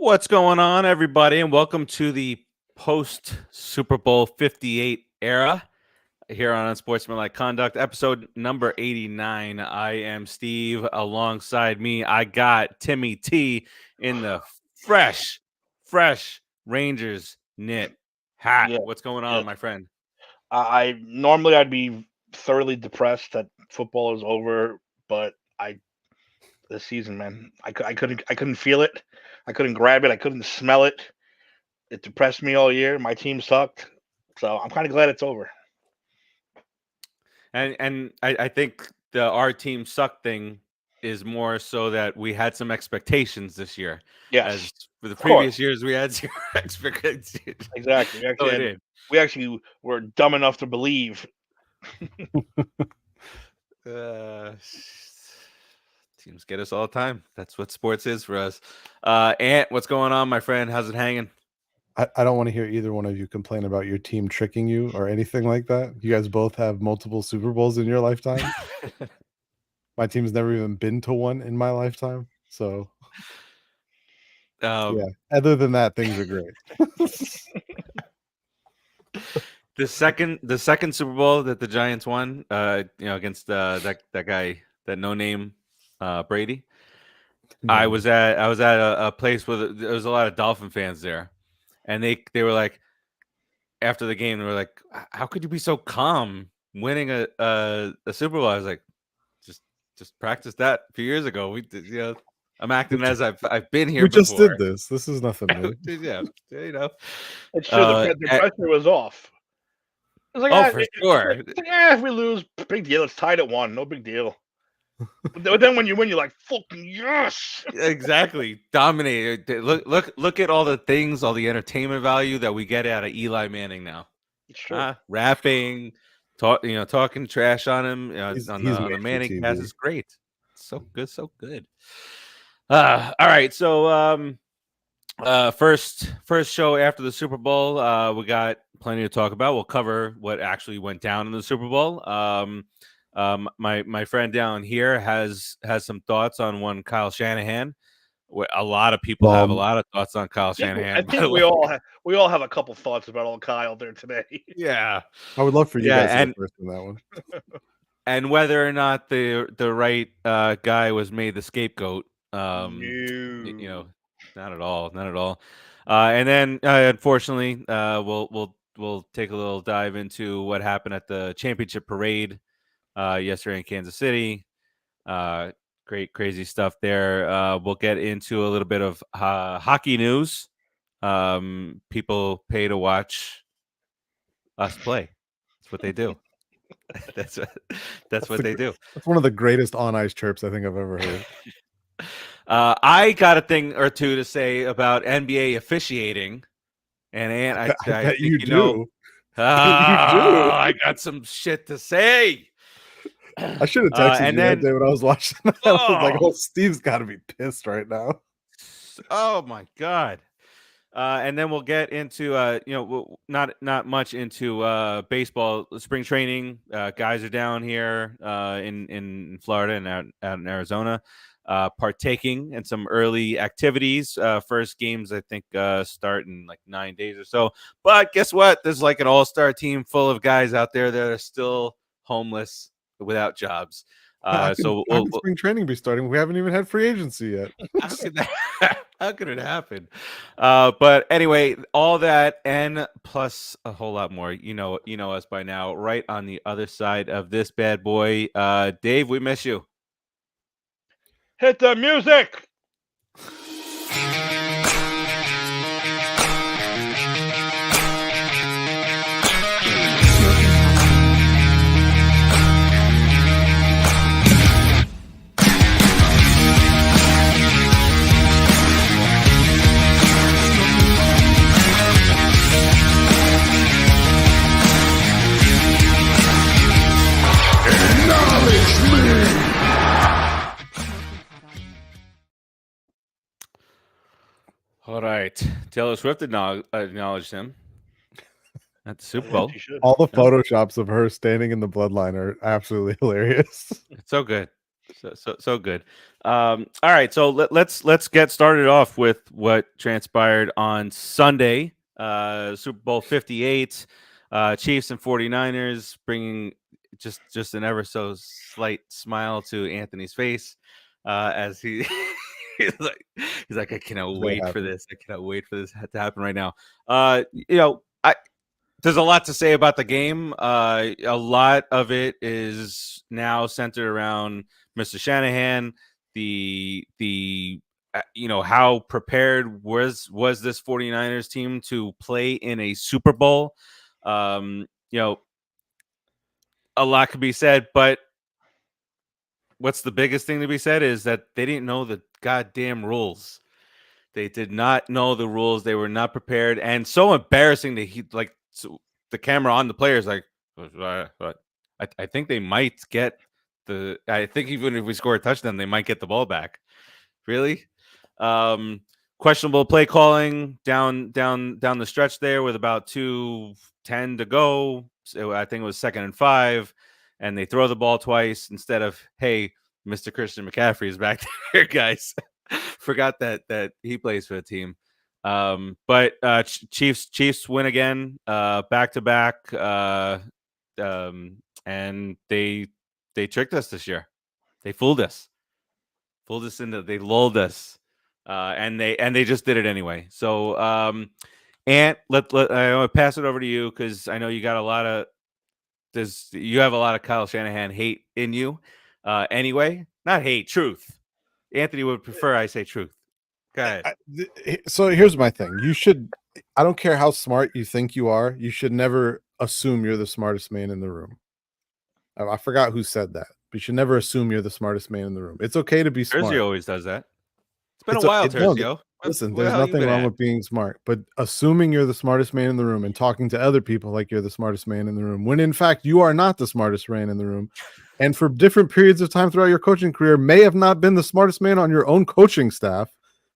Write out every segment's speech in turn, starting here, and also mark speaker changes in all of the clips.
Speaker 1: What's going on, everybody, and welcome to the post Super Bowl 58 era here on Unsportsmanlike Conduct, episode number 89. I am Steve. Alongside me, I got Timmy T in the fresh Rangers knit hat.
Speaker 2: Yeah,
Speaker 1: What's going
Speaker 2: yeah.
Speaker 1: on, my friend?
Speaker 2: I normally I'd be thoroughly depressed that football is over, but this season, man, I couldn't feel it. I couldn't grab it. I couldn't smell it. It depressed me all year. My team sucked, so I'm kind of glad it's over.
Speaker 1: And I think the our team suck thing is more so that we had some expectations this year.
Speaker 2: Yes,
Speaker 1: As for the
Speaker 2: of course,
Speaker 1: previous years, we had zero expectations.
Speaker 2: exactly.
Speaker 1: So we did.
Speaker 2: We actually were dumb enough to believe.
Speaker 1: Uh, Teams get us all the time. That's what sports is for us. Ant, what's going on, my friend? How's it hanging?
Speaker 3: I don't want to hear either one of you complain about your team tricking you or anything like that. You guys both have multiple Super Bowls in your lifetime. My team's never even been to one in my lifetime. So, yeah. Other than that, things are great.
Speaker 1: The second Super Bowl that the Giants won, against that guy, that no name Brady. I was at a place where there was a lot of Dolphin fans there, and they were like, after the game, they were like, "How could you be so calm winning a Super Bowl?" I was like, just practice that a few years ago. We did, I'm acting as I've been here.
Speaker 3: We
Speaker 1: before.
Speaker 3: just did this. This is nothing new.
Speaker 1: Yeah,
Speaker 2: It's true. The pressure was off. It was like,
Speaker 1: for sure.
Speaker 2: If we lose, big deal. It's tied at 1. No big deal. But then when you win, you're like, fucking yes.
Speaker 1: Exactly. Dominated. Look at all the things, all the entertainment value that we get out of Eli Manning now.
Speaker 2: It's true.
Speaker 1: Rapping, talking trash on him on the Manning cast is great. So good. All right. So first show after the Super Bowl. We got plenty to talk about. We'll cover what actually went down in the Super Bowl. My friend down here has some thoughts on one Kyle Shanahan. A lot of people have a lot of thoughts on Kyle Shanahan.
Speaker 2: I think we all have a couple thoughts about old Kyle there today.
Speaker 1: Yeah,
Speaker 3: I would love for you guys to go first on that one.
Speaker 1: And whether or not the right guy was made the scapegoat.
Speaker 2: No.
Speaker 1: Not at all. And then unfortunately, we'll take a little dive into what happened at the championship parade yesterday in Kansas City. Great, crazy stuff there. We'll get into a little bit of hockey news. People pay to watch us play. That's what they do. That's what they do.
Speaker 3: That's one of the greatest on ice chirps I think I've ever heard.
Speaker 1: I got a thing or two to say about NBA officiating, and I
Speaker 3: bet you do.
Speaker 1: You do. I got some shit to say.
Speaker 3: I should have texted you that day when I was watching that. I was like, "Oh, Steve's got to be pissed right now."
Speaker 1: Oh my god! And then we'll get into not much into baseball. Spring training, guys are down here in Florida and out in Arizona, partaking in some early activities. First games I think start in like 9 days or so. But guess what? There's like an all-star team full of guys out there that are still homeless, without jobs. So
Speaker 3: spring training be starting? We haven't even had free agency yet.
Speaker 1: How could it happen? But anyway, all that and plus a whole lot more. You know us by now. Right on the other side of this bad boy, Dave, we miss you.
Speaker 2: Hit the music.
Speaker 1: All right, Taylor Swift acknowledged him at the Super Bowl.
Speaker 3: All the photoshops of her standing in the bloodline are absolutely hilarious.
Speaker 1: It's so good. So good. All right, so let's get started off with what transpired on Sunday. Super Bowl 58, Chiefs and 49ers, bringing just an ever so slight smile to Anthony's face as he he's like I cannot wait for this. I cannot wait for this to happen right now. There's a lot to say about the game. A lot of it is now centered around Mr. Shanahan. The how prepared was this 49ers team to play in a Super Bowl? A lot could be said, but what's the biggest thing to be said is that they didn't know the goddamn rules. They did not know the rules. They were not prepared, and so embarrassing to the camera on the players. Like, I think they might get the. I think even if we score a touchdown, they might get the ball back. Really, questionable play calling down the stretch there with about 2:10 to go. So I think it was 2nd and 5, and they throw the ball twice instead of, hey, Mr. Christian McCaffrey is back there, guys. Forgot that he plays for the team. But Chiefs win again, back to back, and they tricked us this year. They fooled us into, they lulled us, and they just did it anyway. So, Ant, I want to pass it over to you because I know you got a lot of you have a lot of Kyle Shanahan hate in you. Anyway, not hate, truth. Anthony would prefer I say truth. Go ahead.
Speaker 3: So here's my thing. I don't care how smart you think you are, you should never assume you're the smartest man in the room. I forgot who said that, but you should never assume you're the smartest man in the room. It's okay to be smart.
Speaker 1: Terzio always does that. It's been a while, Terzio.
Speaker 3: Listen, there's nothing wrong with being smart, but assuming you're the smartest man in the room and talking to other people like you're the smartest man in the room, when in fact you are not the smartest man in the room, and for different periods of time throughout your coaching career may have not been the smartest man on your own coaching staff,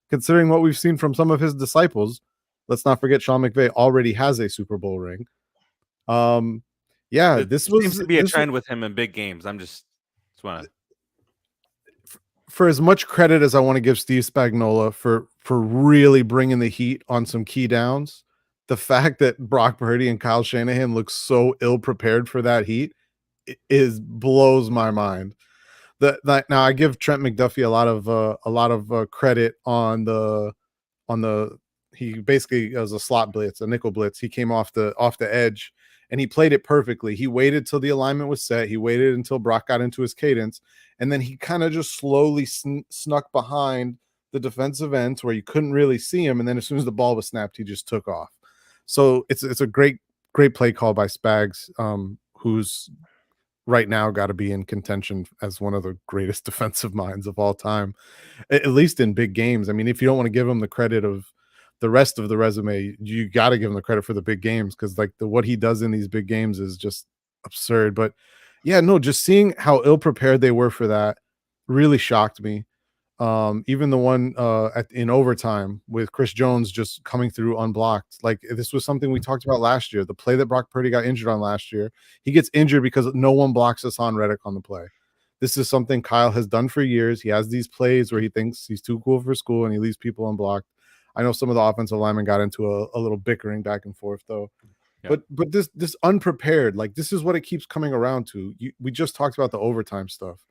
Speaker 3: considering what we've seen from some of his disciples. Let's not forget Sean McVay already has a Super Bowl ring. This
Speaker 1: seems to be a trend with him in big games. Just want to,
Speaker 3: for as much credit as I want to give Steve Spagnuolo for really bringing the heat on some key downs, the fact that Brock Purdy and Kyle Shanahan look so ill prepared for that heat blows my mind. Now I give Trent McDuffie a lot of credit on the he basically was a slot blitz, a nickel blitz. He came off the edge and he played it perfectly. He waited till the alignment was set. He waited until Brock got into his cadence, and then he kind of just slowly snuck behind the defensive ends where you couldn't really see him. And then as soon as the ball was snapped, he just took off. So it's a great play call by Spags, who's right now got to be in contention as one of the greatest defensive minds of all time, at least in big games. I mean, if you don't want to give him the credit of the rest of the resume, you got to give him the credit for the big games, because what he does in these big games is just absurd. But yeah, no, just seeing how ill prepared they were for that really shocked me. Even the one in overtime with Chris Jones just coming through unblocked. Like, this was something we talked about last year. The play that Brock Purdy got injured on last year, he gets injured because no one blocks Hassan Reddick on the play. This is something Kyle has done for years. He has these plays where he thinks he's too cool for school and he leaves people unblocked. I know some of the offensive linemen got into a little bickering back and forth though. Yep. But this unprepared, like, this is what it keeps coming around to. We just talked about the overtime stuff.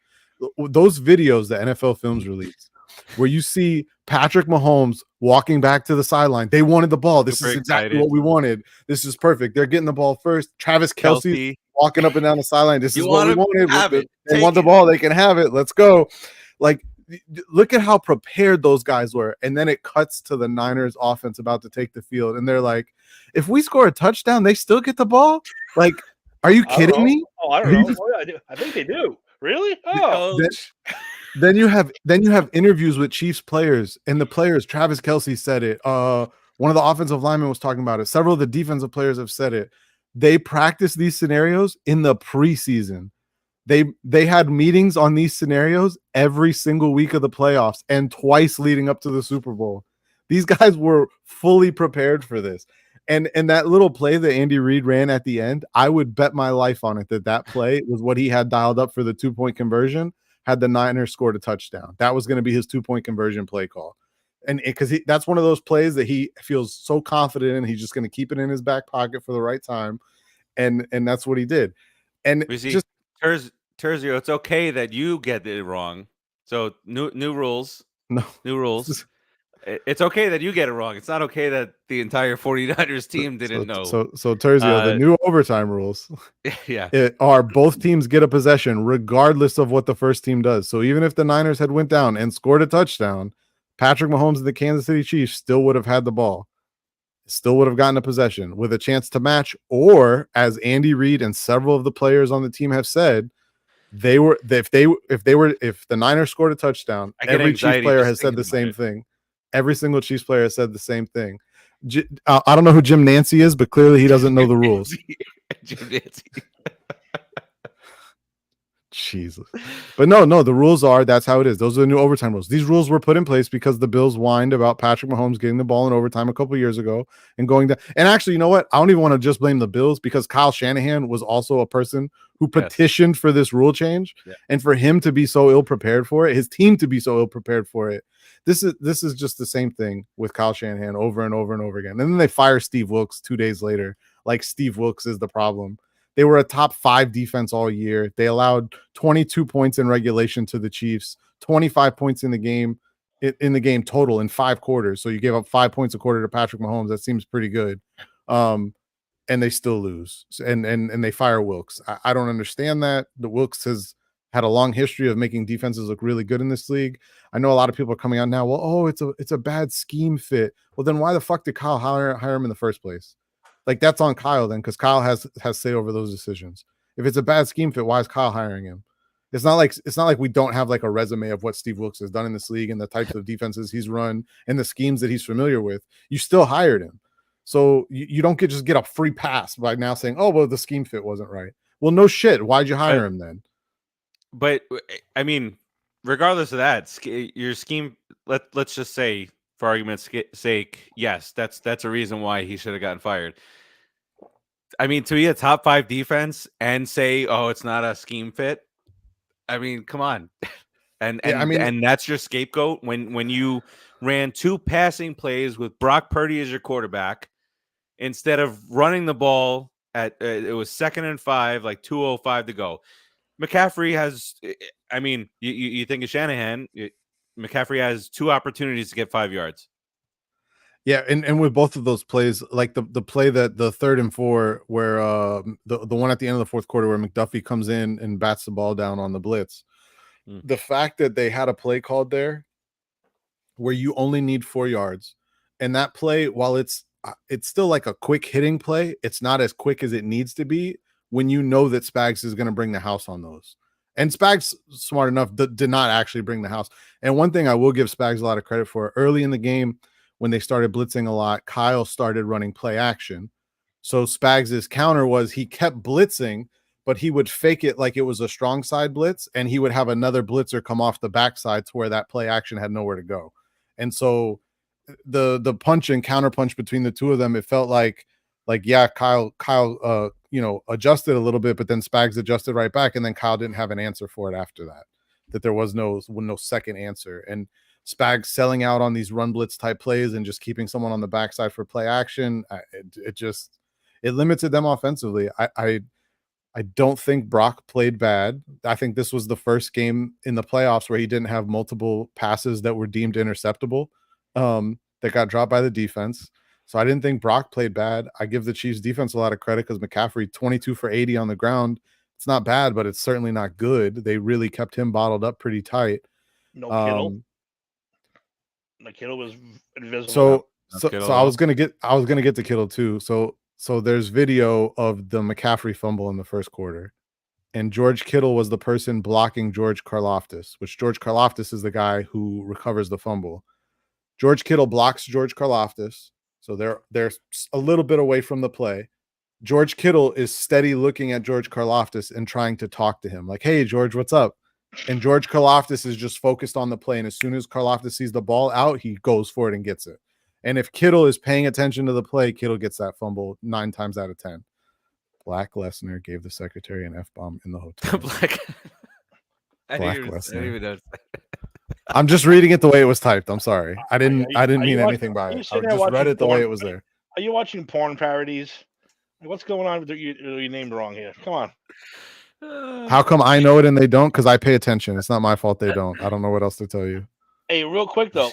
Speaker 3: Those videos that NFL Films released, where you see Patrick Mahomes walking back to the sideline. They wanted the ball. This is exactly what we wanted. This is perfect. They're getting the ball first. Travis Kelce walking up and down the sideline. This is what we wanted. They want the ball. They can have it. Let's go. Like, look at how prepared those guys were. And then it cuts to the Niners offense about to take the field. And they're like, if we score a touchdown, they still get the ball? Like, are you kidding me?
Speaker 2: Oh, I don't know. I think they do. Really? Oh.
Speaker 3: Then you have interviews with Chiefs players, and the players, Travis Kelce said it. One of the offensive linemen was talking about it. Several of the defensive players have said it. They practice these scenarios in the preseason. They had meetings on these scenarios every single week of the playoffs and twice leading up to the Super Bowl. These guys were fully prepared for this. And that little play that Andy Reid ran at the end, I would bet my life on it that play was what he had dialed up for the 2-point conversion. had the Niners scored a touchdown. That was going to be his 2-point conversion play call. And because that's one of those plays that he feels so confident in, he's just going to keep it in his back pocket for the right time. And that's what he did. And
Speaker 1: We see,
Speaker 3: just
Speaker 1: Terzio, it's okay that you get it wrong. So new rules.
Speaker 3: no.
Speaker 1: New rules. It's okay that you get it wrong. It's not okay that the entire 49ers team didn't know.
Speaker 3: So Terzio, the new overtime rules are both teams get a possession regardless of what the first team does. So even if the Niners had went down and scored a touchdown, Patrick Mahomes and the Kansas City Chiefs still would have had the ball, still would have gotten a possession with a chance to match, or as Andy Reid and several of the players on the team have said, if the Niners scored a touchdown, every Chiefs player has said the same thing. Every single Chiefs player has said the same thing. I don't know who Jim Nancy is, but clearly he doesn't know the rules.
Speaker 1: Jim Nancy.
Speaker 3: Jesus. But no, the rules are, that's how it is. Those are the new overtime rules. These rules were put in place because the Bills whined about Patrick Mahomes getting the ball in overtime a couple years ago and going down. And actually, you know what? I don't even want to just blame the Bills, because Kyle Shanahan was also a person who petitioned for this rule change. Yeah. And for him to be so ill prepared for it, his team to be so ill prepared for it, this is just the same thing with Kyle Shanahan over and over and over again. And then they fire Steve Wilks 2 days later, like Steve Wilks is the problem. They were a top 5 defense all year. They allowed 22 points in regulation to the Chiefs, 25 points in the game total in 5 quarters. So you gave up 5 points a quarter to Patrick Mahomes. That seems pretty good. And they still lose. And they fire Wilks. I don't understand that. The Wilks has had a long history of making defenses look really good in this league. I know a lot of people are coming out now, well, it's a bad scheme fit. Well, then why the fuck did Kyle hire him in the first place? Like, that's on Kyle then, because Kyle has say over those decisions. If it's a bad scheme fit, why is Kyle hiring him? It's not like we don't have like a resume of what Steve Wilks has done in this league and the types of defenses he's run and the schemes that he's familiar with. You still hired him. So you don't just get a free pass by now saying, oh, well, the scheme fit wasn't right. Well, no shit. Why'd you hire him then?
Speaker 1: But I mean, regardless of that, your scheme, let's just say, for argument's sake, yes, that's a reason why he should have gotten fired. I mean, to be a top 5 defense and say, oh, it's not a scheme fit. I mean, come on. And that's your scapegoat when you ran 2 passing plays with Brock Purdy as your quarterback instead of running the ball at it was 2nd and 5, like 2:05 to go. McCaffrey has, I mean, you think of Shanahan, McCaffrey has 2 opportunities to get 5 yards.
Speaker 3: Yeah, and with both of those plays, like the play that the 3rd and 4, where the one at the end of the 4th quarter where McDuffie comes in and bats the ball down on the blitz, the fact that they had a play called there where you only need 4 yards, and that play, while it's still like a quick hitting play, it's not as quick as it needs to be when you know that Spags is going to bring the house on those. And Spags, smart enough, did not actually bring the house. And one thing I will give Spags a lot of credit for, early in the game, when they started blitzing a lot, Kyle started running play action. So Spags' counter was he kept blitzing, but he would fake it like it was a strong side blitz, and he would have another blitzer come off the backside to where that play action had nowhere to go. And so the punch and counter punch between the two of them, it felt like yeah, Kyle adjusted a little bit, but then Spags adjusted right back, and then Kyle didn't have an answer for it after that there was no second answer. And Spags selling out on these run blitz type plays and just keeping someone on the backside for play action, it limited them offensively. I don't think Brock played bad. I think this was the first game in the playoffs where he didn't have multiple passes that were deemed interceptable that got dropped by the defense. So I didn't think Brock played bad. I give the Chiefs defense a lot of credit because McCaffrey, 22 for 80 on the ground. It's not bad, but it's certainly not good. They really kept him bottled up pretty tight.
Speaker 2: No Kittle. Kittle was invisible.
Speaker 3: So I was gonna get to Kittle too. So there's video of the McCaffrey fumble in the first quarter, and George Kittle was the person blocking George Karlaftis, which George Karlaftis is the guy who recovers the fumble. George Kittle blocks George Karlaftis, so they're a little bit away from the play. George Kittle is steady looking at George Karlaftis and trying to talk to him, like, "Hey, George, what's up?" And George Karlaftis is just focused on the play. And as soon as Karlaftis sees the ball out, he goes for it and gets it. And if Kittle is paying attention to the play, Kittle gets that fumble 9 times out of 10. Black Lesnar gave the secretary an F-bomb in the hotel.
Speaker 1: I
Speaker 3: Black
Speaker 1: didn't
Speaker 3: listener.
Speaker 1: even notice.
Speaker 3: I'm just reading it the way it was typed. I'm sorry. I didn't mean
Speaker 2: you
Speaker 3: anything by
Speaker 2: are you
Speaker 3: it. I
Speaker 2: sitting there
Speaker 3: just read
Speaker 2: watching
Speaker 3: it the way
Speaker 2: porn?
Speaker 3: it was there.
Speaker 2: Are you watching porn parodies? Like, what's going on with your name wrong here? Come on.
Speaker 3: How come I know it and they don't? Because I pay attention. It's not my fault they don't. I don't know what else to tell you.
Speaker 2: Hey, real quick though.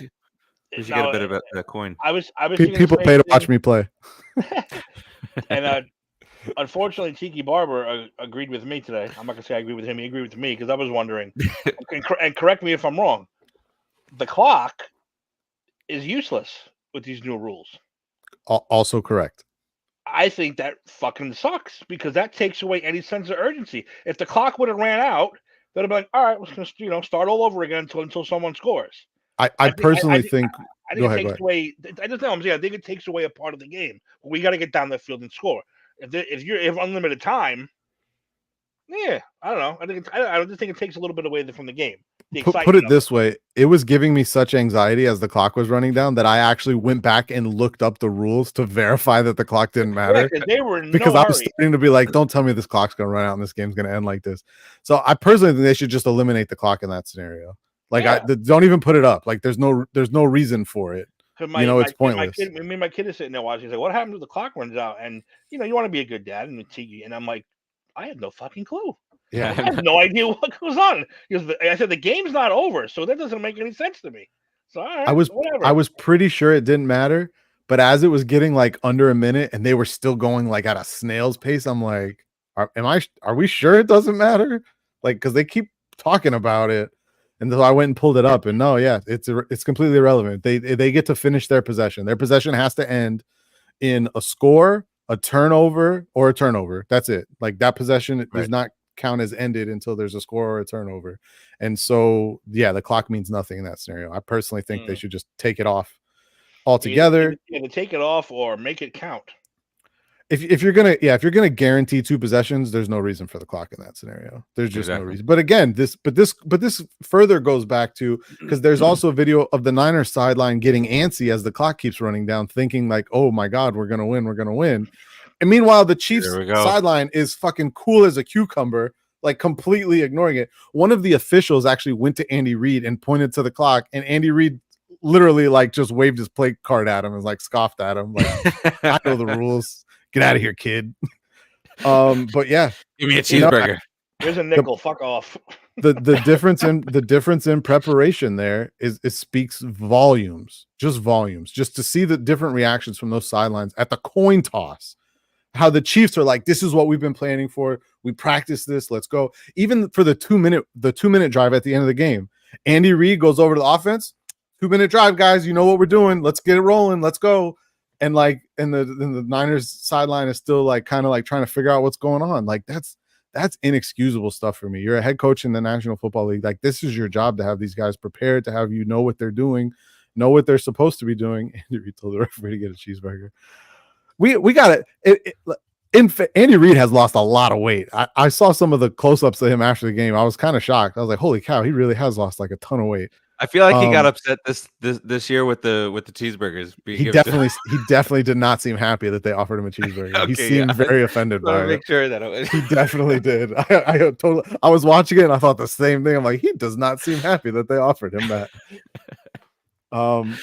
Speaker 1: We should get a bit of a coin.
Speaker 2: I was thinking
Speaker 3: People
Speaker 2: the
Speaker 3: pay
Speaker 2: same
Speaker 3: to watch me play.
Speaker 2: And unfortunately, Tiki Barber agreed with me today. I'm not gonna say I agree with him. He agreed with me because I was wondering. And correct me if I'm wrong. The clock is useless with these new rules.
Speaker 3: Also correct.
Speaker 2: I think that fucking sucks because that takes away any sense of urgency. If the clock would have ran out, they'd have been like, all right, we're gonna start all over again until someone scores.
Speaker 3: I personally think
Speaker 2: I think it takes away. I just know I'm saying. I think it takes away a part of the game. We got to get down the field and score. If unlimited time, yeah, I don't know. I just think it takes a little bit away from the game.
Speaker 3: Put it this way, it was giving me such anxiety as the clock was running down that I actually went back and looked up the rules to verify that the clock didn't matter.
Speaker 2: Yeah, they were in
Speaker 3: because
Speaker 2: no
Speaker 3: I was
Speaker 2: hurry.
Speaker 3: starting to be like, don't tell me this clock's gonna run out and this game's gonna end like this. So I personally think they should just eliminate the clock in that scenario. Like, don't even put it up. Like, there's no reason for it. It's pointless.
Speaker 2: My kid is sitting there watching. He's like, "What happened to the clock runs out?" And you want to be a good dad and I'm like, I have no fucking clue.
Speaker 3: Yeah,
Speaker 2: I have no idea what goes on. I said the game's not over, so that doesn't make any sense to me. So all right,
Speaker 3: I was pretty sure it didn't matter, but as it was getting like under a minute and they were still going like at a snail's pace, I'm like, are we sure it doesn't matter? Like, because they keep talking about it. And so I went and pulled it up, and no, yeah, it's completely irrelevant. They get to finish their possession. Their possession has to end in a score, a turnover, or a turnover. That's it. Like, that possession does not count as ended until there's a score or a turnover. And so, yeah, the clock means nothing in that scenario. I personally think they should just take it off altogether.
Speaker 2: Either take it off or make it count.
Speaker 3: If you're gonna guarantee two possessions, there's no reason for the clock in that scenario. There's just no reason. But again, this further goes back to, because there's also a video of the Niners sideline getting antsy as the clock keeps running down, thinking like, oh my god, we're gonna win. And meanwhile, the Chiefs sideline is fucking cool as a cucumber, like completely ignoring it. One of the officials actually went to Andy Reid and pointed to the clock, and Andy Reid literally like just waved his play card at him and like scoffed at him, like, I know the rules. Get out of here, kid. But yeah,
Speaker 1: give me a cheeseburger.
Speaker 2: Here's a nickel. Fuck off.
Speaker 3: The difference in preparation there is it speaks volumes, just to see the different reactions from those sidelines at the coin toss. How the Chiefs are like, this is what we've been planning for. We practice this. Let's go. Even for the 2-minute drive at the end of the game, Andy Reid goes over to the offense. 2-minute drive, guys. You know what we're doing. Let's get it rolling. Let's go. And like, and the Niners sideline is still like kind of like trying to figure out what's going on. Like, that's inexcusable stuff for me. You're a head coach in the National Football League. Like, this is your job to have these guys prepared, to have what they're doing, know what they're supposed to be doing. Andy Reid told the referee to get a cheeseburger. We got it. Andy Reid has lost a lot of weight. I saw some of the close-ups of him after the game. I was kind of shocked. I was like, holy cow, he really has lost like a ton of weight.
Speaker 1: I feel like he got upset this year with the cheeseburgers.
Speaker 3: He definitely did not seem happy that they offered him a cheeseburger.
Speaker 1: Okay,
Speaker 3: he seemed very offended by it.
Speaker 1: Make sure that
Speaker 3: he definitely did. I was watching it and I thought the same thing. I'm like, he does not seem happy that they offered him that.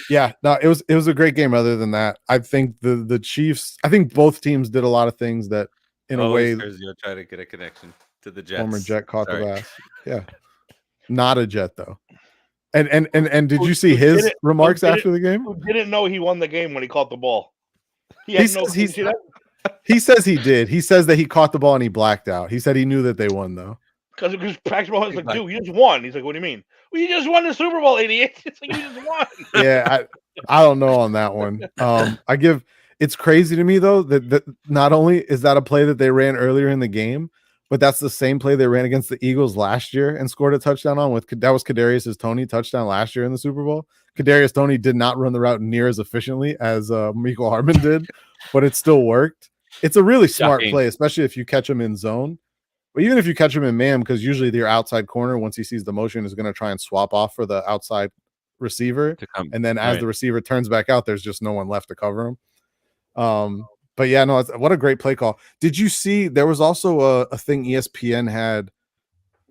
Speaker 3: Yeah, no, it was a great game. Other than that, I think the Chiefs, I think both teams did a lot of things that in a way
Speaker 1: you'll try to get a connection to the Jets.
Speaker 3: Former Jet caught the pass. Yeah. Not a Jet though. And did you see his remarks after the game?
Speaker 2: Who didn't know he won the game when he caught the ball?
Speaker 3: He says he did. He says that he caught the ball and he blacked out. He said he knew that they won though.
Speaker 2: Because Patrick Mahomes was like, dude, you just won. He's like, what do you mean? Well, you just won the Super Bowl, idiot. It's like, you just won.
Speaker 3: Yeah, I don't know on that one. It's crazy to me though that not only is that a play that they ran earlier in the game, but that's the same play they ran against the Eagles last year and scored a touchdown on. That was Kadarius Toney touchdown last year in the Super Bowl. Kadarius Toney did not run the route near as efficiently as Mecole Hardman did, but it still worked. It's a really smart play, especially if you catch him in zone. But even if you catch him in man, because usually their outside corner, once he sees the motion, is going to try and swap off for the outside receiver. And then as the receiver turns back out, there's just no one left to cover him. But yeah, no, what a great play call. Did you see there was also a thing ESPN had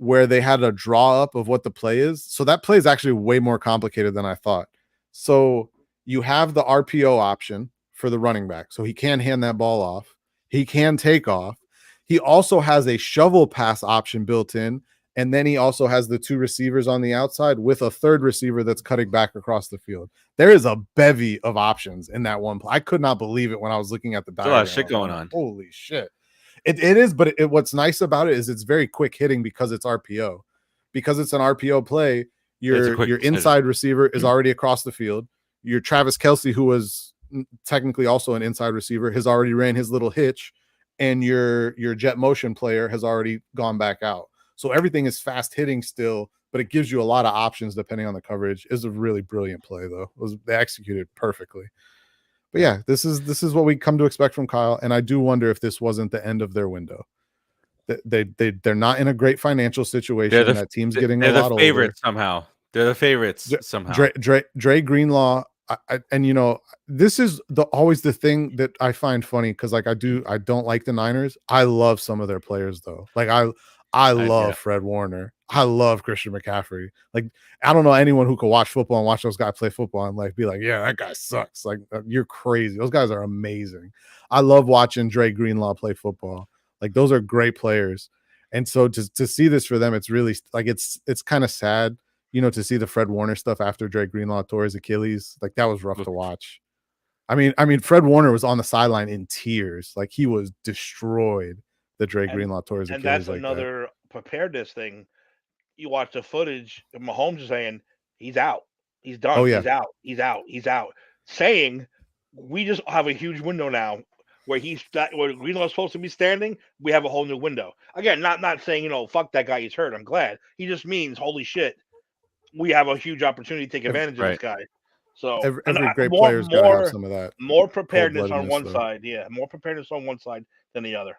Speaker 3: where they had a draw up of what the play is. So that play is actually way more complicated than I thought. So you have the RPO option for the running back. So he can hand that ball off. He can take off. He also has a shovel pass option built in. And then he also has the 2 receivers on the outside with a 3rd receiver that's cutting back across the field. There is a bevy of options in that one play. I could not believe it when I was looking at the diagram.
Speaker 1: There's a lot of shit going on.
Speaker 3: Holy shit. It is, but what's nice about it is it's very quick hitting because it's RPO. Because it's an RPO play, your inside receiver is already across the field. Your Travis Kelce, who was technically also an inside receiver, has already ran his little hitch, and your jet motion player has already gone back out. So everything is fast hitting still, but it gives you a lot of options depending on the coverage. It's a really brilliant play, though. They executed perfectly. But yeah, this is what we come to expect from Kyle, and I do wonder if this wasn't the end of their window. They're not in a great financial situation. That team's getting a lot older.
Speaker 1: They're the favorites somehow. They're the favorites somehow.
Speaker 3: Dre Greenlaw, and you know, this is always the thing that I find funny because like I don't like the Niners. I love some of their players though. Like I love Fred Warner. I love Christian McCaffrey. Like, I don't know anyone who could watch football and watch those guys play football and like be like, yeah, that guy sucks. Like, you're crazy. Those guys are amazing. I love watching Dre Greenlaw play football. Like, those are great players. And so to see this for them, it's really like it's kind of sad, you know, to see the Fred Warner stuff after Dre Greenlaw tore his Achilles. Like, that was rough to watch. I mean, Fred Warner was on the sideline in tears. Like, he was destroyed. The Dre Greenlaw tore his Achilles.
Speaker 2: And that's like another preparedness thing. You watch the footage, and Mahomes is saying he's out, he's done,
Speaker 3: oh, yeah.
Speaker 2: he's out. Saying we just have a huge window now where where Greenlaw's supposed to be standing. We have a whole new window. Again, not saying, you know, fuck that guy, he's hurt. I'm glad. He just means holy shit, we have a huge opportunity to take advantage of this guy. So
Speaker 3: every great player's got to have some of that.
Speaker 2: More preparedness on one side, more preparedness on one side than the other.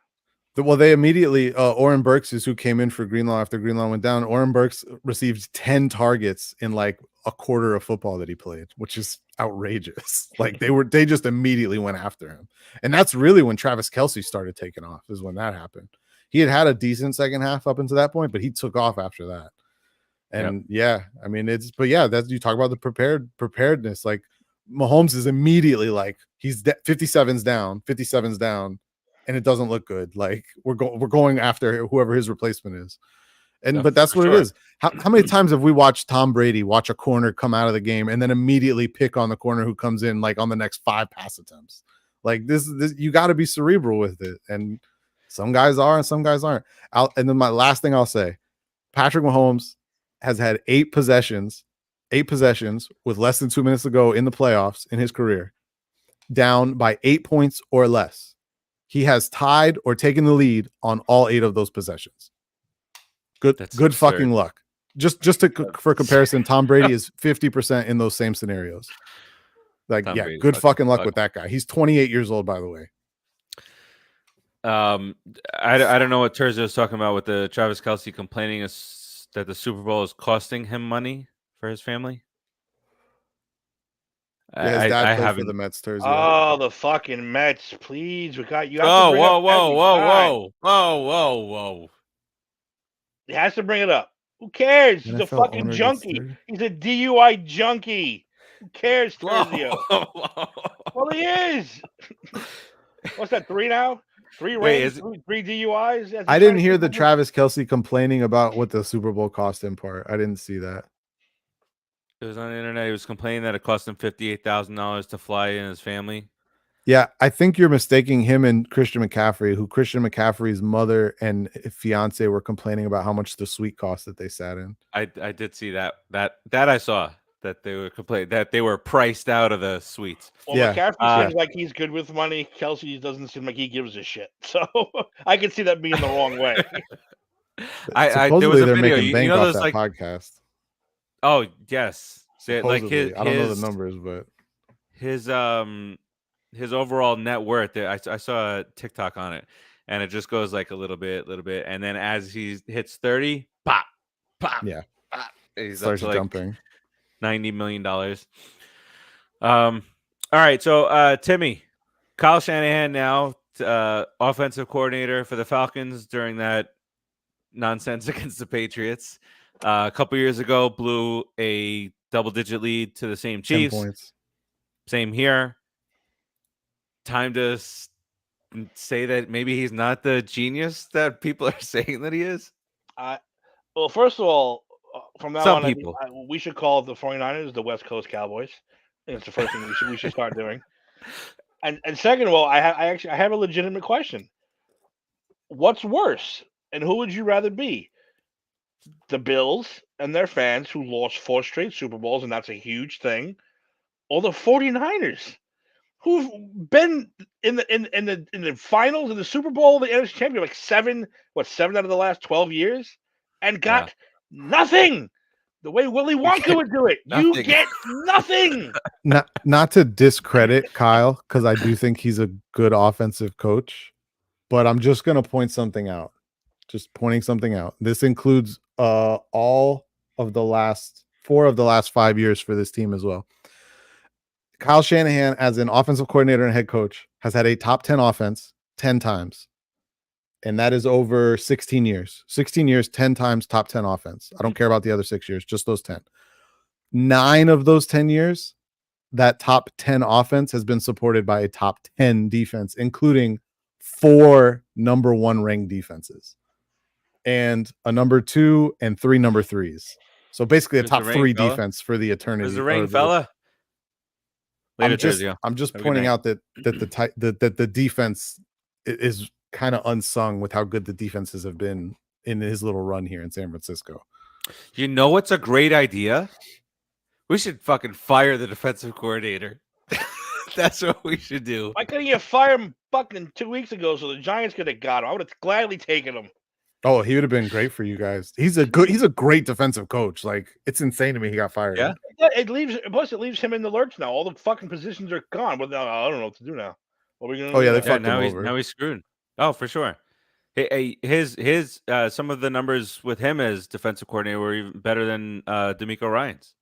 Speaker 3: Well, they immediately, Oren Burks is who came in for Greenlaw after Greenlaw went down. Oren Burks received 10 targets in like a quarter of football that he played, which is outrageous. Like they just immediately went after him. And that's really when Travis Kelce started taking off, is when that happened. He had a decent second half up until that point, but he took off after that. And I mean, that's, you talk about the preparedness. Like, Mahomes is immediately like, he's 57's down. And it doesn't look good. Like, we're going after whoever his replacement is. And but that's what it is. How many times have we watched Tom Brady watch a corner come out of the game and then immediately pick on the corner who comes in like on the next 5 pass attempts? Like, this you got to be cerebral with it. And some guys are and some guys aren't. And then my last thing I'll say, Patrick Mahomes has had 8 possessions with less than 2 minutes to go in the playoffs in his career, down by 8 points or less. He has tied or taken the lead on all 8 of those possessions. Good fucking luck. Just for comparison, Tom Brady is 50% in those same scenarios. Like, Tom Brady's good fucking luck with that guy. He's 28 years old, by the way.
Speaker 1: I don't know what Terza was talking about with the Travis Kelce complaining that the Super Bowl is costing him money for his family.
Speaker 3: Yeah, his dad played for the Mets, Thursday.
Speaker 2: Oh, the fucking Mets! Please, we got you.
Speaker 1: Whoa!
Speaker 2: He has to bring it up. Who cares? He's a fucking junkie. He's a DUI junkie. Who cares, Terzio? Well, he is. What's that? 3 now? 3 rings, 3 DUIs.
Speaker 3: I didn't hear the Travis Kelce complaining about what the Super Bowl cost him part. I didn't see that.
Speaker 1: It was on the internet. He was complaining that it cost him $58,000 to fly in his family.
Speaker 3: Yeah, I think you're mistaking him and Christian McCaffrey, who Christian McCaffrey's mother and fiance were complaining about how much the suite cost that they sat in.
Speaker 1: I did see that I saw that they were complaining that they were priced out of the suites.
Speaker 2: Well, yeah. McCaffrey seems like he's good with money. Kelce doesn't seem like he gives a shit. So I could see that being the wrong way.
Speaker 3: Supposedly
Speaker 1: there was a
Speaker 3: they're
Speaker 1: video.
Speaker 3: making bank off that podcast.
Speaker 1: Oh yes,
Speaker 3: like I don't know the numbers, but
Speaker 1: his overall net worth. I saw a TikTok on it, and it just goes like a little bit, and then as he hits 30, pop,
Speaker 3: yeah,
Speaker 1: pop, he's
Speaker 3: starts
Speaker 1: up to
Speaker 3: jumping.
Speaker 1: $90 million. All right, so Timmy, Kyle Shanahan now offensive coordinator for the Falcons during that nonsense against the Patriots. A couple years ago, blew a double-digit lead to the same
Speaker 3: 10
Speaker 1: Chiefs.
Speaker 3: points.
Speaker 1: Same here. Time to say that maybe he's not the genius that people are saying that he is.
Speaker 2: Well, first of all, from now
Speaker 1: Some
Speaker 2: on,
Speaker 1: people.
Speaker 2: we should call the 49ers the West Coast Cowboys. I think it's the first thing we should start doing. And second of all, I have a legitimate question. What's worse, and who would you rather be? The Bills and their fans who lost 4 straight Super Bowls, and that's a huge thing, or the 49ers who've been in the finals of the Super Bowl, the NFC Championship, like 7 out of the last 12 years, and got nothing. The way Willy Wonka would do it, you get nothing.
Speaker 3: Not to discredit Kyle, because I do think he's a good offensive coach, but I'm just gonna point something out. Just pointing something out. This includes all of the last 4 of the last 5 years for this team as well. Kyle Shanahan, as an offensive coordinator and head coach, has had a top 10 offense 10 times. And that is over 16 years. 16 years, 10 times top 10 offense. I don't care about the other 6 years, just those 10. 9 of those 10 years, that top 10 offense has been supported by a top 10 defense, including 4 number 1 ranked defenses and a number 2 and 3 number 3s. So basically a top 3 defense for the eternity.
Speaker 1: There's the ring, fella.
Speaker 3: I'm just pointing out that the defense is kind of unsung with how good the defenses have been in his little run here in San Francisco.
Speaker 1: You know what's a great idea? We should fucking fire the defensive coordinator. That's what we should do.
Speaker 2: Why couldn't you fire him fucking 2 weeks ago so the Giants could have got him? I would have gladly taken him.
Speaker 3: Oh, he would have been great for you guys. He's a great defensive coach. Like, it's insane to me he got fired.
Speaker 2: Yeah, it leaves him in the lurch now. All the fucking positions are gone. But now I don't know what to do now. What are we gonna?
Speaker 3: Oh yeah, they fucked him over.
Speaker 1: Now he's screwed. Oh, for sure. His some of the numbers with him as defensive coordinator were even better than D'Amico Ryan's.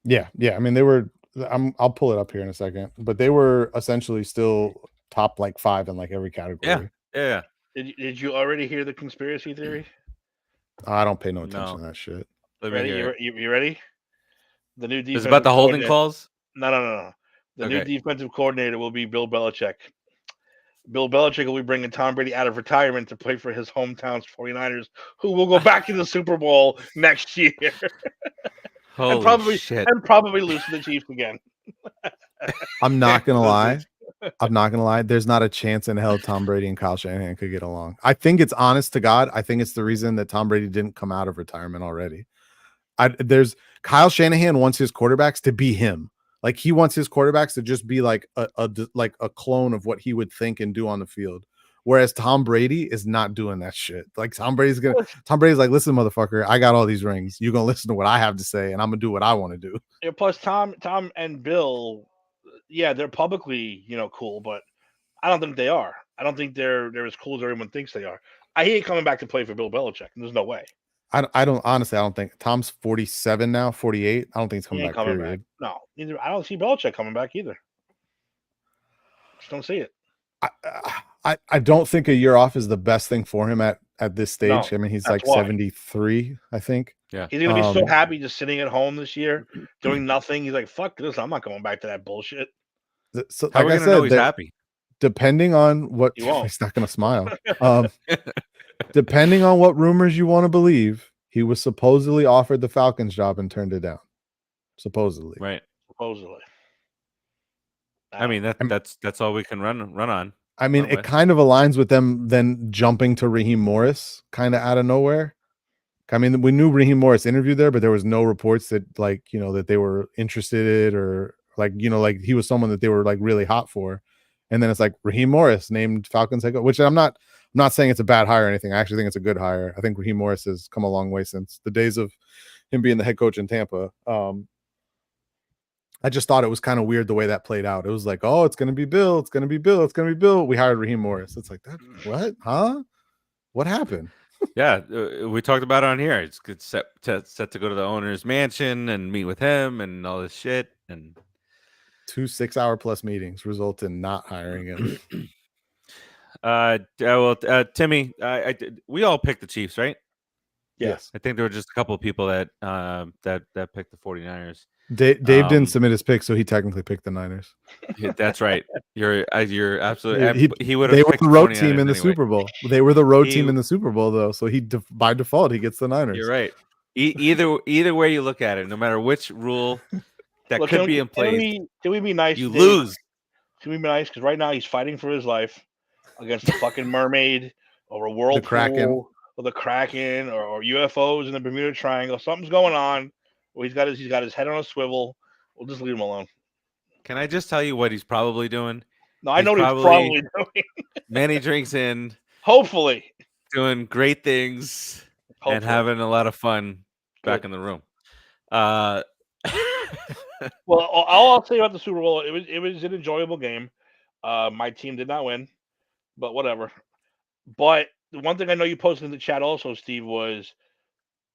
Speaker 3: Yeah. I mean, they were. I'll pull it up here in a second, but they were essentially still top like 5 in like every category.
Speaker 1: Yeah.
Speaker 2: Did you already hear the conspiracy theory?
Speaker 3: I don't pay no attention to that shit.
Speaker 2: Ready? You ready? The new defense.
Speaker 1: It's about the holding calls?
Speaker 2: No. The new defensive coordinator will be Bill Belichick. Bill Belichick will be bringing Tom Brady out of retirement to play for his hometown's 49ers, who will go back to the Super Bowl next year.
Speaker 1: Holy shit.
Speaker 2: And probably lose to the Chiefs again.
Speaker 3: I'm not gonna lie. There's not a chance in hell Tom Brady and Kyle Shanahan could get along. I think it's honest to God. I think it's the reason that Tom Brady didn't come out of retirement already. There's Kyle Shanahan wants his quarterbacks to be him. Like, he wants his quarterbacks to just be like a clone of what he would think and do on the field. Whereas Tom Brady is not doing that shit. Like, Tom Brady's like, listen, motherfucker, I got all these rings. You're gonna listen to what I have to say, and I'm gonna do what I want to do.
Speaker 2: Yeah, plus Tom and Bill, yeah, they're publicly, cool, but I don't think they are. I don't think they're as cool as everyone thinks they are. I hate coming back to play for Bill Belichick. There's no way.
Speaker 3: I don't think Tom's 47 now, 48. I don't think he's coming back. Period.
Speaker 2: No, neither. I don't see Belichick coming back either. Just don't see it.
Speaker 3: I don't think a year off is the best thing for him at this stage. No, I mean, he's like 73, I think.
Speaker 2: Yeah, he's gonna be so happy just sitting at home this year doing nothing. He's like, "Fuck this! I'm not going back to that bullshit."
Speaker 3: So, how are we gonna know he's happy? Depending on what he's not gonna smile. Depending on what rumors you want to believe, he was supposedly offered the Falcons job and turned it down. Supposedly,
Speaker 1: right?
Speaker 2: Supposedly.
Speaker 1: I mean, that's all we can run on.
Speaker 3: I mean, it kind of aligns with them then jumping to Raheem Morris kind of out of nowhere. I mean, we knew Raheem Morris interviewed there, but there was no reports that that they were interested or like he was someone that they were like really hot for. And then it's like Raheem Morris named Falcons head coach, which I'm not saying it's a bad hire or anything. I actually think it's a good hire. I think Raheem Morris has come a long way since the days of him being the head coach in Tampa. I just thought it was kind of weird the way that played out. It was like, oh, it's going to be Bill. It's going to be Bill. It's going to be Bill. We hired Raheem Morris. It's like, that. What? Huh? What happened?
Speaker 1: Yeah, we talked about it on here. It's set to go to the owner's mansion and meet with him and all this shit. And
Speaker 3: 2 6-hour plus meetings result in not hiring him.
Speaker 1: Timmy, we all picked the Chiefs, right?
Speaker 2: Yeah.
Speaker 3: Yes.
Speaker 1: I think there were just a couple of people that that picked the 49ers.
Speaker 3: Dave didn't submit his pick, so he technically picked the Niners.
Speaker 1: That's right. You're absolutely. He would
Speaker 3: They
Speaker 1: have
Speaker 3: were
Speaker 1: picked
Speaker 3: the road
Speaker 1: 49ers
Speaker 3: team in the
Speaker 1: anyway.
Speaker 3: Super Bowl. They were the road team in the Super Bowl, though. So by default he gets the Niners.
Speaker 1: You're right. Either way you look at it, no matter which rule that
Speaker 2: Look,
Speaker 1: could be in place,
Speaker 2: can we be nice?
Speaker 1: you
Speaker 2: Dave?
Speaker 1: lose.
Speaker 2: Can we be nice? Because right now he's fighting for his life against a fucking mermaid or a whirlpool or the Kraken or UFOs in the Bermuda Triangle. Something's going on. Well, he's got his head on a swivel. We'll just leave him alone.
Speaker 1: Can I just tell you what he's probably doing?
Speaker 2: No, I know what he's probably doing.
Speaker 1: Many drinks in.
Speaker 2: Hopefully.
Speaker 1: Doing great things and having a lot of fun back in the room.
Speaker 2: Well, all I'll say about the Super Bowl, it was an enjoyable game. My team did not win, but whatever. But the one thing I know you posted in the chat also, Steve, was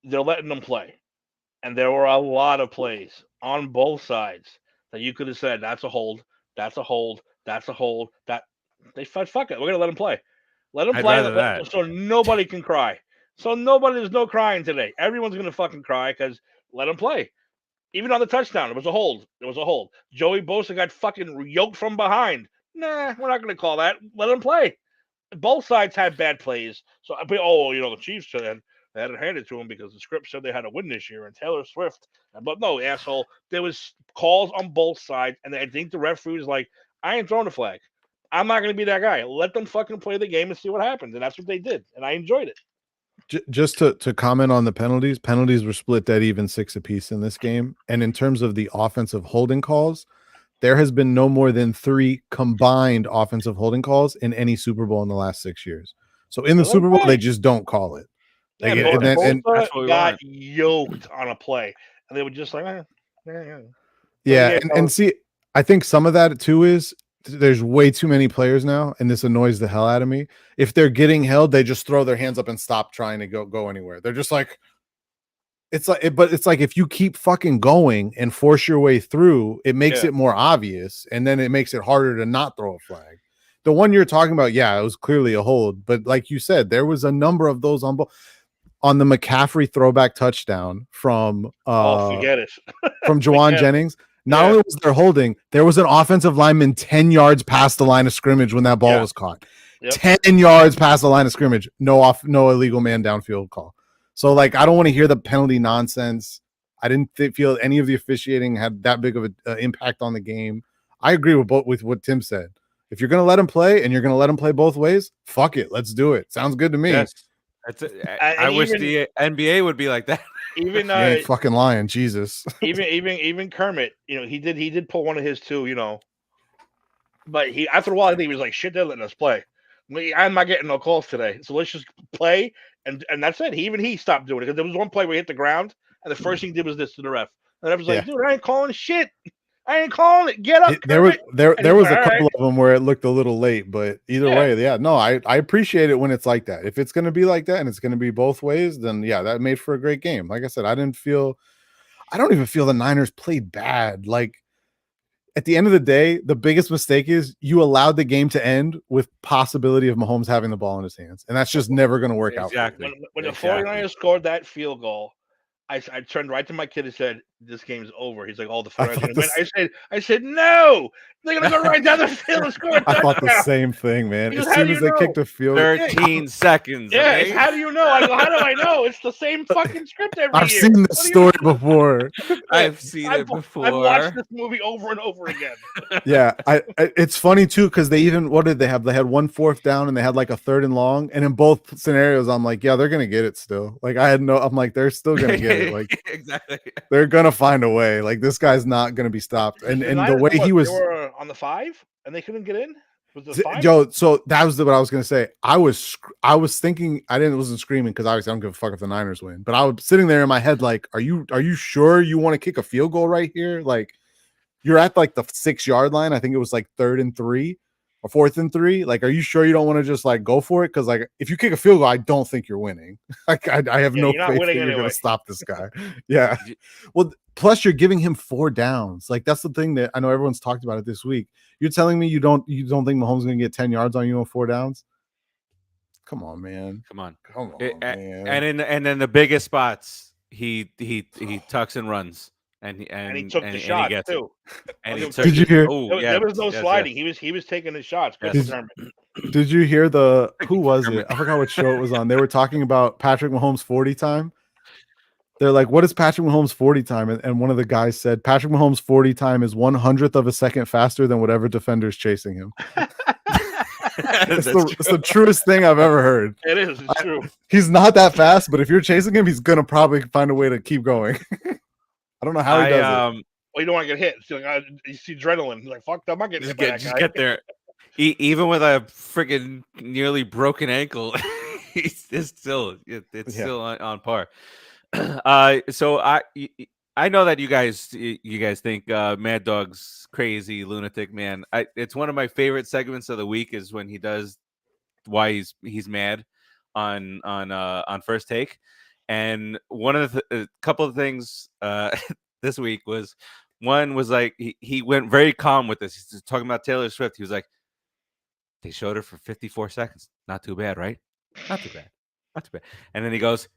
Speaker 2: they're letting them play. And there were a lot of plays on both sides that you could have said, that's a hold, that's a hold, that's a hold. That they said, fuck it, we're gonna let them play. Let them play so nobody can cry. So there's no crying today. Everyone's gonna fucking cry because let them play. Even on the touchdown, it was a hold. It was a hold. Joey Bosa got fucking yoked from behind. Nah, we're not gonna call that. Let them play. Both sides had bad plays. So, the Chiefs said they had it handed to them because the script said they had to win this year and Taylor Swift. But no, asshole, there was calls on both sides, and I think the referee was like, I ain't throwing a flag. I'm not going to be that guy. Let them fucking play the game and see what happens. And that's what they did. And I enjoyed it.
Speaker 3: Just to comment on the penalties were split dead even 6 apiece in this game. And in terms of the offensive holding calls, there has been no more than 3 combined offensive holding calls in any Super Bowl in the last 6 years. So in the Super Bowl, they just don't call it.
Speaker 2: And got yoked on a play, and they were just like,
Speaker 3: and see, I think some of that too is there's way too many players now, and this annoys the hell out of me. If they're getting held, they just throw their hands up and stop trying to go anywhere. They're just like, but it's like if you keep fucking going and force your way through, it makes it more obvious, and then it makes it harder to not throw a flag. The one you're talking about, it was clearly a hold, but like you said, there was a number of those on the McCaffrey throwback touchdown from
Speaker 2: forget it.
Speaker 3: from Juwan Jennings. Not only was there holding, there was an offensive lineman 10 yards past the line of scrimmage when that ball was caught. 10 yards past the line of scrimmage. No illegal man downfield call. So, like, I don't want to hear the penalty nonsense. I didn't feel any of the officiating had that big of an impact on the game. I agree with what Tim said. If you're going to let him play and you're going to let him play both ways, fuck it. Let's do it. Sounds good to me.
Speaker 1: Yes. I wish the NBA would be like that.
Speaker 2: Even
Speaker 3: you ain't fucking lying, Jesus.
Speaker 2: even Kermit, he did pull one of his too, But after a while, I think he was like, shit, they're letting us play. I'm not getting no calls today, so let's just play. And that's it. He stopped doing it because there was one play where he hit the ground, and the first thing he did was this to the ref. And the ref was like, dude, I ain't calling shit. I ain't calling it. Get up.
Speaker 3: There was a couple of them where it looked a little late, but either way, no, I appreciate it when it's like that. If it's going to be like that and it's going to be both ways, then that made for a great game. Like I said, I don't even feel the Niners played bad. Like at the end of the day, the biggest mistake is you allowed the game to end with possibility of Mahomes having the ball in his hands, and that's just never going to work out.
Speaker 2: When the 49ers scored that field goal, I turned right to my kid and said, "This game's over." He's like, "Oh, the 49ers." I said, "No, they're gonna go right down the field and score."
Speaker 3: I thought the same thing, man. As soon as they kicked the field,
Speaker 1: 13 seconds.
Speaker 2: Yeah, okay? How do you know? I go, how do I know? It's the same fucking script every year.
Speaker 3: I've seen this story before.
Speaker 1: I've seen it before.
Speaker 2: I've watched this movie over and over again.
Speaker 3: Yeah, it's funny too because what did they have? They had 1 4th down and they had like a 3rd and long, and in both scenarios, I'm like, yeah, they're gonna get it still. Like I'm like, they're still gonna get it. Like
Speaker 1: exactly,
Speaker 3: they're gonna find a way. Like this guy's not gonna be stopped. And the way he was,
Speaker 2: they were on the 5 and they couldn't get in. Was the 5?
Speaker 3: Yo, so that was what I was gonna say. I was thinking wasn't screaming because obviously I don't give a fuck if the Niners win, but I was sitting there in my head like, are you sure you want to kick a field goal right here? Like you're at like the 6-yard line. I think it was like 3rd and 3 or 4th and 3. Like, are you sure you don't want to just like go for it? Because like if you kick a field goal, I don't think you're winning. Like I have no faith that you're gonna stop this guy. Yeah. Well, plus you're giving him 4 downs. Like that's the thing that I know everyone's talked about it this week. You're telling me you don't think Mahomes is gonna get 10 yards on you on 4 downs? Come on, man.
Speaker 1: Come on.
Speaker 3: Come on, man.
Speaker 1: And then the biggest spots, he tucks and runs, and
Speaker 2: he took the
Speaker 1: and he
Speaker 2: shots
Speaker 1: gets it.
Speaker 2: too.
Speaker 1: And
Speaker 2: I'll
Speaker 1: he
Speaker 2: give
Speaker 1: took
Speaker 3: Did you
Speaker 1: it.
Speaker 3: hear?
Speaker 1: Oh,
Speaker 2: There
Speaker 1: yes,
Speaker 2: was no
Speaker 1: yes,
Speaker 2: sliding.
Speaker 1: yes,
Speaker 2: He was taking the shots. Good
Speaker 1: yes.
Speaker 2: determined.
Speaker 3: Did you hear who was
Speaker 1: Kermit.
Speaker 3: it? I forgot what show it was on. They were talking about Patrick Mahomes 40 time. They're like, what is Patrick Mahomes 40 time? And one of the guys said, Patrick Mahomes 40 time is 1/100th of a second faster than whatever defender's chasing him. It's the truest thing I've ever heard.
Speaker 2: It is. It's true.
Speaker 3: He's not that fast, but if you're chasing him, he's gonna probably find a way to keep going. I don't know how he does it.
Speaker 2: Well, you don't want to get hit. So, you see adrenaline. Like, fuck, I'm not getting hit by that guy.
Speaker 1: Get there. Even with a freaking nearly broken ankle, it's still still on par. So I know that you guys think Mad Dog's crazy lunatic, man. It's one of my favorite segments of the week is when he does why he's mad on First Take, and one of a couple of things this week was like he went very calm with this. He's talking about Taylor Swift. He was like, they showed her for 54 seconds. Not too bad, right? Not too bad. Not too bad. And then he goes,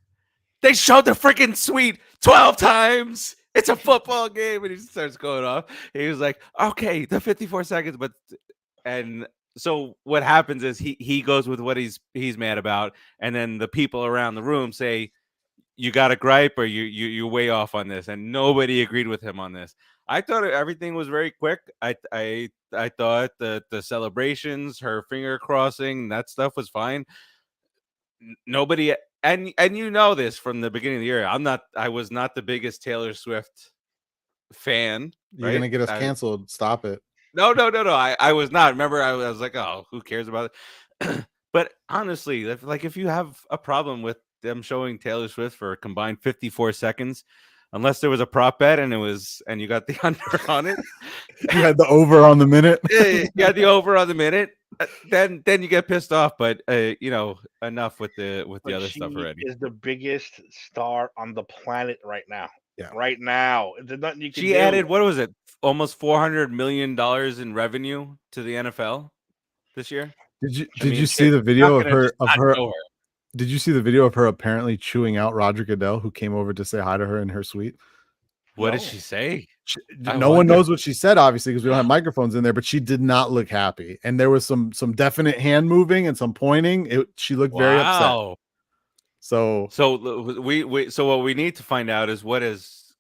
Speaker 1: they showed the freaking suite 12 times. It's a football game. And he starts going off. He was like, okay, the 54 seconds. And so what happens is he goes with what he's mad about. And then the people around the room say, you got a gripe or you're way off on this. And nobody agreed with him on this. I thought everything was very quick. I thought the celebrations, her finger crossing, that stuff was fine. Nobody, and you know this from the beginning of the year. I was not the biggest Taylor Swift fan.
Speaker 3: You're gonna get us canceled. Stop it.
Speaker 1: No. I was not. Remember, I was like, oh, who cares about it? But honestly, if you have a problem with them showing Taylor Swift for a combined 54 seconds, unless there was a prop bet and you got the under on it,
Speaker 3: you had the over on the minute.
Speaker 1: You had the over on the minute. Then you get pissed off, but enough with the other stuff already.
Speaker 2: Is the biggest star on the planet right now.
Speaker 3: Yeah,
Speaker 2: right now. There's nothing you can do.
Speaker 1: She added, what was it, almost $400 million in revenue to the NFL this year?
Speaker 3: Did you see the video of her? Did you see the video of her apparently chewing out Roger Goodell, who came over to say hi to her in her suite?
Speaker 1: What did she say?
Speaker 3: No one knows what she said, obviously, because we don't have microphones in there, but she did not look happy. And there was some definite hand moving and some pointing. She looked very upset. So
Speaker 1: what we need to find out is, what is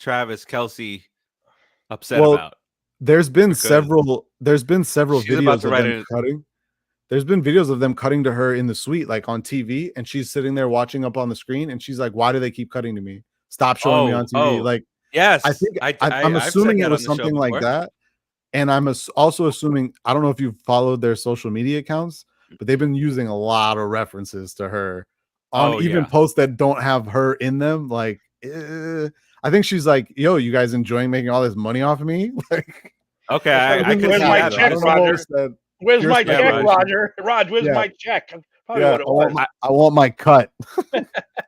Speaker 1: Travis Kelce upset about?
Speaker 3: There's been several videos of them cutting. There's been videos of them cutting to her in the suite, like on TV, and she's sitting there watching up on the screen, and she's like, "Why do they keep cutting to me? Stop showing me on TV." Like,
Speaker 1: yes,
Speaker 3: I think I'm assuming it was something like that, and I'm also assuming, I don't know if you've followed their social media accounts, but they've been using a lot of references to her on posts that don't have her in them. Like, I think she's like, "Yo, you guys enjoying making all this money off of me?" Like,
Speaker 1: okay, I can see
Speaker 2: my check, Roger. Where's my check, Roger? Rod, where's my check?
Speaker 3: I want my cut.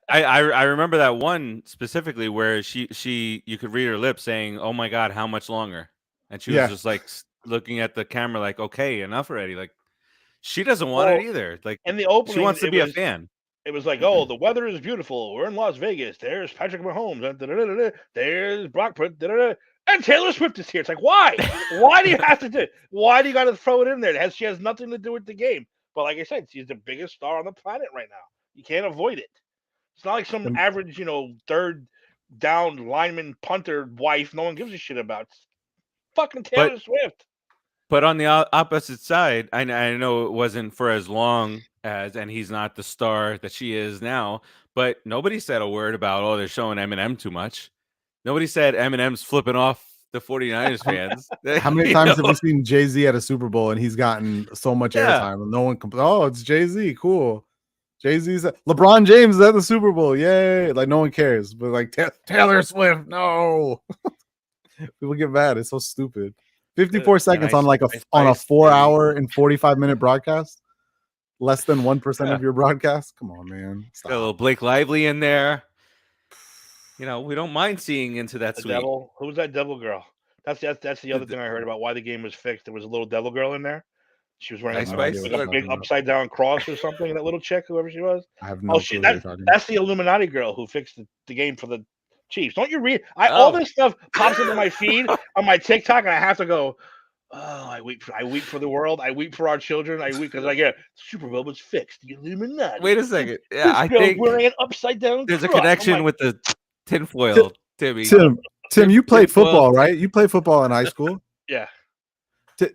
Speaker 1: I remember that one specifically where she you could read her lips saying, "Oh my God, how much longer?" And she was just like looking at the camera like, "Okay, enough already." Like, she doesn't want it either. Like,
Speaker 2: in the opening,
Speaker 1: she wants to be a fan.
Speaker 2: It was like, "Oh, the weather is beautiful. We're in Las Vegas. There's Patrick Mahomes. There's Brock Purdy. And Taylor Swift is here." It's like, why? Why do you have to do it? Why do you got to throw it in there? She has nothing to do with the game. But like I said, she's the biggest star on the planet right now. You can't avoid it. It's not like some average, third down lineman punter wife no one gives a shit about. It's fucking Taylor Swift.
Speaker 1: But on the opposite side, I know it wasn't for as long as, and he's not the star that she is now, but nobody said a word about, oh, they're showing Eminem too much. Nobody said Eminem's flipping off the 49ers fans.
Speaker 3: How many times have we seen Jay-Z at a Super Bowl and he's gotten so much airtime and no one oh, it's Jay-Z, cool. Jay-Z's LeBron James is at the Super Bowl, yay! Like, no one cares, but like Taylor Swift, no. People get mad. It's so stupid. 54 seconds on like on a 4-hour and 45-minute broadcast. Less than 1% of your broadcast. Come on, man.
Speaker 1: Got a little Blake Lively in there. We don't mind seeing into that suite.
Speaker 2: Devil. Who was that devil girl? That's the other thing I heard about why the game was fixed. There was a little devil girl in there. She was wearing
Speaker 1: Ice
Speaker 2: a,
Speaker 1: Spice?
Speaker 2: like a big upside down cross or something. That little chick, whoever she was.
Speaker 3: I have no clue what you're talking about.
Speaker 2: That's the Illuminati girl who fixed the game for the Chiefs. Don't you read? All
Speaker 1: Oh.
Speaker 2: this stuff pops into my feed on my TikTok, and I have to go. Oh, I weep for the world. I weep for our children. I weep because I get Super Bowl was fixed. The Illuminati.
Speaker 1: Wait a second. Yeah,
Speaker 2: This
Speaker 1: I
Speaker 2: girl
Speaker 1: think
Speaker 2: wearing an upside down.
Speaker 1: there's a
Speaker 2: cross. I'm
Speaker 1: connection
Speaker 2: like,
Speaker 1: with the tinfoil, Timmy.
Speaker 3: Tim, you played
Speaker 1: tinfoil.
Speaker 3: football, right? You played football in high school.
Speaker 2: yeah.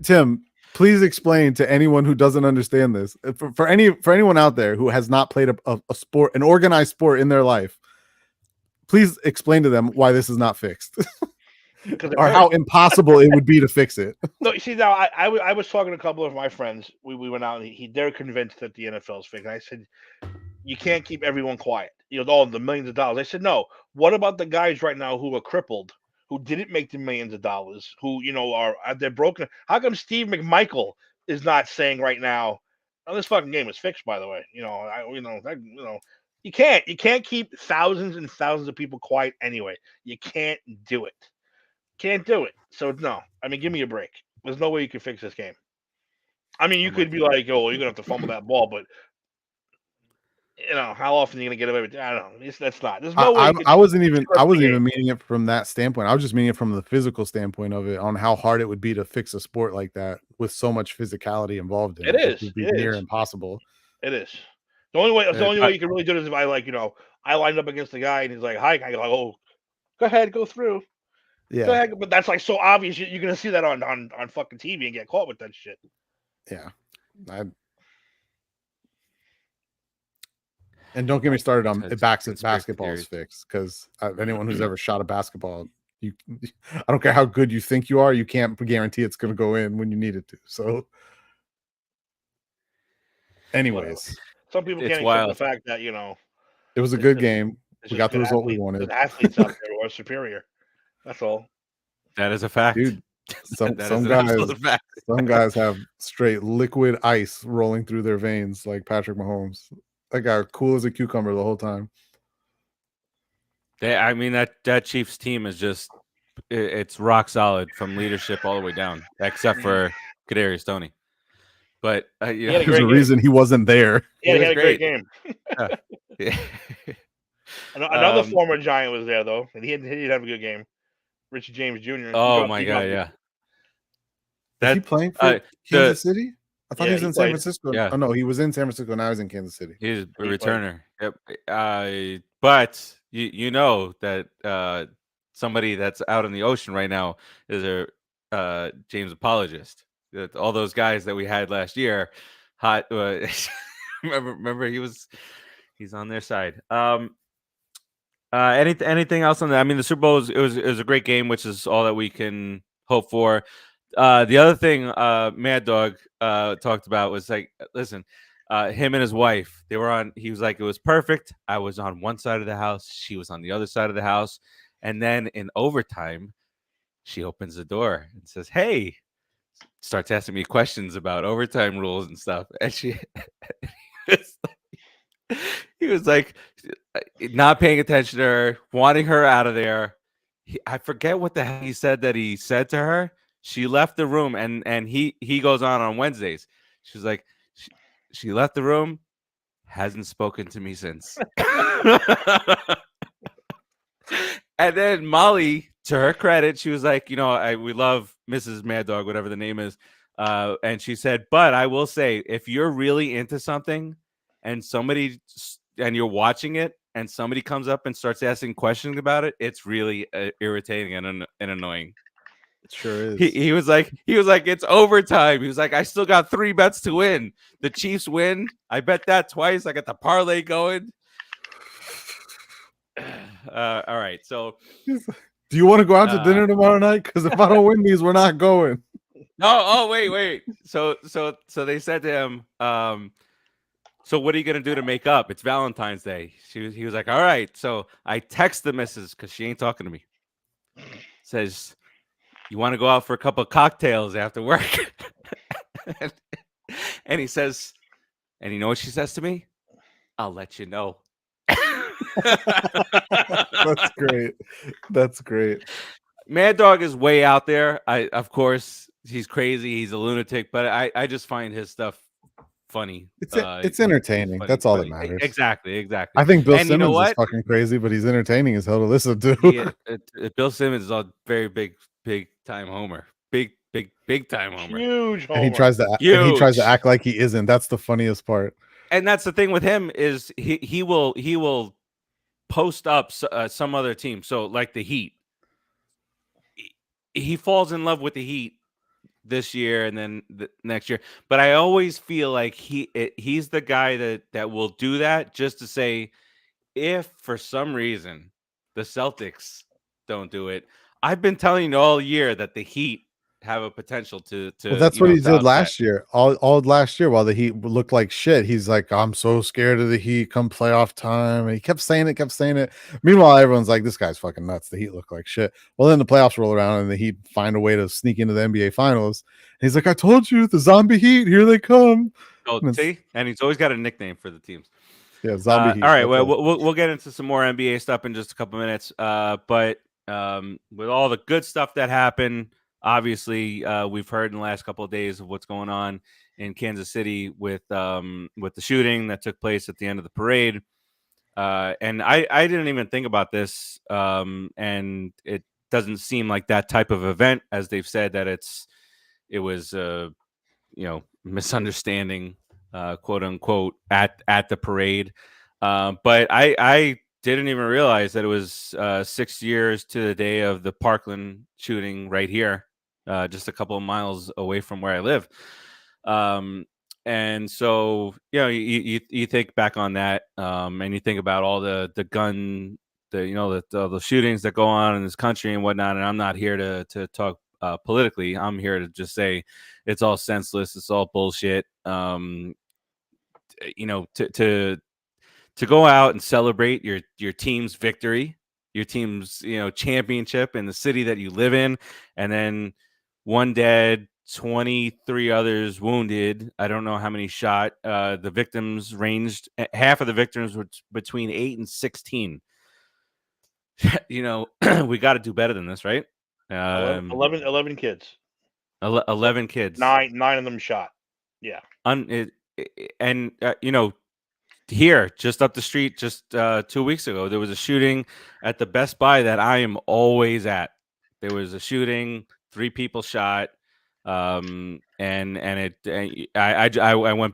Speaker 3: Tim, please explain to anyone who doesn't understand this. For anyone out there who has not played a sport, an organized sport in their life, please explain to them why this is not fixed. Or how impossible it would be to fix it.
Speaker 2: No, you see, now I was talking to a couple of my friends. We went out, and they're convinced that the NFL is fixed. And I said, you can't keep everyone quiet. You know, all the millions of dollars. I said, no. What about the guys right now who are crippled, who didn't make the millions of dollars, who they're broken? How come Steve McMichael is not saying right now? Oh, this fucking game is fixed, by the way. You can't keep thousands and thousands of people quiet anyway. You can't do it. Can't do it. So no. I mean, give me a break. There's no way you can fix this game. I mean, you could be like, oh, you're gonna have to fumble that ball, but how often are you gonna get away with it? I don't know. That's not. There's no way.
Speaker 3: I wasn't even meaning it from that standpoint. I was just meaning it from the physical standpoint of it, on how hard it would be to fix a sport like that with so much physicality involved in it.
Speaker 2: It
Speaker 3: would be near impossible.
Speaker 2: It is. The only way you can really do it is if I lined up against the guy and he's like, hi, I go, oh, go ahead, go through.
Speaker 3: Yeah.
Speaker 2: Go ahead. But that's like so obvious. You're gonna see that on fucking TV and get caught with that shit.
Speaker 3: Yeah. And don't get me started on basketball is fixed, because anyone who's ever shot a basketball, I don't care how good you think you are, you can't guarantee it's going to go in when you need it to. So, anyways,
Speaker 2: some people can't accept the fact that
Speaker 3: it was a good game. We got the result we wanted.
Speaker 2: The athletes out there were superior. That's all.
Speaker 1: That is a fact,
Speaker 3: dude. Some guys have straight liquid ice rolling through their veins like Patrick Mahomes. That guy cool as a cucumber the whole time.
Speaker 1: I mean, that Chiefs team is just it's rock solid from leadership all the way down, except for Kadarius Toney. But
Speaker 3: there's a reason he wasn't there.
Speaker 2: Yeah, he had a great game.
Speaker 1: Yeah.
Speaker 2: Another former Giant was there though, and he did have a good game. Richie James Jr.
Speaker 1: Oh my god, yeah.
Speaker 3: Is he playing for Kansas City? I thought he was in San Francisco.
Speaker 1: Yeah.
Speaker 3: Oh no, he was in San Francisco. Now he's in Kansas City.
Speaker 1: He's a returner. Yep. But you know that somebody that's out in the ocean right now is a James apologist. All those guys that we had last year, hot. Remember he's on their side. Anything else on that? I mean, the Super Bowl it was a great game, which is all that we can hope for. The other thing Mad Dog talked about was like, listen, him and his wife, they were on. He was like, it was perfect. I was on one side of the house, she was on the other side of the house, and then in overtime, she opens the door and says, "Hey," starts asking me questions about overtime rules and stuff, and he was like not paying attention to her, wanting her out of there. I forget what the hell he said to her. She left the room, and he goes on Wednesdays. She's like, she left the room, hasn't spoken to me since. And then Molly, to her credit, she was like, we love Mrs. Mad Dog, whatever the name is. And she said, but I will say, if you're really into something and you're watching it and somebody comes up and starts asking questions about it, it's really irritating and annoying.
Speaker 3: It sure is.
Speaker 1: He was like, it's overtime. He was like, I still got 3 bets to win. The Chiefs win. I bet that twice. I got the parlay going. All right. So,
Speaker 3: do you want to go out to dinner tomorrow night? Because if I don't win these, we're not going.
Speaker 1: No. Oh, wait. So they said to him, so what are you gonna do to make up? It's Valentine's Day. He was like, all right. So I text the missus because she ain't talking to me. Says, you want to go out for a couple of cocktails after work? And he says, and you know what she says to me? I'll let you know.
Speaker 3: That's great. Mad
Speaker 1: Dog is way out there. Of course, he's crazy. He's a lunatic, but I just find his stuff funny.
Speaker 3: It's
Speaker 1: He's
Speaker 3: entertaining.
Speaker 1: funny.
Speaker 3: That's all that matters.
Speaker 1: Exactly.
Speaker 3: I think Bill
Speaker 1: And you know
Speaker 3: Simmons is
Speaker 1: what?
Speaker 3: fucking crazy, but he's entertaining as hell to listen to.
Speaker 1: Bill Simmons is a very big time homer. Big time homer.
Speaker 2: Huge homer.
Speaker 3: And he tries to act like he isn't. That's the funniest part.
Speaker 1: And that's the thing with him is he will post up some other team. So like the Heat, he falls in love with the Heat this year and then the next year. But I always feel like he's the guy that will do that just to say, if for some reason the Celtics don't do it, I've been telling you all year that the Heat have a potential to
Speaker 3: Well, that's what he did
Speaker 1: upset.
Speaker 3: last year. All last year, while the Heat looked like shit, he's like, "I'm so scared of the Heat come playoff time." And he kept saying it. Meanwhile, everyone's like, "This guy's fucking nuts." The Heat look like shit. Well, then the playoffs roll around, and the Heat find a way to sneak into the NBA Finals. And he's like, "I told you, the Zombie Heat, here they come."
Speaker 1: Oh, see, and he's always got a nickname for the teams.
Speaker 3: Yeah, Zombie Heat.
Speaker 1: All right, well, we'll get into some more NBA stuff in just a couple minutes. But with all the good stuff that happened, obviously, we've heard in the last couple of days of what's going on in Kansas City with the shooting that took place at the end of the parade. And I didn't even think about this, and it doesn't seem like that type of event, as they've said that it was misunderstanding, quote unquote, at the parade. But I didn't even realize that it was 6 years to the day of the Parkland shooting right here, just a couple of miles away from where I live. And so, you think back on that, and you think about all the gun, the shootings that go on in this country and whatnot. And I'm not here to talk politically. I'm here to just say it's all senseless. It's all bullshit. To go out and celebrate your team's victory, your team's championship in the city that you live in, and then one dead, 23 others wounded. I don't know how many shot. The victims ranged, half of the victims were between 8 and 16. We got to do better than this, right?
Speaker 2: 11 kids.
Speaker 1: 11 kids.
Speaker 2: 9 of them shot. Yeah.
Speaker 1: Here, just up the street, just 2 weeks ago, there was a shooting at the Best Buy that I am always at. There was a shooting, 3 people shot, I went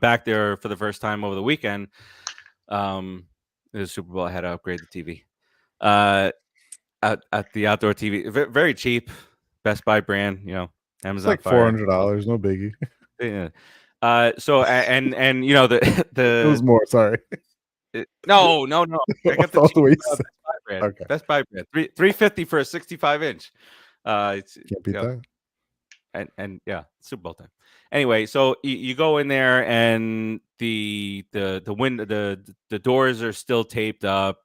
Speaker 1: back there for the first time over the weekend. It was Super Bowl. I had to upgrade the TV. At the outdoor TV, very cheap, Best Buy brand. Amazon.
Speaker 3: It's like $400, no biggie.
Speaker 1: Yeah. So and the
Speaker 3: it was more. Sorry.
Speaker 1: No. I got the cheap, Best Buy brand.
Speaker 3: Okay.
Speaker 1: Best Buy brand. $350 for a 65-inch.
Speaker 3: Can't beat that.
Speaker 1: And yeah, Super Bowl time. Anyway, so you go in there and the window, the doors are still taped up.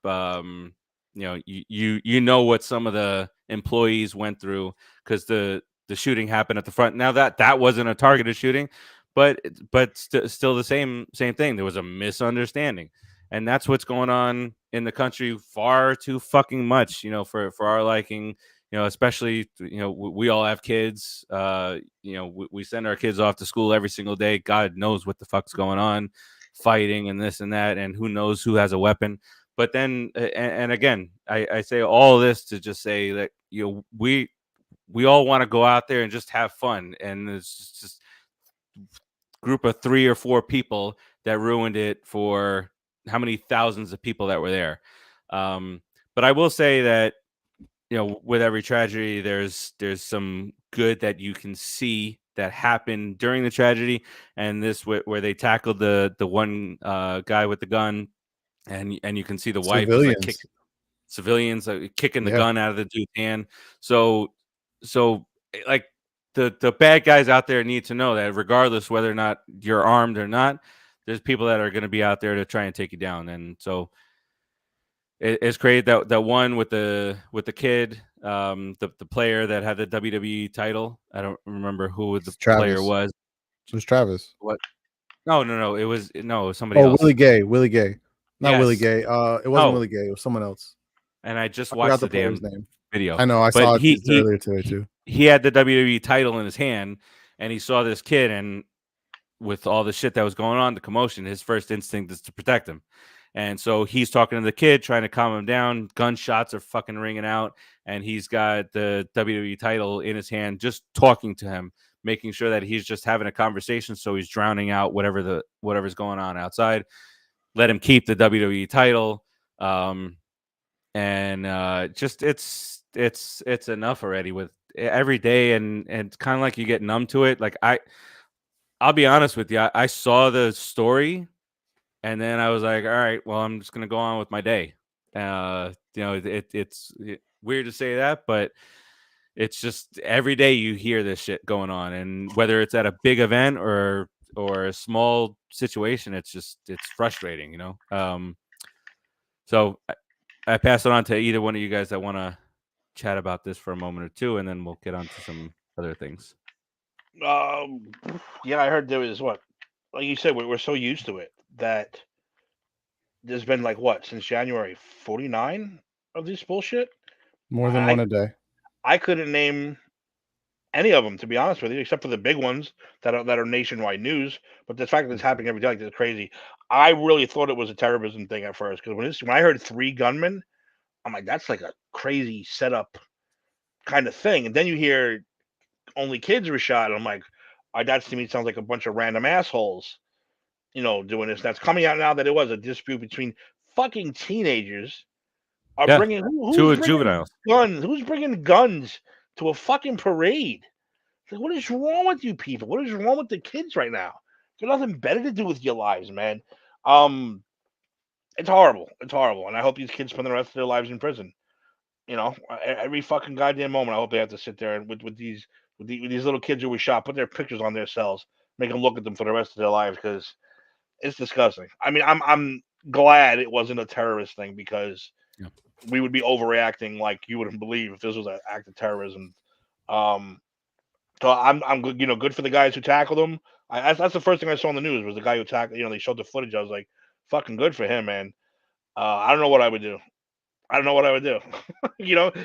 Speaker 1: You know what some of the employees went through because the shooting happened at the front. Now that wasn't a targeted shooting, but still the same thing. There was a misunderstanding, and that's what's going on in the country far too fucking much. For our liking. Especially, we all have kids. We send our kids off to school every single day. God knows what the fuck's going on, fighting and this and that, and who knows who has a weapon. But then, and again, I say all this to just say that we all want to go out there and just have fun, and it's just group of 3 or 4 people that ruined it for how many thousands of people that were there. But I will say that. With every tragedy, there's some good that you can see that happened during the tragedy, and this where they tackled the one guy with the gun, and you can see the wife was like kicking civilians, kicking the gun out of the dude's hand. So like the bad guys out there need to know that regardless whether or not you're armed or not, there's people that are going to be out there to try and take you down, and so. It's crazy that one with the kid, the player that had the WWE title. I don't remember who the player was.
Speaker 3: It was Travis.
Speaker 1: What? No. It was somebody else.
Speaker 3: Willie Gay. Not Willie Gay. It wasn't Willie Gay. It was someone else.
Speaker 1: And I just watched the damn
Speaker 3: name.
Speaker 1: video.
Speaker 3: I know. I saw it earlier today too.
Speaker 1: He had the WWE title in his hand, and he saw this kid, and with all the shit that was going on, the commotion, his first instinct is to protect him. And so he's talking to the kid, trying to calm him down. Gunshots are fucking ringing out, and he's got the WWE title in his hand, just talking to him, making sure that he's just having a conversation, so he's drowning out whatever's going on outside. Let him keep the WWE title, and just it's enough already with every day, and it's kind of like you get numb to it. Like I'll be honest with you, I saw the story, and then I was like, all right, well, I'm just gonna go on with my day. It's weird to say that, but it's just every day you hear this shit going on, and whether it's at a big event or a small situation, it's frustrating, So I pass it on to either one of you guys that want to chat about this for a moment or two, and then we'll get on to some other things.
Speaker 2: Yeah, I heard there was what, like you said, we're so used to it that there's been like what since January 49 of this bullshit.
Speaker 3: More than
Speaker 2: I
Speaker 3: one a day.
Speaker 2: I couldn't name any of them, to be honest with you, except for the big ones that are nationwide news. But the fact that it's happening every day like this is crazy. I really thought it was a terrorism thing at first because when I heard 3 gunmen, I'm like, that's like a crazy setup kind of thing. And then you hear only kids were shot, and I'm like, that to me sounds like a bunch of random assholes, doing this. That's coming out now that it was a dispute between fucking teenagers. Are
Speaker 1: Yeah,
Speaker 2: bringing who's
Speaker 1: two
Speaker 2: bringing
Speaker 1: juveniles.
Speaker 2: guns? Who's bringing guns to a fucking parade? Like, what is wrong with you people? What is wrong with the kids right now? There's nothing better to do with your lives, man. It's horrible. It's horrible, and I hope these kids spend the rest of their lives in prison. Every fucking goddamn moment, I hope they have to sit there and with these little kids who were shot, put their pictures on their cells, make them look at them for the rest of their lives because it's disgusting. I mean, I'm glad it wasn't a terrorist thing because
Speaker 1: Yeah.
Speaker 2: we would be overreacting like you wouldn't believe if this was an act of terrorism. Um, so I'm good, good for the guys who tackled him. That's the first thing I saw on the news was the guy who tackled. They showed the footage. I was like, fucking good for him, man. I don't know what I would do. I don't know what I would do.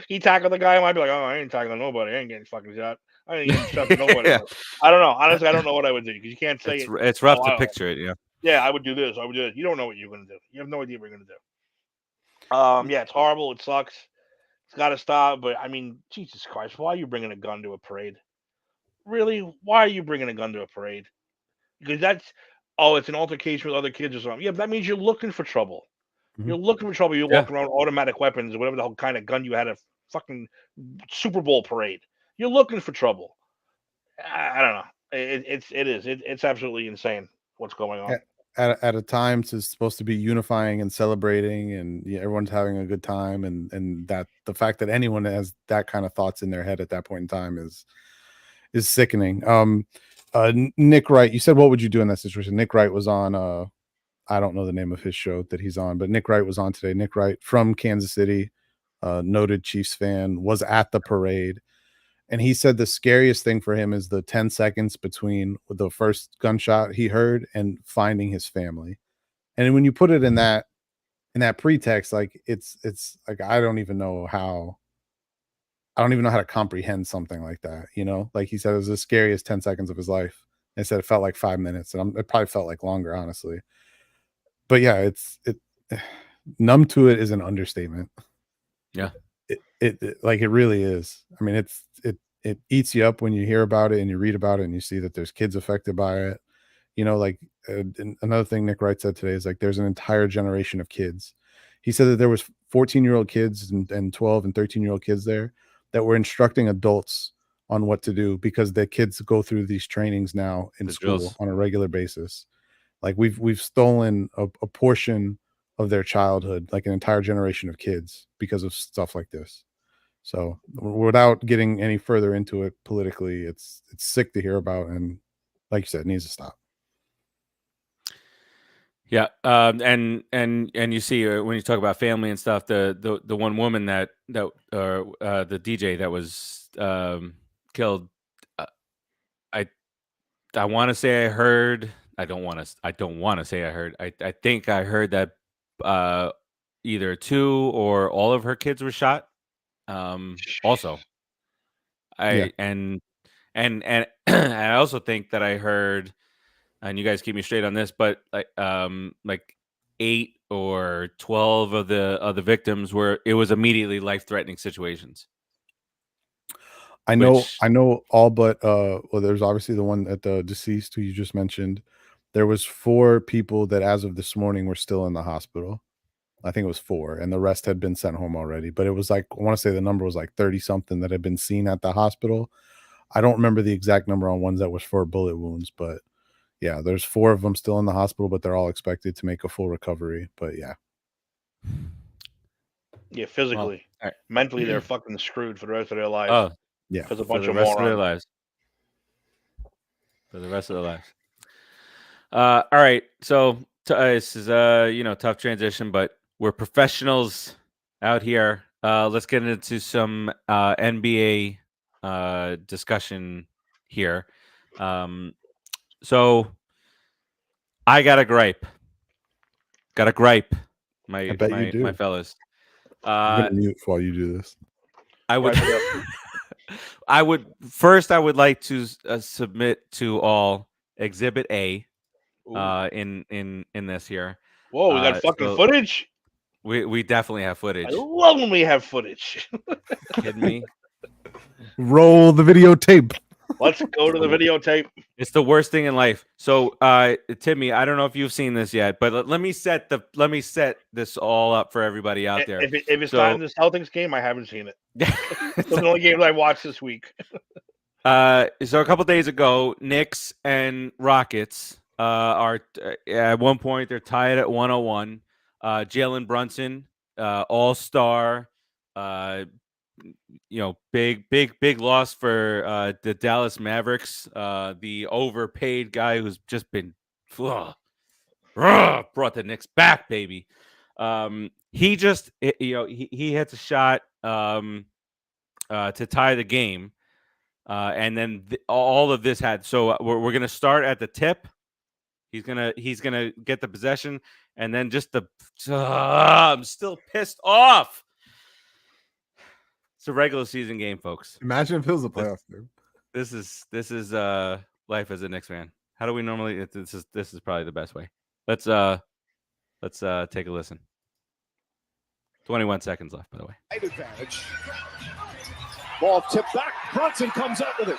Speaker 2: He tackled the guy. I might be like, oh, I ain't tackling nobody. I ain't getting fucking shot. I ain't getting shot to nobody.
Speaker 1: Yeah,
Speaker 2: But I don't know. Honestly, I don't know what I would do because you can't say it.
Speaker 1: it's rough
Speaker 2: Oh,
Speaker 1: to picture it. Yeah,
Speaker 2: yeah, I would do this. I would do it. You don't know what you're gonna do. You have no idea what you're gonna do. Yeah, it's horrible. It sucks. It's got to stop. But I mean, Jesus Christ, why are you bringing a gun to a parade? Really? Why are you bringing a gun to a parade? Because it's an altercation with other kids or something. Yeah, but that means you're looking for trouble. You're looking for trouble. You're
Speaker 1: yeah.
Speaker 2: walking around with automatic weapons or whatever the hell kind of gun you had at a fucking Super Bowl parade. You're looking for trouble. I don't know. It's absolutely insane what's going on.
Speaker 3: At a time it's supposed to be unifying and celebrating, and everyone's having a good time, and that the fact that anyone has that kind of thoughts in their head at that point in time is sickening. Nick Wright, you said what would you do in that situation? Nick Wright was on I don't know the name of his show that he's on, but Nick Wright was on today. Nick Wright from Kansas City, noted Chiefs fan, was at the parade. And he said the scariest thing for him is the 10 seconds between the first gunshot he heard and finding his family. And when you put it in that pretext, like it's like I don't even know how to comprehend something like that. Like he said, it was the scariest 10 seconds of his life. And said it felt like 5 minutes, and it probably felt like longer, honestly. But yeah, it numb to it is an understatement.
Speaker 1: Yeah.
Speaker 3: It like it really is. I mean, it eats you up when you hear about it and you read about it and you see that there's kids affected by it. Like another thing Nick Wright said today is like there's an entire generation of kids. He said that there was 14-year-old kids and 12 and 13-year-old kids there that were instructing adults on what to do because the kids go through these trainings now in
Speaker 1: The
Speaker 3: school
Speaker 1: drills.
Speaker 3: on a regular basis. Like we've stolen a portion of their childhood, like an entire generation of kids because of stuff like this. So without getting any further into it politically, it's sick to hear about, and like you said, it needs to stop.
Speaker 1: Yeah, and you see when you talk about family and stuff, the one woman that the DJ that was killed, uh, I I want to say I heard. I don't want to say I heard. I think I heard that uh, either 2 or all of her kids were shot. Also,
Speaker 3: Yeah.
Speaker 1: and And I also think that I heard, and you guys keep me straight on this, but like 8 or 12 of the victims it was immediately life-threatening situations.
Speaker 3: I know all but well, there's obviously the one at the deceased who you just mentioned. There was 4 people that as of this morning were still in the hospital. I think it was 4, and the rest had been sent home already. But it was like, I want to say the number was like 30 something that had been seen at the hospital. I don't remember the exact number on ones that was for bullet wounds, but yeah, there's 4 of them still in the hospital, but they're all expected to make a full recovery. But yeah.
Speaker 2: Yeah, physically.
Speaker 1: Well,
Speaker 2: mentally, they're fucking screwed for the rest of their lives.
Speaker 1: oh,
Speaker 3: Yeah.
Speaker 2: Because a
Speaker 1: for
Speaker 2: bunch
Speaker 1: the
Speaker 2: of
Speaker 1: rest of their
Speaker 2: morons.
Speaker 1: lives. For the rest of their lives. All right. So this is tough transition, but we're professionals out here. Let's get into some NBA discussion here. So I got a gripe.
Speaker 3: I bet you do.
Speaker 1: My fellas.
Speaker 3: I'm gonna mute while you do this.
Speaker 1: I would.
Speaker 2: Right.
Speaker 1: I would like to submit to all Exhibit A in this here.
Speaker 2: Whoa, we got fucking footage?
Speaker 1: We definitely have footage.
Speaker 2: I love when we have footage.
Speaker 1: Kidding me?
Speaker 3: Roll the videotape.
Speaker 2: Let's go to the videotape.
Speaker 1: It's the worst thing in life. So, Timmy, I don't know if you've seen this yet, but let me set this all up for everybody out there.
Speaker 2: If it's not in the Celtics game, I haven't seen it. It's the only games I watched this week.
Speaker 1: So a couple days ago, Knicks and Rockets are at one point they're tied at 101. Jalen Brunson, all-star, big loss for the Dallas Mavericks. The overpaid guy who's just been brought the Knicks back, baby. He just he hits a shot to tie the game. And then all of this had we're gonna start at the tip. He's gonna get the possession, and then just I'm still pissed off. It's a regular season game, folks.
Speaker 3: Imagine if it was a playoff game.
Speaker 1: This is life as a Knicks fan. How do we normally? This is probably the best way. Let's take a listen. 21 seconds left, by the way.
Speaker 4: Advantage. Ball tipped back. Brunson comes up with it.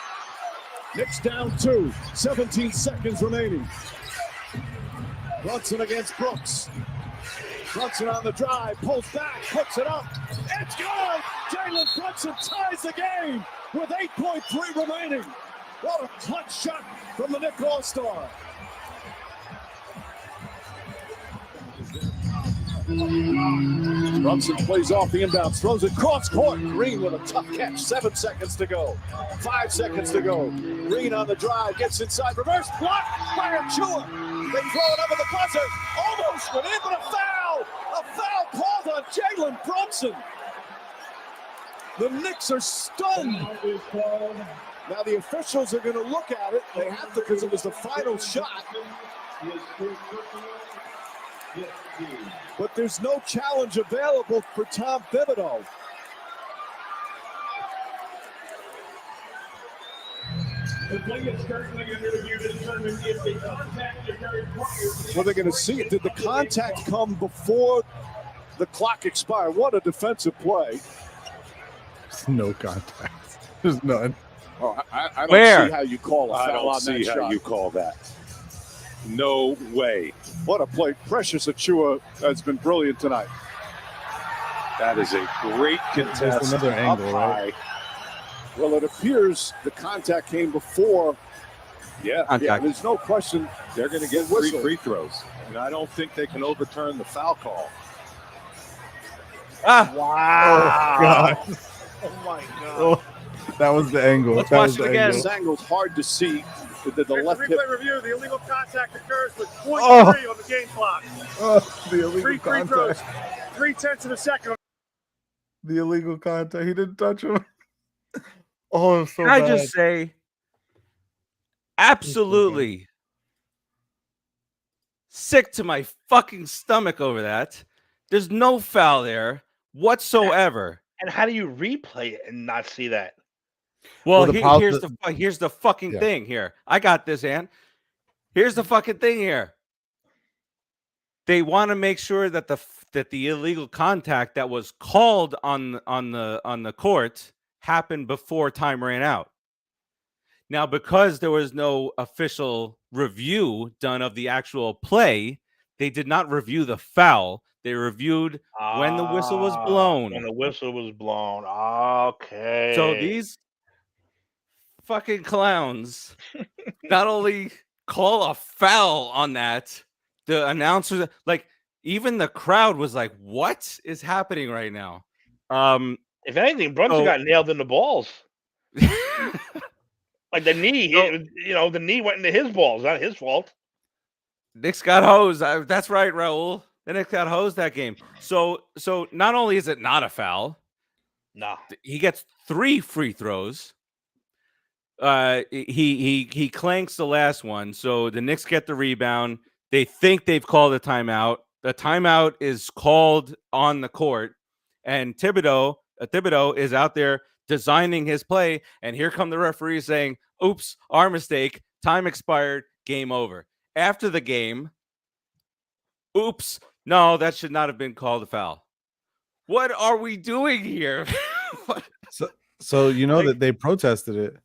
Speaker 4: Knicks down 2. 17 seconds remaining. Brunson against Brooks. Brunson on the drive. Pulls back. Puts it up. It's good! Jalen Brunson ties the game with 8.3 remaining. What a clutch shot from the Knicks All-Star. Brunson plays off the inbounds, throws it cross court. Green with a tough catch. 7 seconds to go. 5 seconds to go. Green on the drive, gets inside, reverse block by Achua. They throw it over the buzzer. Almost went in, but a foul! A foul called on Jalen Brunson. The Knicks are stunned. Now the officials are going to look at it. They have to because it was the final shot. But there's no challenge available for Tom Thibodeau. Well, they're going to see it. Did the contact come before the clock expired? What a defensive play.
Speaker 3: There's no contact. There's none.
Speaker 4: Oh, I don't
Speaker 1: Where?
Speaker 4: see how you call a foul
Speaker 5: I don't
Speaker 4: on
Speaker 5: see
Speaker 4: that
Speaker 5: how
Speaker 4: shot.
Speaker 5: you call that. No way.
Speaker 4: What a play. Precious Achua has been brilliant tonight.
Speaker 5: That is a great contest.
Speaker 3: There's another angle,
Speaker 5: up
Speaker 3: right?
Speaker 5: high.
Speaker 4: Well, it appears the contact came before.
Speaker 5: Yeah,
Speaker 4: Yeah, there's no question.
Speaker 5: they're going to get 3 free throws. And I don't think they can overturn the foul call.
Speaker 1: Ah,
Speaker 2: Wow.
Speaker 3: Oh, God.
Speaker 2: Oh, my God.
Speaker 3: Oh, that was the angle.
Speaker 1: Let's
Speaker 3: That
Speaker 1: watch
Speaker 3: was
Speaker 1: it
Speaker 3: the
Speaker 1: again.
Speaker 3: angle.
Speaker 4: This angle's hard to see. The left hip.
Speaker 6: Replay review, the illegal contact occurs with 0.3
Speaker 3: Oh.
Speaker 6: on the game clock.
Speaker 3: Oh, the illegal
Speaker 6: 3 free throws,
Speaker 3: contact.
Speaker 6: 0.3 of a second.
Speaker 3: The illegal contact. He didn't touch him. Oh, it was so
Speaker 1: Can I
Speaker 3: bad.
Speaker 1: just say, absolutely sick to my fucking stomach over that. There's no foul there whatsoever.
Speaker 2: And how do you replay it and not see that?
Speaker 1: Well,
Speaker 3: the problem-
Speaker 1: here's the fucking
Speaker 3: Yeah.
Speaker 1: thing here. I got this, Ant. Here's the fucking thing here. They want to make sure that the illegal contact that was called on the court happened before time ran out. Now, because there was no official review done of the actual play, they did not review the foul. They reviewed when the whistle was blown.
Speaker 2: When the whistle was blown. Okay.
Speaker 1: So these fucking clowns not only call a foul on that, the announcers, like, even the crowd was like, what is happening right now?
Speaker 2: If anything, Brunson got nailed in the balls. Like the knee, the knee went into his balls. Not his fault.
Speaker 1: Knicks got hosed. That's right, Raul. The Knicks got hosed that game. So not only is it not a foul,
Speaker 2: nah,
Speaker 1: he gets 3 free throws. He clanks the last one. So the Knicks get the rebound. They think they've called a timeout. The timeout is called on the court, and Thibodeau is out there designing his play, and here come the referees saying, oops, our mistake, time expired, game over. After the game, oops, no, that should not have been called a foul. What are we doing here?
Speaker 3: So that they protested it.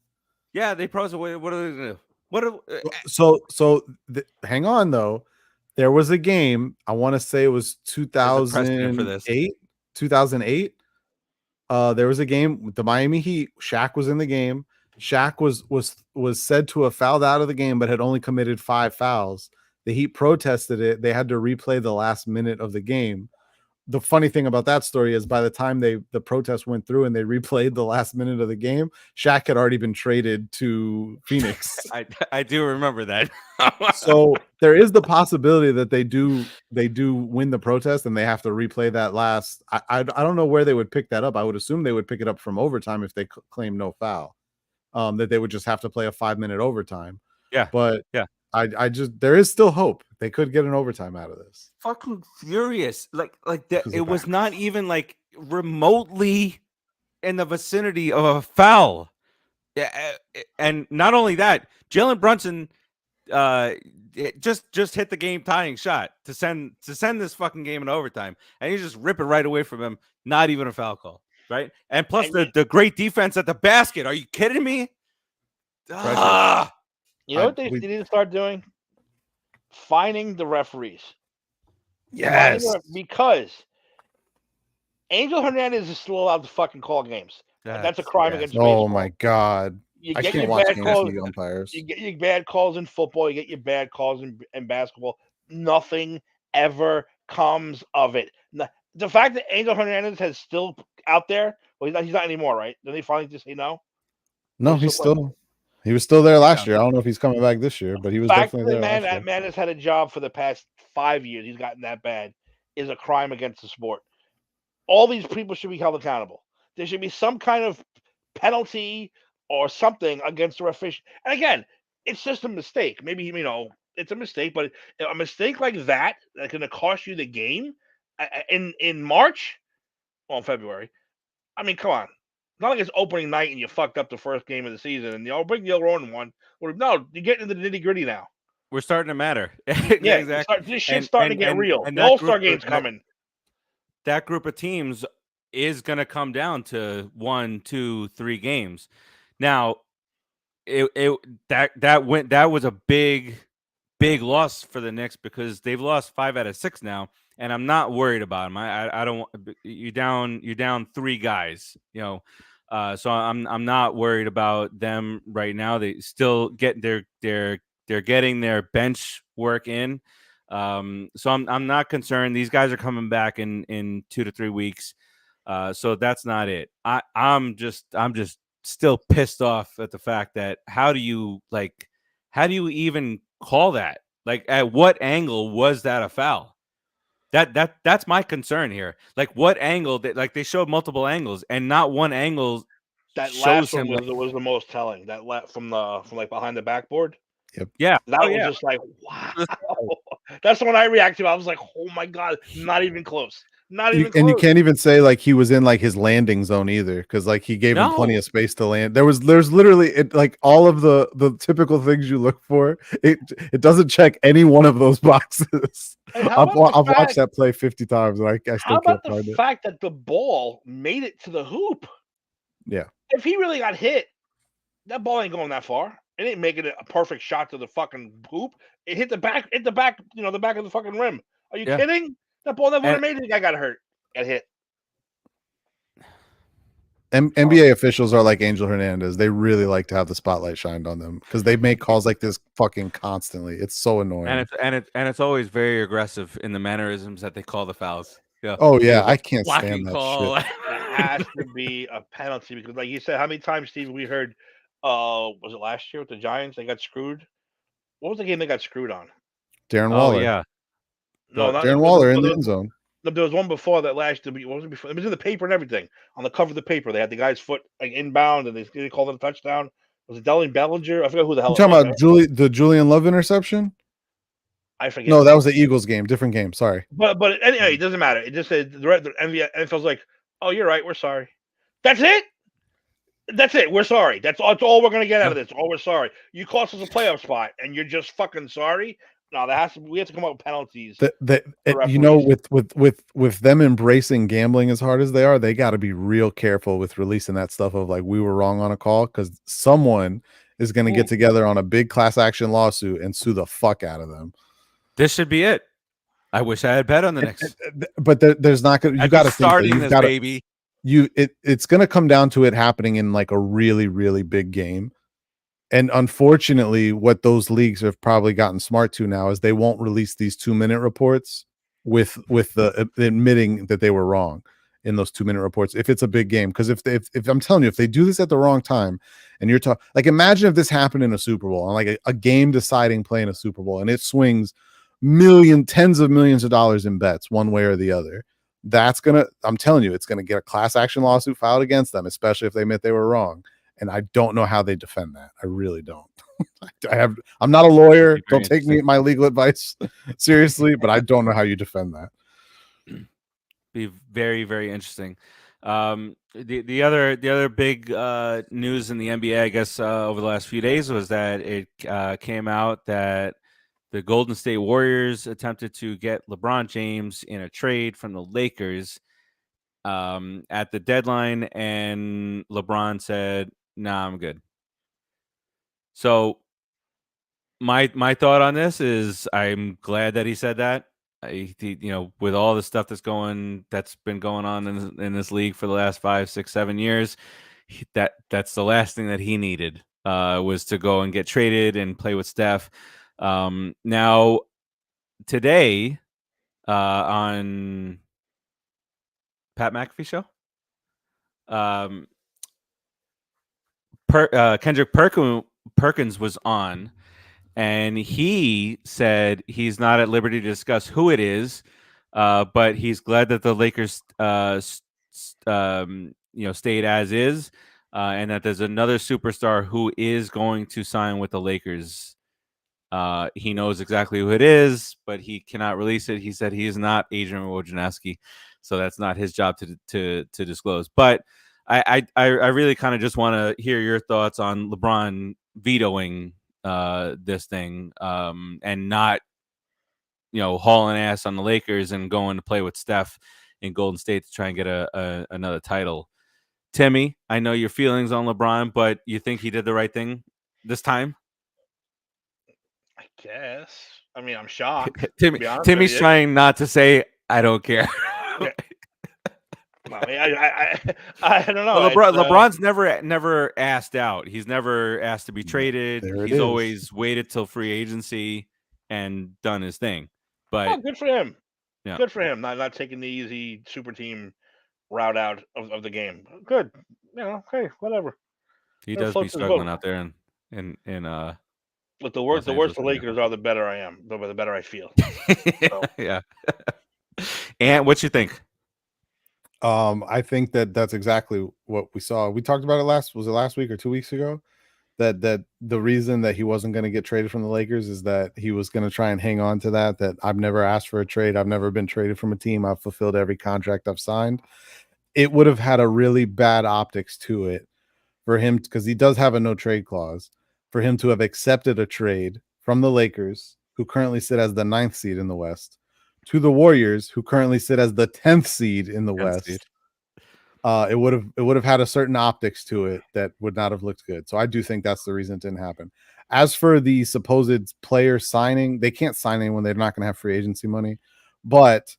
Speaker 1: Yeah, they protested. What are they going to do?
Speaker 3: Hang on, though. There was a game, I want to say it was 2008. 2008. There was a game with the Miami Heat. Shaq was in the game. Shaq was said to have fouled out of the game, but had only committed 5 fouls. The Heat protested it. They had to replay the last minute of the game. The funny thing about that story is by the time the protest went through and they replayed the last minute of the game, Shaq had already been traded to Phoenix.
Speaker 1: I do remember that.
Speaker 3: So there is the possibility that they do win the protest and they have to replay that last. I don't know where they would pick that up. I would assume they would pick it up from overtime if they claim no foul. That they would just have to play a 5-minute overtime.
Speaker 1: Yeah,
Speaker 3: but
Speaker 1: yeah.
Speaker 3: I just, there is still hope they could get an overtime out of this.
Speaker 1: Fucking furious. Like that. It was not even like remotely in the vicinity of a foul. Yeah, and not only that, Jalen Brunson just hit the game tying shot to send this fucking game in overtime, and you just rip it right away from him. Not even a foul call, right? And plus the great defense at the basket. Are you kidding me?
Speaker 2: You know what they need to start doing? Fining the referees.
Speaker 3: Yes.
Speaker 2: Because Angel Hernandez is still allowed to fucking call games. That's a crime against baseball.
Speaker 3: Oh my God. I can't watch games with the umpires.
Speaker 2: You get your bad calls in football. You get your bad calls in basketball. Nothing ever comes of it. The fact that Angel Hernandez has still out there, well, he's not anymore, right? Did they finally just say no?
Speaker 3: No, he was still there last year. I don't know if he's coming back this year, but he was definitely there.
Speaker 2: That man has had a job for the past 5 years. He's gotten that bad. Is a crime against the sport. All these people should be held accountable. There should be some kind of penalty or something against the official. And again, it's just a mistake. Maybe, it's a mistake, but a mistake like that's going to cost you the game in March, well, in February. I mean, come on. Not like it's opening night and you fucked up the first game of the season and bring the other one. No, you're getting into the nitty gritty now.
Speaker 1: We're starting to matter.
Speaker 2: Yeah,
Speaker 1: exactly.
Speaker 2: This shit's starting to get real.
Speaker 1: And
Speaker 2: the All-Star game's coming.
Speaker 1: That group of teams is going to come down to 1, 2, 3 games. Now, that was a big loss for the Knicks because they've lost 5 out of 6 now, and I'm not worried about them. I don't want you down 3 guys, so I'm not worried about them right now. They still get they're getting their bench work in. So I'm not concerned. These guys are coming back in 2 to 3 weeks. So that's not it. I'm just still pissed off at the fact that how do you even call that? Like, at what angle was that a foul? That's my concern here. Like, what angle they showed multiple angles and not one angle
Speaker 2: that
Speaker 1: shows
Speaker 2: last one
Speaker 1: him
Speaker 2: was the most telling. That from behind the backboard.
Speaker 3: Yep.
Speaker 1: Yeah.
Speaker 2: That was just like, wow. That's the one I reacted to. I was like, oh my God, not even close. Not even
Speaker 3: And you
Speaker 2: close.
Speaker 3: can't even say like he was in like his landing zone either, because like he gave him plenty
Speaker 1: No.
Speaker 3: of space to land. There's literally like all of the typical things you look for. It doesn't check any one of those boxes.
Speaker 2: And how
Speaker 3: I've
Speaker 2: about the
Speaker 3: watched
Speaker 2: fact?
Speaker 3: that play 50 times and I
Speaker 2: How
Speaker 3: still can't
Speaker 2: about the
Speaker 3: find it.
Speaker 2: fact that the ball made it to the hoop?
Speaker 3: Yeah.
Speaker 2: If he really got hit, that ball ain't going that far. It ain't making it a perfect shot to the fucking hoop. It hit the back, the back of the fucking rim. Are you
Speaker 1: Yeah.
Speaker 2: kidding? That ball never would have
Speaker 1: And-
Speaker 2: made it. The guy got hurt. Got hit.
Speaker 3: NBA officials are like Angel Hernandez. They really like to have the spotlight shined on them because they make calls like this fucking constantly. It's so annoying.
Speaker 1: And it's always very aggressive in the mannerisms that they call the fouls. Yeah.
Speaker 3: Oh yeah,
Speaker 1: It was a
Speaker 3: I can't
Speaker 1: blocking
Speaker 3: stand that
Speaker 1: call.
Speaker 3: shit.
Speaker 2: That has to be a penalty because, like you said, how many times, Steve, we heard? Was it last year with the Giants? They got screwed. What was the game they got screwed on?
Speaker 3: Darren
Speaker 1: Oh
Speaker 3: Waller.
Speaker 1: yeah.
Speaker 2: No, not
Speaker 3: Darren Waller in the end zone.
Speaker 2: There was one before that last. What was it before? It was in the paper and everything. On the cover of the paper, they had the guy's foot like inbound, and they called it a touchdown. Was it Delling Bellinger? I forgot who the hell.
Speaker 3: You talking about the Julian Love interception?
Speaker 2: I forget.
Speaker 3: No, that was the Eagles game. Different game. Sorry.
Speaker 2: But anyway, it doesn't matter. It just said the NFL's like, oh, you're right. We're sorry. That's it. That's it. We're sorry. That's all we're gonna get out of this. Oh, we're sorry. You cost us a playoff spot, and you're just fucking sorry. No, we have to come up with penalties.
Speaker 3: With them embracing gambling as hard as they are, they got to be real careful with releasing that stuff of like we were wrong on a call, because someone is going to get together on a big class action lawsuit and sue the fuck out of them.
Speaker 1: This should be it. I wish I had bet on the Knicks.
Speaker 3: But there's not going. You got to think
Speaker 1: starting this baby.
Speaker 3: It's going to come down to it happening in like a really, really big game. And unfortunately, what those leagues have probably gotten smart to now is they won't release these 2-minute reports with the admitting that they were wrong in those 2-minute reports if it's a big game. Because if I'm telling you, if they do this at the wrong time, and you're talking like, imagine if this happened in a Super Bowl, and like a game deciding play in a Super Bowl, and it swings tens of millions of dollars in bets one way or the other. I'm telling you, it's gonna get a class action lawsuit filed against them, especially if they admit they were wrong. And I don't know how they defend that. I really don't. I'm not a lawyer. Don't take my legal advice seriously, but I don't know how you defend that.
Speaker 1: Be very, very interesting. The other big news in the NBA, I guess, over the last few days was that it came out that the Golden State Warriors attempted to get LeBron James in a trade from the Lakers at the deadline, and LeBron said, "Nah, I'm good." So my thought on this is, I'm glad that he said that. With all the stuff that's been going on in this league for the last 5, 6, 7 years, that's the last thing that he needed was to go and get traded and play with Steph. Now today on Pat McAfee show, Kendrick Perkins was on, and he said he's not at liberty to discuss who it is, but he's glad that the Lakers stayed as is, and that there's another superstar who is going to sign with the Lakers. He knows exactly who it is, but he cannot release it. He said he is not Adrian Wojnarowski, so that's not his job to disclose. But I really kind of just want to hear your thoughts on LeBron vetoing this thing and not hauling ass on the Lakers and going to play with Steph in Golden State to try and get another title. Timmy, I know your feelings on LeBron, but you think he did the right thing this time?
Speaker 2: I guess. I mean, I'm shocked.
Speaker 1: Timmy's trying not to say I don't care.
Speaker 2: I don't know.
Speaker 1: Well, LeBron's never asked out. He's never asked to be traded. He's always waited till free agency and done his thing. But
Speaker 2: good for him.
Speaker 1: Yeah.
Speaker 2: Good for him. Not taking the easy super team route out of the game. Good. Hey, whatever.
Speaker 1: He does be struggling out there in
Speaker 2: But the worse the Lakers are, the better I am. The better I feel.
Speaker 1: Yeah. And what you think?
Speaker 3: I think that's exactly what we saw. We talked about it last week or 2 weeks ago? that the reason that he wasn't going to get traded from the Lakers is that he was going to try and hang on to that I've never asked for a trade. I've never been traded from a team. I've fulfilled every contract I've signed. It would have had a really bad optics to it for him, because he does have a no trade clause, for him to have accepted a trade from the Lakers, who currently sit as the 9th seed in the West, to the Warriors, who currently sit as the 10th seed in the West.
Speaker 1: Seed.
Speaker 3: It would have had a certain optics to it that would not have looked good. So I do think that's the reason it didn't happen. As for the supposed player signing, they can't sign anyone. They're not going to have free agency money. But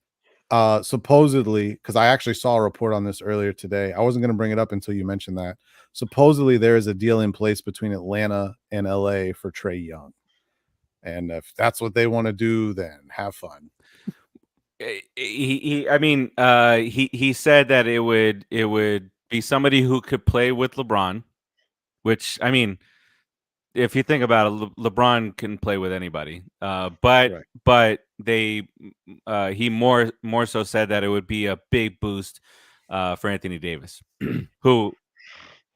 Speaker 3: supposedly, because I actually saw a report on this earlier today, I wasn't going to bring it up until you mentioned that. Supposedly there is a deal in place between Atlanta and LA for Trae Young. And if that's what they want to do, then have fun.
Speaker 1: He said that it would be somebody who could play with LeBron, which, I mean, if you think about it, LeBron can play with anybody. But he more so said that it would be a big boost for Anthony Davis, who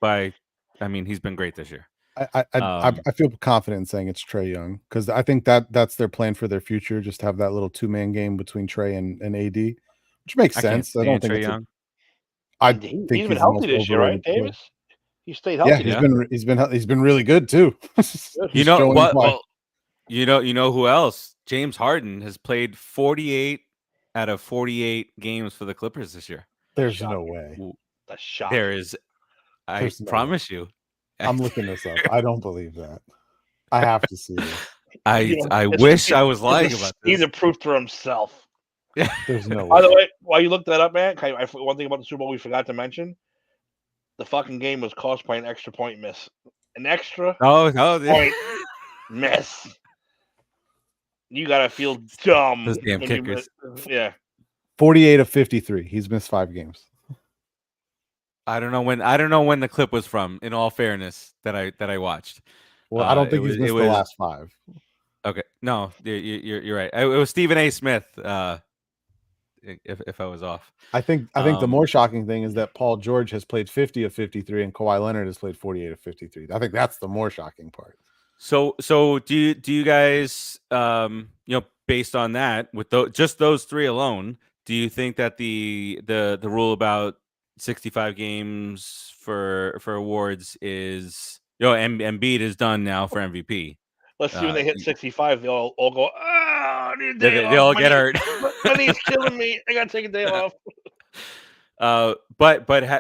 Speaker 1: he's been great this year.
Speaker 3: I feel confident in saying it's Trae Young, because I think that's their plan for their future. Just have that little 2-man game between Trae and AD, which makes sense. I don't think
Speaker 1: Trae
Speaker 3: it's
Speaker 1: Young.
Speaker 3: I
Speaker 2: He's
Speaker 3: think
Speaker 2: been healthy this year, right, Davis? He stayed healthy.
Speaker 3: Yeah, he's been really good too.
Speaker 1: You know what? Well, you know who else? James Harden has played 48 out of 48 games for the Clippers this year.
Speaker 3: There's no way.
Speaker 2: That's shocking.
Speaker 1: There is. I promise you.
Speaker 3: I'm looking this up. I don't believe that. I have to see this.
Speaker 1: I wish I was lying about this.
Speaker 2: He's a proof to himself.
Speaker 3: There's no way.
Speaker 2: By the way, while you look that up, man, one thing about the Super Bowl we forgot to mention: the fucking game was cost by an extra point miss. An extra point miss. You gotta feel dumb.
Speaker 1: Those damn kickers.
Speaker 3: 48 of 53. He's missed 5 games.
Speaker 1: I don't know when the clip was from, in all fairness, that I watched.
Speaker 3: Well, I don't think he's missed the last 5.
Speaker 1: Okay. No, you're right. It was Stephen A. Smith. If I was off.
Speaker 3: I think the more shocking thing is that Paul George has played 50 of 53 and Kawhi Leonard has played 48 of 53. I think that's the more shocking part.
Speaker 1: So do you guys based on that, with just those 3 alone, do you think that the rule about 65 games for awards is Embiid is done now for MVP?
Speaker 2: Let's see when they hit 65, they all go,
Speaker 1: they all get hurt.
Speaker 2: My knee's killing me. I gotta take a day off.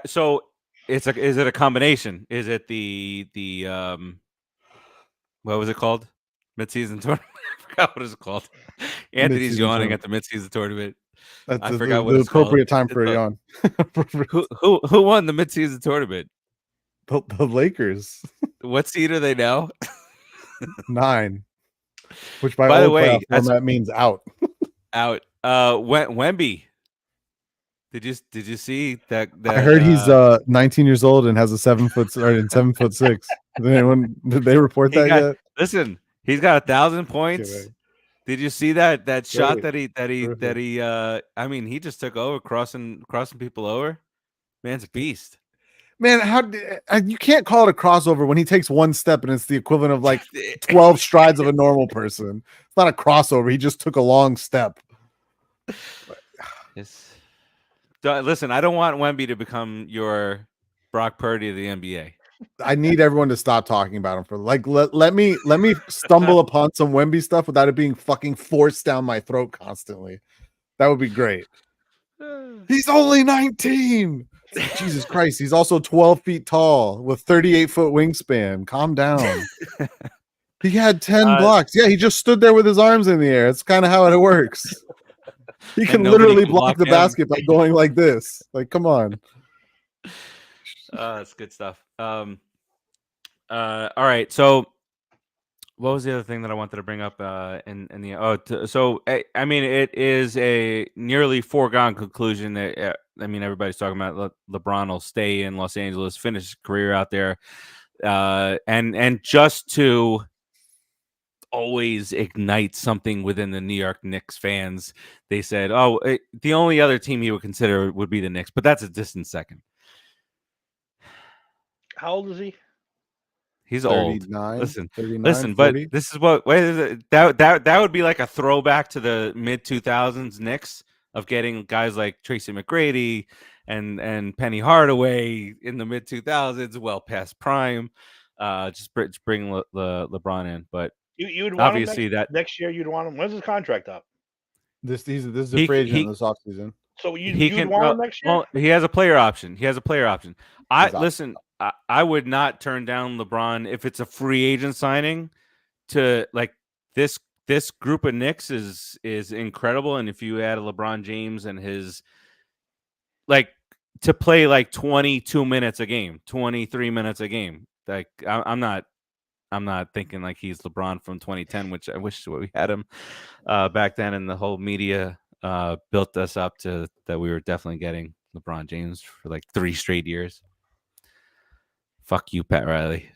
Speaker 1: So is it a combination? Is it the what was it called? Midseason tournament? I forgot what it's called. Anthony's yawning at the midseason tournament.
Speaker 3: I forgot what it's appropriate called. Time for a yawn.
Speaker 1: Who won the midseason tournament?
Speaker 3: The Lakers.
Speaker 1: What seed are they now?
Speaker 3: 9. Which by the way, that means out.
Speaker 1: Out. Wemby. Did you see that?
Speaker 3: I heard he's 19 years old and has a 7'6". Did they report that yet?
Speaker 1: Listen, he's got 1,000 points. Did you see that shot that he I mean, he just took over crossing people over? Man's a beast.
Speaker 3: Man, you can't call it a crossover when he takes 1 step and it's the equivalent of like 12 strides of a normal person. It's not a crossover. He just took a long step.
Speaker 1: Listen, I don't want Wemby to become your Brock Purdy of the NBA.
Speaker 3: I need everyone to stop talking about him for let me stumble upon some Wemby stuff without it being fucking forced down my throat constantly. That would be great. He's only 19. Jesus Christ, he's also 12 feet tall with 38-foot wingspan. Calm down. He had 10 blocks. Yeah, he just stood there with his arms in the air. It's kind of how it works. He can literally block the basket by going like this. Like, come on.
Speaker 1: That's good stuff. All right. So what was the other thing that I wanted to bring up I mean, it is a nearly foregone conclusion that everybody's talking about LeBron will stay in Los Angeles, finish his career out there, and just to always ignite something within the New York Knicks fans, they said, the only other team he would consider would be the Knicks, but that's a distant second.
Speaker 2: How old is he?
Speaker 1: He's old.
Speaker 3: 39,
Speaker 1: Listen,
Speaker 3: 39,
Speaker 1: but
Speaker 3: 40.
Speaker 1: this is what that would be like a throwback to the mid 2000s Knicks of getting guys like Tracy McGrady and Penny Hardaway in the mid 2000s, well past prime. Just bring LeBron in, but
Speaker 2: You would want him
Speaker 1: obviously
Speaker 2: next year. You'd want him. When's his contract up?
Speaker 3: This is a free agent this offseason.
Speaker 2: So
Speaker 1: he
Speaker 2: you'd
Speaker 1: can
Speaker 2: want him next year?
Speaker 1: well, he has a player option. He has a player option.
Speaker 3: He's
Speaker 1: I would not turn down LeBron if it's a free agent signing to like this group of Knicks is incredible. And if you add a LeBron James and his like to play like 22 minutes a game, 23 minutes a game, like I'm not thinking like he's LeBron from 2010, which I wish we had him back then, and the whole media built us up to that we were definitely getting LeBron James for like 3 straight years. Fuck you, Pat Riley.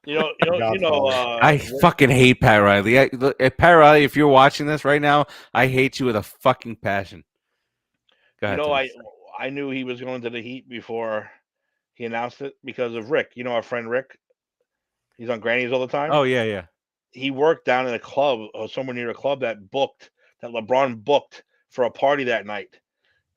Speaker 1: I fucking hate Pat Riley. Pat Riley, if you're watching this right now, I hate you with a fucking passion. Go ahead,
Speaker 2: I knew he was going to the Heat before he announced it because of Rick. You know our friend Rick? He's on Granny's all the time.
Speaker 1: Oh, yeah.
Speaker 2: He worked down in a club or somewhere near a club that LeBron booked for a party that night.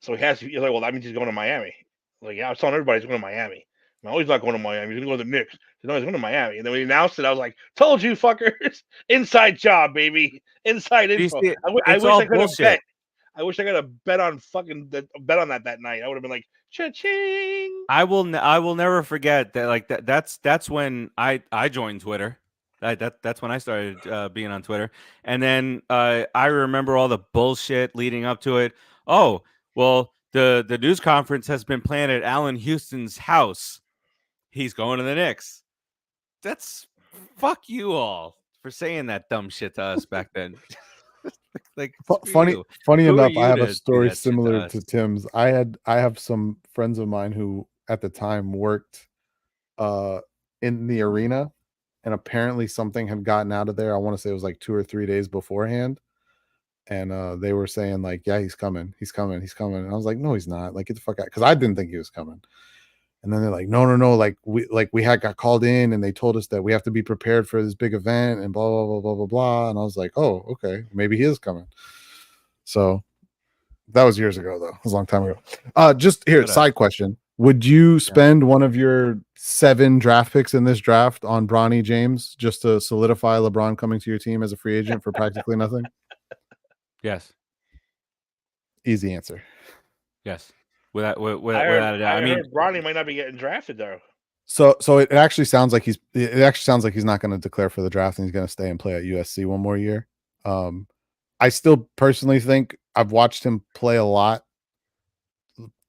Speaker 2: So he's like, well, that means he's going to Miami. Like, yeah, I was telling everybody he's going to Miami. No, he's not going to Miami. He's going to go to the Knicks. No, he's going to Miami. And then when he announced it, I was like, told you, fuckers. Inside job, baby. Inside info. I wish I could have bet. I wish I could have bet on that night. I would have been like, cha-ching.
Speaker 1: I will never forget that. Like that's when I joined Twitter. That's when I started being on Twitter. And then I remember all the bullshit leading up to it. Oh, well, the news conference has been planned at Allen Houston's house. He's going to the Knicks. That's fuck you all for saying that dumb shit to us back then. Like
Speaker 3: funny enough, I have a story similar to Tim's. I have some friends of mine who at the time worked in the arena, and apparently something had gotten out of there. I want to say it was like 2 or 3 days beforehand. And they were saying like, yeah, he's coming. And I was like, no, he's not. Like, get the fuck out. Because I didn't think he was coming. And then they're like, no. Like we got called in and they told us that we have to be prepared for this big event and blah, blah, blah, blah, blah, blah. And I was like, oh, okay. Maybe he is coming. So that was years ago, though. It was a long time ago. Just here, side question. Would you spend one of your 7 draft picks in this draft on Bronny James just to solidify LeBron coming to your team as a free agent for practically nothing?
Speaker 1: Yes.
Speaker 3: Easy answer.
Speaker 1: Yes. Without a doubt.
Speaker 2: I heard Bronny might not be getting drafted though.
Speaker 3: So it actually sounds like he's not going to declare for the draft and he's going to stay and play at USC one more year. I still personally think I've watched him play a lot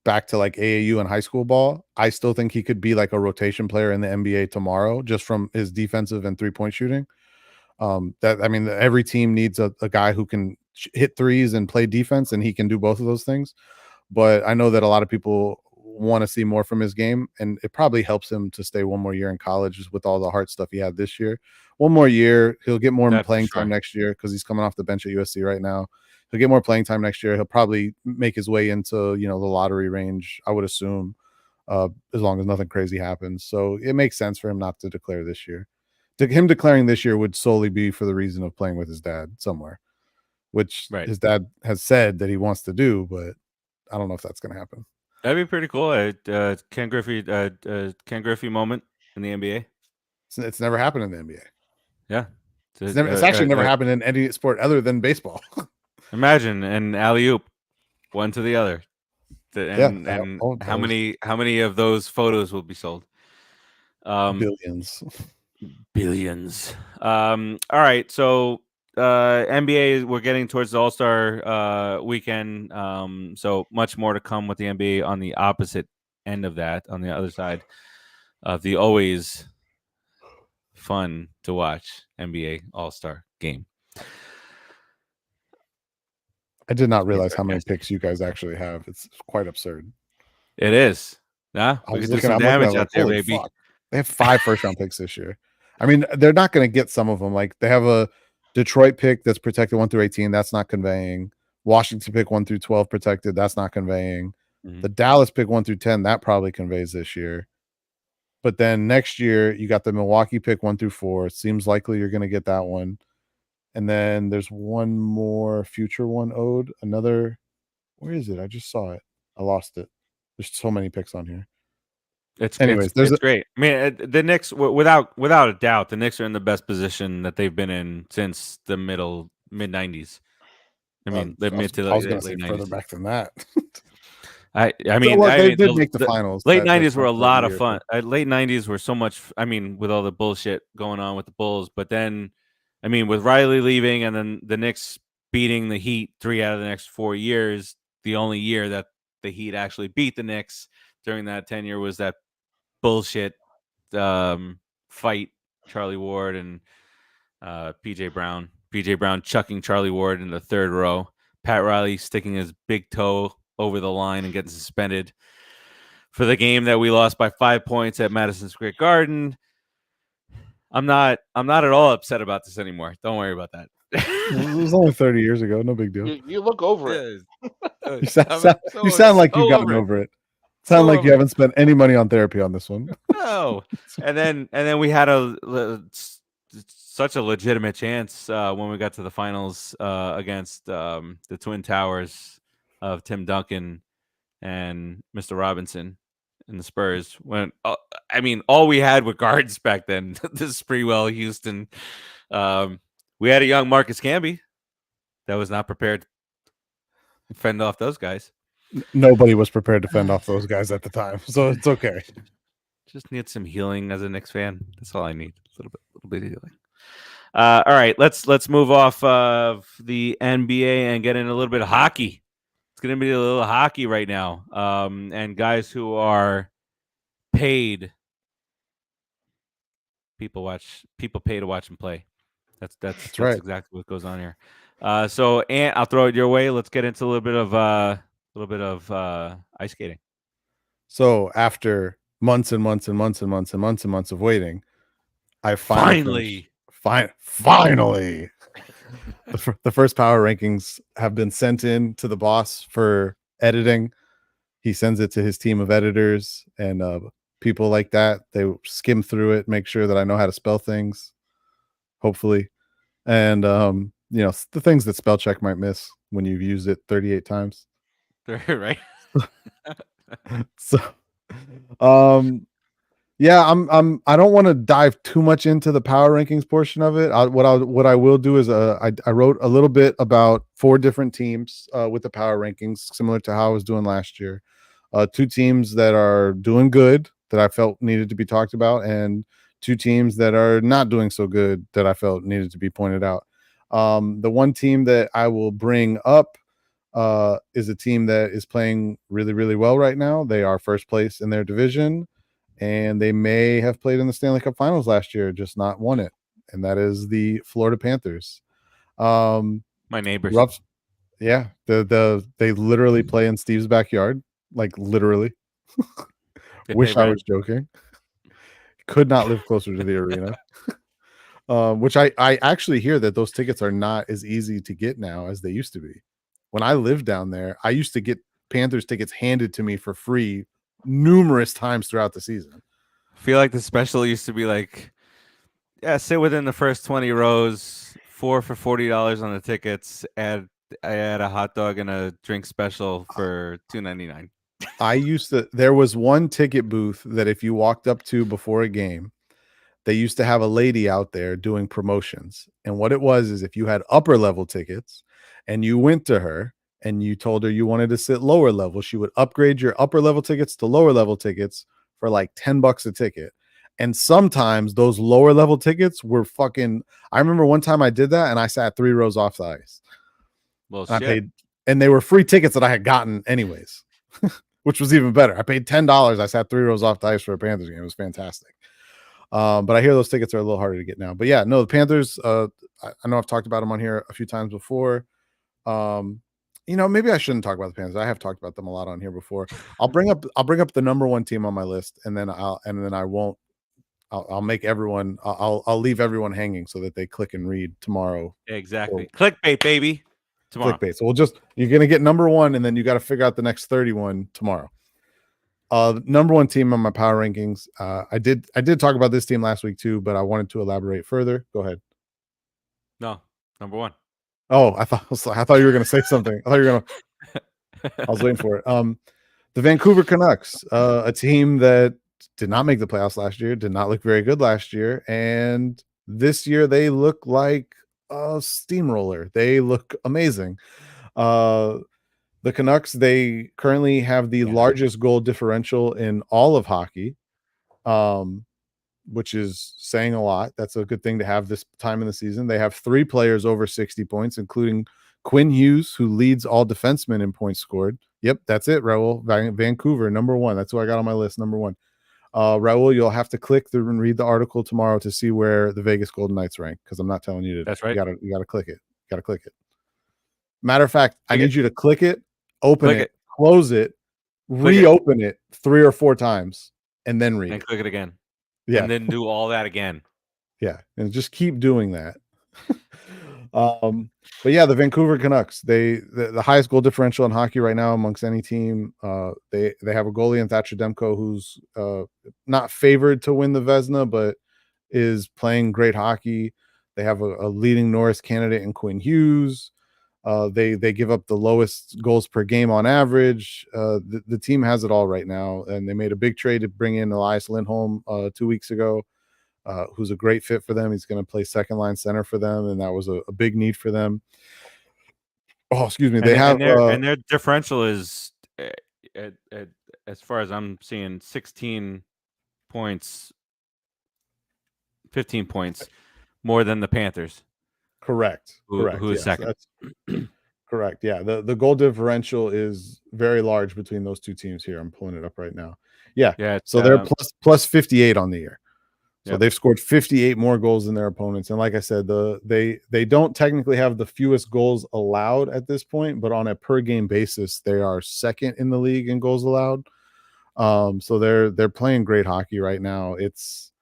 Speaker 3: back to like AAU and high school ball. I still think he could be like a rotation player in the NBA tomorrow, just from his defensive and 3-point shooting. Every team needs a guy who can hit threes and play defense, and he can do both of those things. But I know that a lot of people want to see more from his game, and it probably helps him to stay one more year in college just with all the hard stuff he had this year. One more year, he'll get more playing time next year because he's coming off the bench at USC right now. He'll get more playing time next year. He'll probably make his way into, the lottery range, I would assume, as long as nothing crazy happens. So it makes sense for him not to declare this year. Him declaring this year would solely be for the reason of playing with his dad somewhere, which his dad has said that he wants to do, but I don't know if that's going to happen.
Speaker 1: That'd be pretty cool. Ken Griffey moment in the NBA.
Speaker 3: It's never happened in the NBA.
Speaker 1: Yeah.
Speaker 3: It's actually never happened in any sport other than baseball.
Speaker 1: Imagine an alley-oop, one to the other. And how many of those photos will be sold?
Speaker 3: Billions.
Speaker 1: All right. So NBA, we're getting towards the All-Star weekend. So much more to come with the NBA on the opposite end of that, on the other side of the always fun to watch NBA All-Star game.
Speaker 3: I did not realize how many picks you guys actually have. It's quite absurd.
Speaker 1: It is. Yeah, we can do some damage out there, baby.
Speaker 3: Fuck. They have 5 first-round picks this year. I mean, they're not going to get some of them. Like, they have a Detroit pick that's protected 1 through 18. That's not conveying. Washington pick 1 through 12 protected. That's not conveying. Mm-hmm. The Dallas pick 1 through 10, that probably conveys this year. But then next year you got the Milwaukee pick 1 through 4. It seems likely you're going to get that one. And then there's one more future one owed. Another, where is it? I just saw it. I lost it. There's so many picks on here.
Speaker 1: It's
Speaker 3: Anyways,
Speaker 1: great. I mean, the Knicks, without a doubt, the Knicks are in the best position that they've been in since the mid '90s. I mean, the mid to
Speaker 3: I was going to
Speaker 1: late
Speaker 3: say further
Speaker 1: '90s.
Speaker 3: back than that.
Speaker 1: I
Speaker 3: So,
Speaker 1: mean,
Speaker 3: look, they did make the finals.
Speaker 1: Late
Speaker 3: That's
Speaker 1: '90s were a
Speaker 3: not
Speaker 1: lot of
Speaker 3: year.
Speaker 1: fun. Late '90s were so much. I mean, with all the bullshit going on with the Bulls, but then, I mean, with Riley leaving and then the Knicks beating the Heat 3 out of the next 4 years, the only year that the Heat actually beat the Knicks during that tenure was that bullshit fight, Charlie Ward and PJ Brown. PJ Brown chucking Charlie Ward in the third row. Pat Riley sticking his big toe over the line and getting suspended for the game that we lost by 5 points at Madison Square Garden. I'm not at all upset about this anymore. Don't worry about that.
Speaker 3: It was only 30 years ago. No big deal.
Speaker 2: You look over it.
Speaker 3: You sound like you've gotten over it. Sound like you haven't spent any money on therapy on this one.
Speaker 1: No. And then we had such a legitimate chance when we got to the finals against the Twin Towers of Tim Duncan and Mr. Robinson and the Spurs. When I mean, all we had were guards back then. This is pretty well Houston. We had a young Marcus Camby that was not prepared to fend off those guys.
Speaker 3: Nobody was prepared to fend off those guys at the time, so it's okay.
Speaker 1: Just need some healing as a Knicks fan. That's all I need. A little bit of healing. All right, let's move off of the NBA and get in a little bit of hockey. It's going to be a little hockey right now, and guys who are paid. People pay to watch them play. That's
Speaker 3: right.
Speaker 1: exactly what goes on here. So, Ant, I'll throw it your way. Let's get into a little bit of ice skating.
Speaker 3: So after months and months and months and months and months and months of waiting, I finally the first power rankings have been sent in to the boss for editing. He sends it to his team of editors and people like that. They skim through it, make sure that I know how to spell things, hopefully. And the things that spell check might miss when you've used it 38 times.
Speaker 1: Right.
Speaker 3: So yeah, I don't want to dive too much into the power rankings portion of it. What I will do is I wrote a little bit about 4 different teams with the power rankings, similar to how I was doing last year. 2 teams that are doing good that I felt needed to be talked about, and 2 teams that are not doing so good that I felt needed to be pointed out. The one team that I will bring up is a team that is playing really, really well right now. They are first place in their division, and they may have played in the Stanley Cup Finals last year, just not won it. And that is the Florida Panthers.
Speaker 1: My neighbors.
Speaker 3: Yeah, they literally play in Steve's backyard, like literally. Wish I was joking. Could not live closer to the arena. Which I actually hear that those tickets are not as easy to get now as they used to be. When I lived down there, I used to get Panthers tickets handed to me for free numerous times throughout the season.
Speaker 1: I feel like the special used to be like, yeah, sit within the first 20 rows, 4 for $40 on the tickets, I add a hot dog and a drink special for $2.99.
Speaker 3: There was one ticket booth that if you walked up to before a game, they used to have a lady out there doing promotions. And what it was is if you had upper level tickets and you went to her and you told her you wanted to sit lower level, she would upgrade your upper level tickets to lower level tickets for like $10 a ticket. And sometimes those lower level tickets were fucking. I remember one time I did that and I sat 3 rows off the ice.
Speaker 1: Well,
Speaker 3: and I paid, and they were free tickets that I had gotten anyways, which was even better. I paid $10. I sat 3 rows off the ice for a Panthers game. It was fantastic. But I hear those tickets are a little harder to get now. But yeah, no, the Panthers. I know I've talked about them on here a few times before. Maybe I shouldn't talk about the Panthers. I have talked about them a lot on here before. I'll bring up the number 1 team on my list, and then I'll make everyone. I'll leave everyone hanging so that they click and read tomorrow.
Speaker 1: Exactly. Clickbait, baby. Tomorrow.
Speaker 3: Clickbait. So you're gonna get number 1, and then you got to figure out the next 31 tomorrow. Number one team on my power rankings. I did talk about this team last week too, but I wanted to elaborate further. Go ahead.
Speaker 1: No, number one.
Speaker 3: Oh, I thought you were going to say something. I was waiting for it. The Vancouver Canucks, a team that did not make the playoffs last year, did not look very good last year, and this year they look like a steamroller. They look amazing. The Canucks, they currently have the largest goal differential in all of hockey, which is saying a lot. That's a good thing to have this time in the season. They have 3 players over 60 points, including Quinn Hughes, who leads all defensemen in points scored. Yep, that's it, Raul. Vancouver, number 1. That's who I got on my list, number 1. Raul, you'll have to click through and read the article tomorrow to see where the Vegas Golden Knights rank, because I'm not telling you to.
Speaker 1: That's right.
Speaker 3: You gotta click it. Matter of fact, I need you to click it, open it, close it, reopen it 3 or 4 times, and then read
Speaker 1: and
Speaker 3: it.
Speaker 1: click it again.
Speaker 3: Yeah.
Speaker 1: And then do all that again.
Speaker 3: Yeah. And just keep doing that. But yeah, the Vancouver Canucks, the highest goal differential in hockey right now amongst any team. They have a goalie in Thatcher Demko who's not favored to win the Vezina, but is playing great hockey. They have a leading Norris candidate in Quinn Hughes. They give up the lowest goals per game on average. The team has it all right now, and they made a big trade to bring in Elias Lindholm 2 weeks ago, who's a great fit for them. He's going to play second line center for them, and that was a big need for them. Oh, excuse me.
Speaker 1: And their differential is, as far as I'm seeing, 16 points, 15 points more than the Panthers.
Speaker 3: Correct.
Speaker 1: Who is second?
Speaker 3: That's correct. Yeah. The goal differential is very large between those two teams here. I'm pulling it up right now. Yeah. So they're plus 58 on the year. So they've scored 58 more goals than their opponents. And like I said, they don't technically have the fewest goals allowed at this point, but on a per game basis, they are second in the league in goals allowed. So they're playing great hockey right now. It's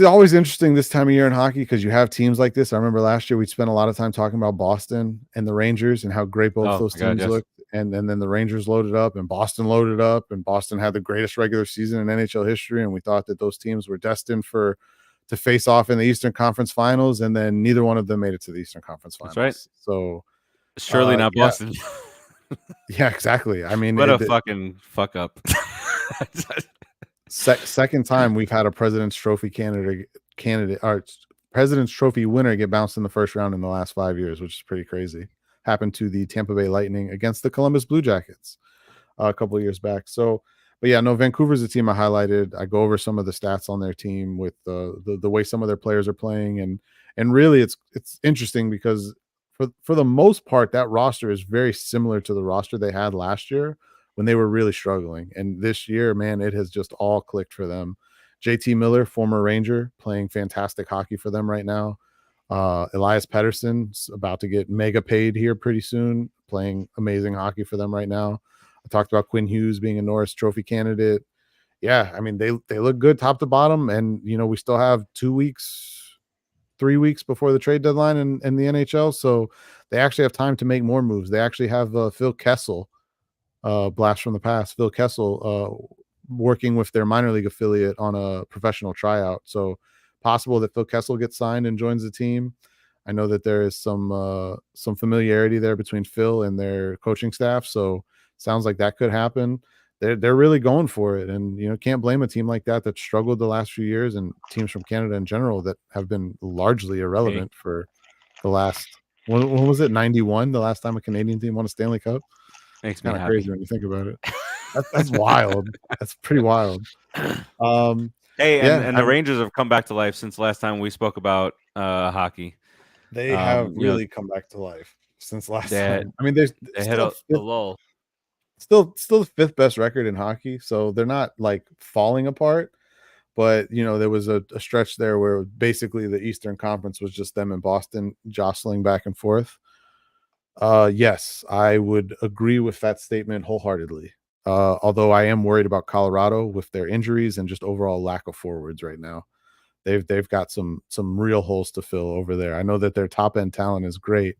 Speaker 3: always interesting this time of year in hockey because you have teams like this. I remember last year we spent a lot of time talking about Boston and the Rangers and how great both those teams looked. And then the Rangers loaded up and Boston loaded up, and Boston had the greatest regular season in NHL history. And we thought that those teams were destined to face off in the Eastern Conference Finals, and then neither one of them made it to the Eastern Conference Finals.
Speaker 1: That's right.
Speaker 3: So
Speaker 1: surely not Boston.
Speaker 3: Yeah, exactly. I mean,
Speaker 1: what a fucking fuck up.
Speaker 3: Second time we've had a President's Trophy candidate or President's Trophy winner get bounced in the first round in the last 5 years, which is pretty crazy. Happened to the Tampa Bay Lightning against the Columbus Blue Jackets a couple of years back. So, but yeah, no, Vancouver's a team I highlighted. I go over some of the stats on their team with the way some of their players are playing, and really it's interesting because for the most part that roster is very similar to the roster they had last year when they were really struggling. And this year, man, it has just all clicked for them. JT Miller, former Ranger, playing fantastic hockey for them right now. Elias Pettersson's about to get mega paid here pretty soon, playing amazing hockey for them right now. I talked about Quinn Hughes being a Norris Trophy candidate. Yeah, I mean, they look good top to bottom. And, we still have 3 weeks before the trade deadline in the NHL. So they actually have time to make more moves. They actually have Phil Kessel, blast from the past, Phil Kessel, working with their minor league affiliate on a professional tryout. So possible that Phil Kessel gets signed and joins the team. I know that there is some familiarity there between Phil and their coaching staff. So sounds like that could happen. They're really going for it. And, can't blame a team like that struggled the last few years, and teams from Canada in general that have been largely irrelevant for the last, when was it? 91, the last time a Canadian team won a Stanley Cup.
Speaker 1: Makes me
Speaker 3: kind of
Speaker 1: happy.
Speaker 3: crazy when you think about it. That's wild. That's pretty wild.
Speaker 1: Hey, and the Rangers have come back to life since last time we spoke about hockey.
Speaker 3: They have really come back to life since last time. I mean, they
Speaker 1: hit a lull.
Speaker 3: Still the 5th best record in hockey, so they're not like falling apart. But there was a stretch there where basically the Eastern Conference was just them and Boston jostling back and forth. Yes, I would agree with that statement wholeheartedly. Although I am worried about Colorado with their injuries and just overall lack of forwards right now. They've got some real holes to fill over there. I know that their top end talent is great,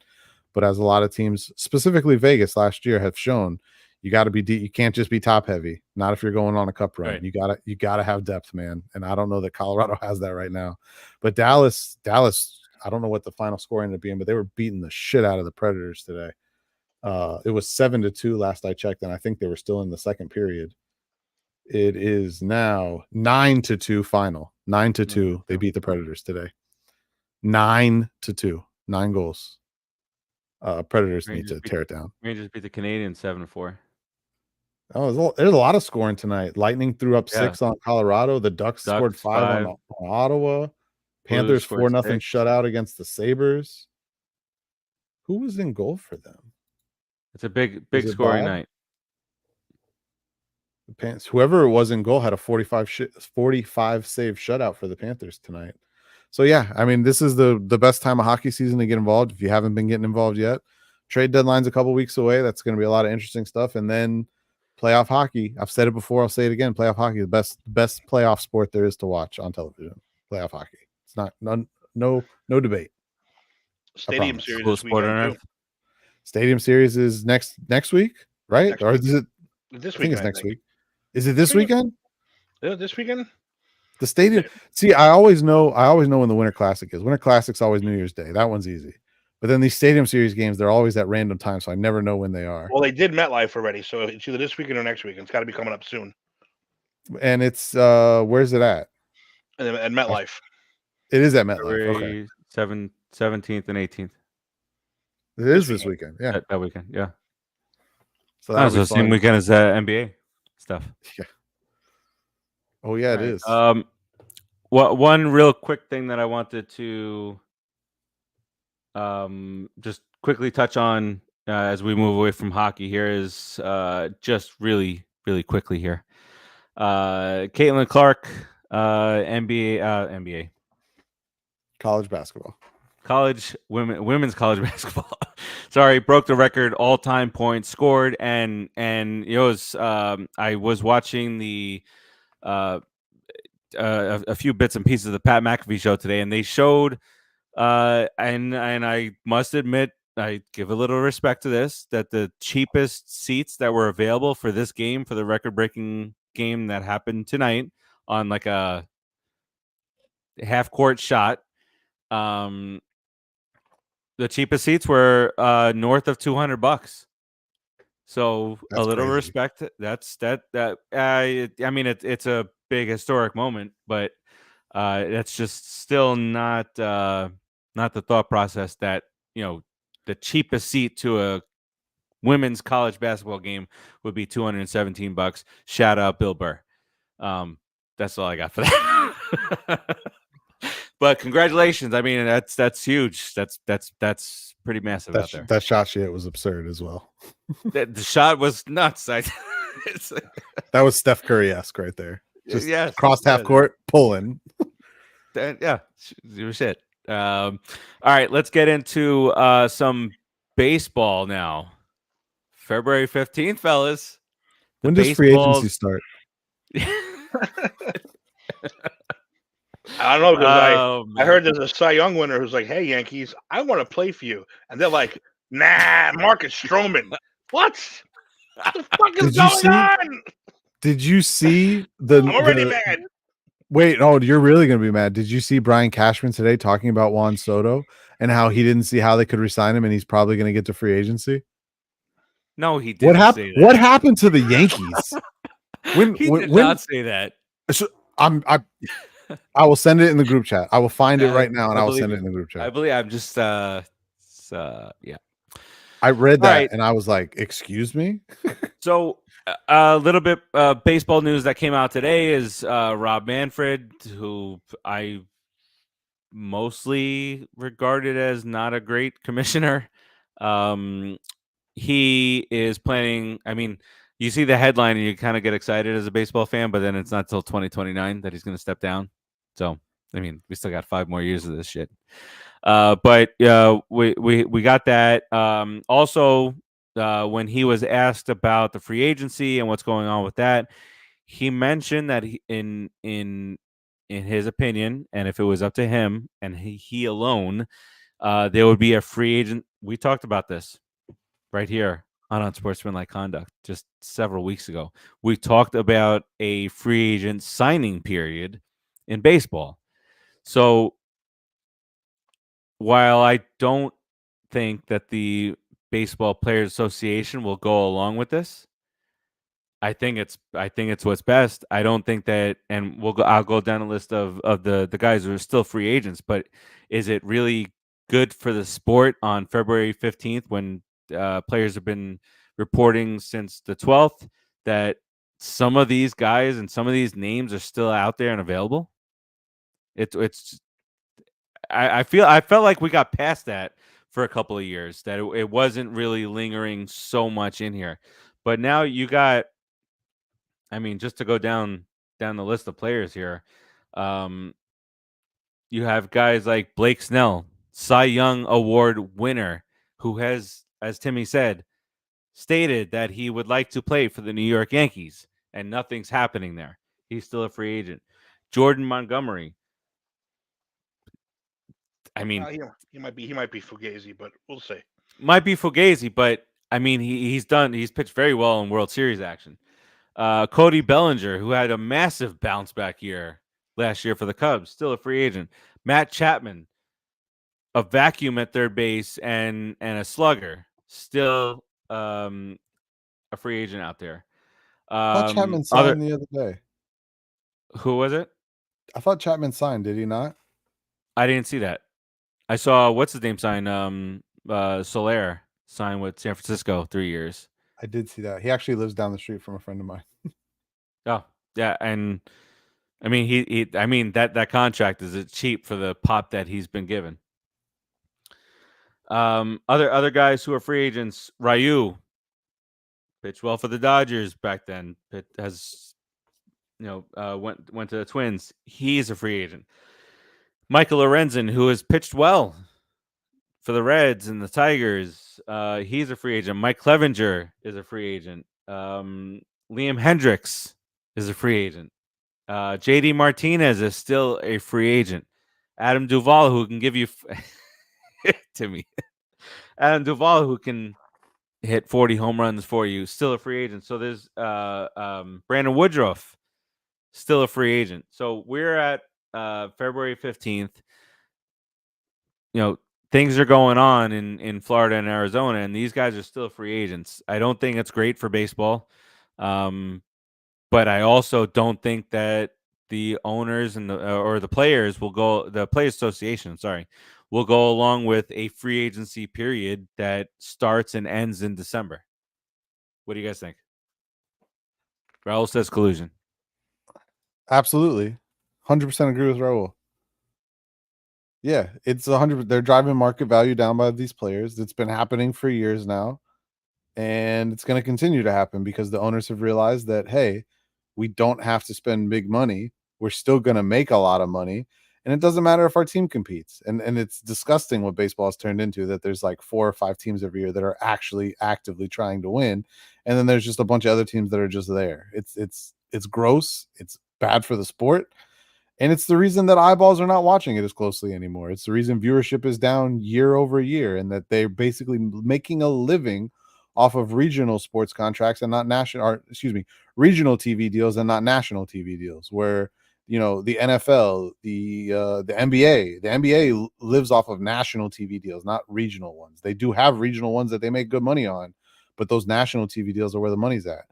Speaker 3: but as a lot of teams, specifically Vegas last year, have shown, You got to be deep. You can't just be top heavy. Not if you're going on a cup run.
Speaker 1: Right.
Speaker 3: You gotta have depth, man. And I don't know that Colorado has that right now. But Dallas, I don't know what the final score ended up being, but they were beating the shit out of the Predators today. It was 7-2 last I checked, and I think they were still in the second period. It is now 9-2 final. 9-2. They beat the Predators today. 9-2. 9 goals. Predators need to tear it down.
Speaker 1: Rangers beat the Canadiens 7-4.
Speaker 3: Oh, there's a lot of scoring tonight. Lightning threw up 6 on Colorado. The Ducks scored 5 on Ottawa. Panthers 4-0 shutout against the Sabres. Who was in goal for them?
Speaker 1: It's a big scoring night.
Speaker 3: Whoever it was in goal had a 45 save shutout for the Panthers tonight. So yeah, I mean, this is the best time of hockey season to get involved. If you haven't been getting involved yet, trade deadline's a couple weeks away. That's going to be a lot of interesting stuff. And then playoff hockey. I've said it before. I'll say it again. Playoff hockey, the best playoff sport there is to watch on television. Playoff hockey. It's not no debate.
Speaker 2: Stadium series
Speaker 1: Cool
Speaker 2: this
Speaker 1: sport on
Speaker 2: weekend,
Speaker 1: earth.
Speaker 2: too.
Speaker 3: Stadium series is next week, right?
Speaker 2: Next
Speaker 3: or
Speaker 2: week.
Speaker 3: is it?
Speaker 2: This
Speaker 3: I think
Speaker 2: weekend,
Speaker 3: it's next week. Is it this
Speaker 2: Weekend.
Speaker 3: weekend?
Speaker 2: Yeah, this weekend.
Speaker 3: The stadium. See, I always know when the Winter Classic is. Winter Classic's always New Year's Day. That one's easy. But then these Stadium Series games, they're always at random times, so I never know when they are.
Speaker 2: Well, they did MetLife already, so it's either this weekend or next weekend. It's got to be coming up soon.
Speaker 3: And it's where's it at?
Speaker 2: At MetLife.
Speaker 3: It is at MetLife.
Speaker 1: February 17th and 18th.
Speaker 3: It is this weekend. Yeah,
Speaker 1: that weekend. Yeah.
Speaker 3: So
Speaker 1: That's the same weekend as NBA stuff.
Speaker 3: Yeah. Oh yeah, it is.
Speaker 1: One real quick thing that I wanted to just quickly touch on as we move away from hockey here is just really quickly here. Caitlin Clark, NBA,
Speaker 3: college basketball,
Speaker 1: women's college basketball. Sorry, broke the record all-time points scored, and it was I was watching the a few bits and pieces of the Pat McAfee show today, and they showed and I must admit, I give a little respect to this, that the cheapest seats that were available for this game, for the record-breaking game that happened tonight on like a half-court shot, the cheapest seats were north of $200. So
Speaker 3: that's
Speaker 1: a little
Speaker 3: crazy.
Speaker 1: respect. I mean, it's a big historic moment, but that's just still not the thought process that, you know, the cheapest seat to a women's college basketball game would be $217. Shout out Bill Burr. That's all I got for that. But congratulations. I mean, that's huge. That's pretty massive out there.
Speaker 3: That shot she hit was absurd as well.
Speaker 1: The shot was nuts.
Speaker 3: That was Steph Curry-esque right there. Just crossed half court, pulling.
Speaker 1: Yeah, shit. All right, let's get into some baseball now. February 15th, fellas.
Speaker 3: When does free agency start?
Speaker 2: I don't know, because I heard there's a Cy Young winner who's like, "Hey, Yankees, I want to play for you," and they're like, "Nah, Marcus Stroman." What the fuck is going on?
Speaker 3: Did you see the?
Speaker 2: I'm already mad.
Speaker 3: Wait, you're really gonna be mad. Did you see Brian Cashman today talking about Juan Soto and how he didn't see how they could resign him, and he's probably gonna get to free agency?
Speaker 1: No, he didn't. Say that.
Speaker 3: What happened to the Yankees?
Speaker 1: He did not say that.
Speaker 3: So I will send it in the group chat. I will find it right now, and I will send it in the group chat.
Speaker 1: I believe I'm just yeah.
Speaker 3: I read that and I was like, "Excuse me."
Speaker 1: So a little bit baseball news that came out today is Rob Manfred, who I mostly regarded as not a great commissioner. He is planning. I mean, you see the headline and you kind of get excited as a baseball fan, but then it's not till 2029 that he's going to step down. So, I mean, we still got 5 more years of this shit. But we got that. Also, when he was asked about the free agency and what's going on with that, he mentioned that in his opinion, and if it was up to him and he alone, there would be a free agent. We talked about this right here on Unsportsmanlike Conduct just several weeks ago. We talked about a free agent signing period in baseball. So while I don't think that the Baseball Players Association will go along with this, I think it's what's best. I don't think that, and I'll go down a list of the guys who are still free agents. But is it really good for the sport on February 15th when players have been reporting since the 12th that some of these guys and some of these names are still out there and available? It's I felt like we got past that for a couple of years, that it wasn't really lingering so much in here. But now you got, I mean, just to go down the list of players here, um, you have guys like Blake Snell, Cy Young Award winner, who has, as Timmy said, stated that he would like to play for the New York Yankees, and nothing's happening there. He's still a free agent. Jordan Montgomery. I mean,
Speaker 2: he might be Fugazi, but we'll see.
Speaker 1: might be Fugazi, but I mean, he's pitched very well in World Series action. Cody Bellinger, who had a massive bounce back year last year for the Cubs, still a free agent. Matt Chapman, a vacuum at third base and a slugger, still a free agent out there.
Speaker 3: I thought Chapman signed the other day.
Speaker 1: Who was it?
Speaker 3: I thought Chapman signed. Did he not?
Speaker 1: I didn't see that. I saw what's his name sign. Soler signed with San Francisco 3 years.
Speaker 3: I did see that. He actually lives down the street from a friend of mine.
Speaker 1: Oh yeah, and I mean he I mean that contract is cheap for the pop that he's been given. Other guys who are free agents, Ryu pitched well for the Dodgers back then. Has went to the Twins. He's a free agent. Michael Lorenzen, who has pitched well for the Reds and the Tigers, he's a free agent. Mike Clevenger is a free agent. Liam Hendricks is a free agent. JD Martinez is still a free agent. Adam Duvall, who can give you Timmy. Adam Duvall, who can hit 40 home runs for you, still a free agent. So there's Brandon Woodruff, still a free agent. So we're at February 15th. Things are going on in Florida and Arizona, and these guys are still free agents. I don't think it's great for baseball. But I also don't think that the owners and the players the Players Association, will go along with a free agency period that starts and ends in December. What do you guys think? Raul says collusion.
Speaker 3: Absolutely. 100% agree with Raul. Yeah, it's 100. They're driving market value down by these players. It's been happening for years now, and it's going to continue to happen because the owners have realized that, hey, we don't have to spend big money. We're still going to make a lot of money. And it doesn't matter if our team competes. And it's disgusting what baseball has turned into, that there's like 4 or 5 teams every year that are actually actively trying to win. And then there's just a bunch of other teams that are just there. It's gross. It's bad for the sport. And it's the reason that eyeballs are not watching it as closely anymore. It's the reason viewership is down year over year, and that they're basically making a living off of regional sports contracts and not regional TV deals and not national TV deals, where, the NFL, the NBA lives off of national TV deals, not regional ones. They do have regional ones that they make good money on, but those national TV deals are where the money's at.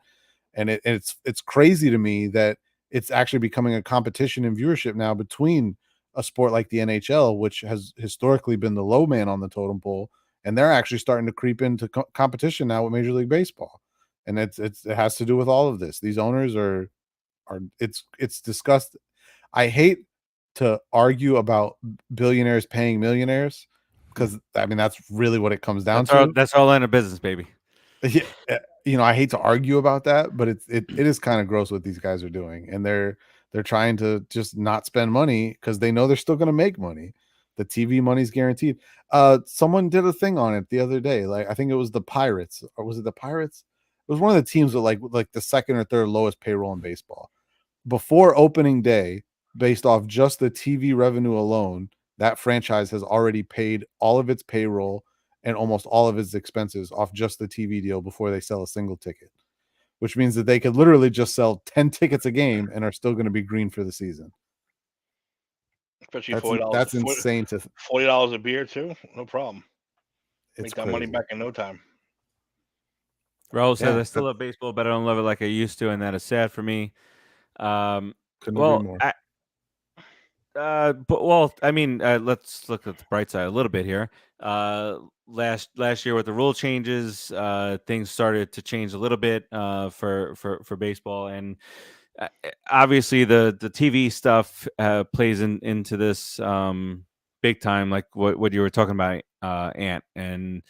Speaker 3: And it's crazy to me that it's actually becoming a competition in viewership now between a sport like the NHL, which has historically been the low man on the totem pole, and they're actually starting to creep into competition now with Major League Baseball. And it has to do with all of this. These owners are it's disgusting. I hate to argue about billionaires paying millionaires, because I mean that's really what it comes down to.
Speaker 1: That's all in a business, baby.
Speaker 3: Yeah, I hate to argue about that, but it is kind of gross what these guys are doing, and they're trying to just not spend money because they know they're still going to make money. The TV money's guaranteed. Someone did a thing on it the other day. Like, I think it was the Pirates, or was it the Pirates? It was one of the teams with like the second or third lowest payroll in baseball. Before opening day, based off just the TV revenue alone, that franchise has already paid all of its payroll and almost all of his expenses off just the TV deal before they sell a single ticket, which means that they could literally just sell 10 tickets a game and are still going to be green for the season.
Speaker 2: Especially
Speaker 3: That's
Speaker 2: $40.
Speaker 3: that's insane to
Speaker 2: $40 a beer too. No problem.
Speaker 3: it's
Speaker 2: Make that
Speaker 3: crazy.
Speaker 2: money back in no time.
Speaker 1: Raul says,
Speaker 3: Yeah,
Speaker 1: I still love baseball, but I don't love it like I used to, and that is sad for me.
Speaker 3: Couldn't agree
Speaker 1: Well,
Speaker 3: more.
Speaker 1: I mean, let's look at the bright side a little bit here. Last year with the rule changes, things started to change a little bit for baseball, and obviously the TV stuff plays into this big time, like what you were talking about, Ant, and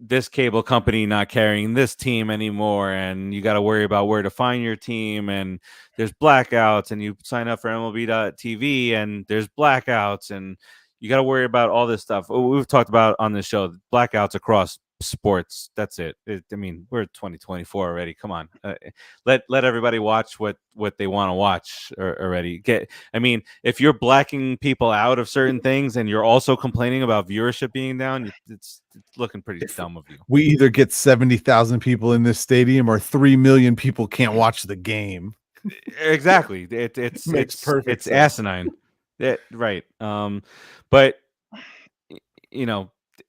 Speaker 1: this cable company not carrying this team anymore, and you got to worry about where to find your team, and there's blackouts, and you sign up for MLB.TV and there's blackouts, and you got to worry about all this stuff. We've talked about on this show, blackouts across sports. That's it. I mean, we're 2024 already. Come on, let everybody watch what they want to watch already. I mean, if you're blacking people out of certain things and you're also complaining about viewership being down, it's looking pretty dumb of you.
Speaker 3: We either get 70,000 people in this stadium or 3 million people can't watch the game.
Speaker 1: Exactly. It's
Speaker 3: Makes perfect
Speaker 1: it's
Speaker 3: sense.
Speaker 1: asinine. Right. But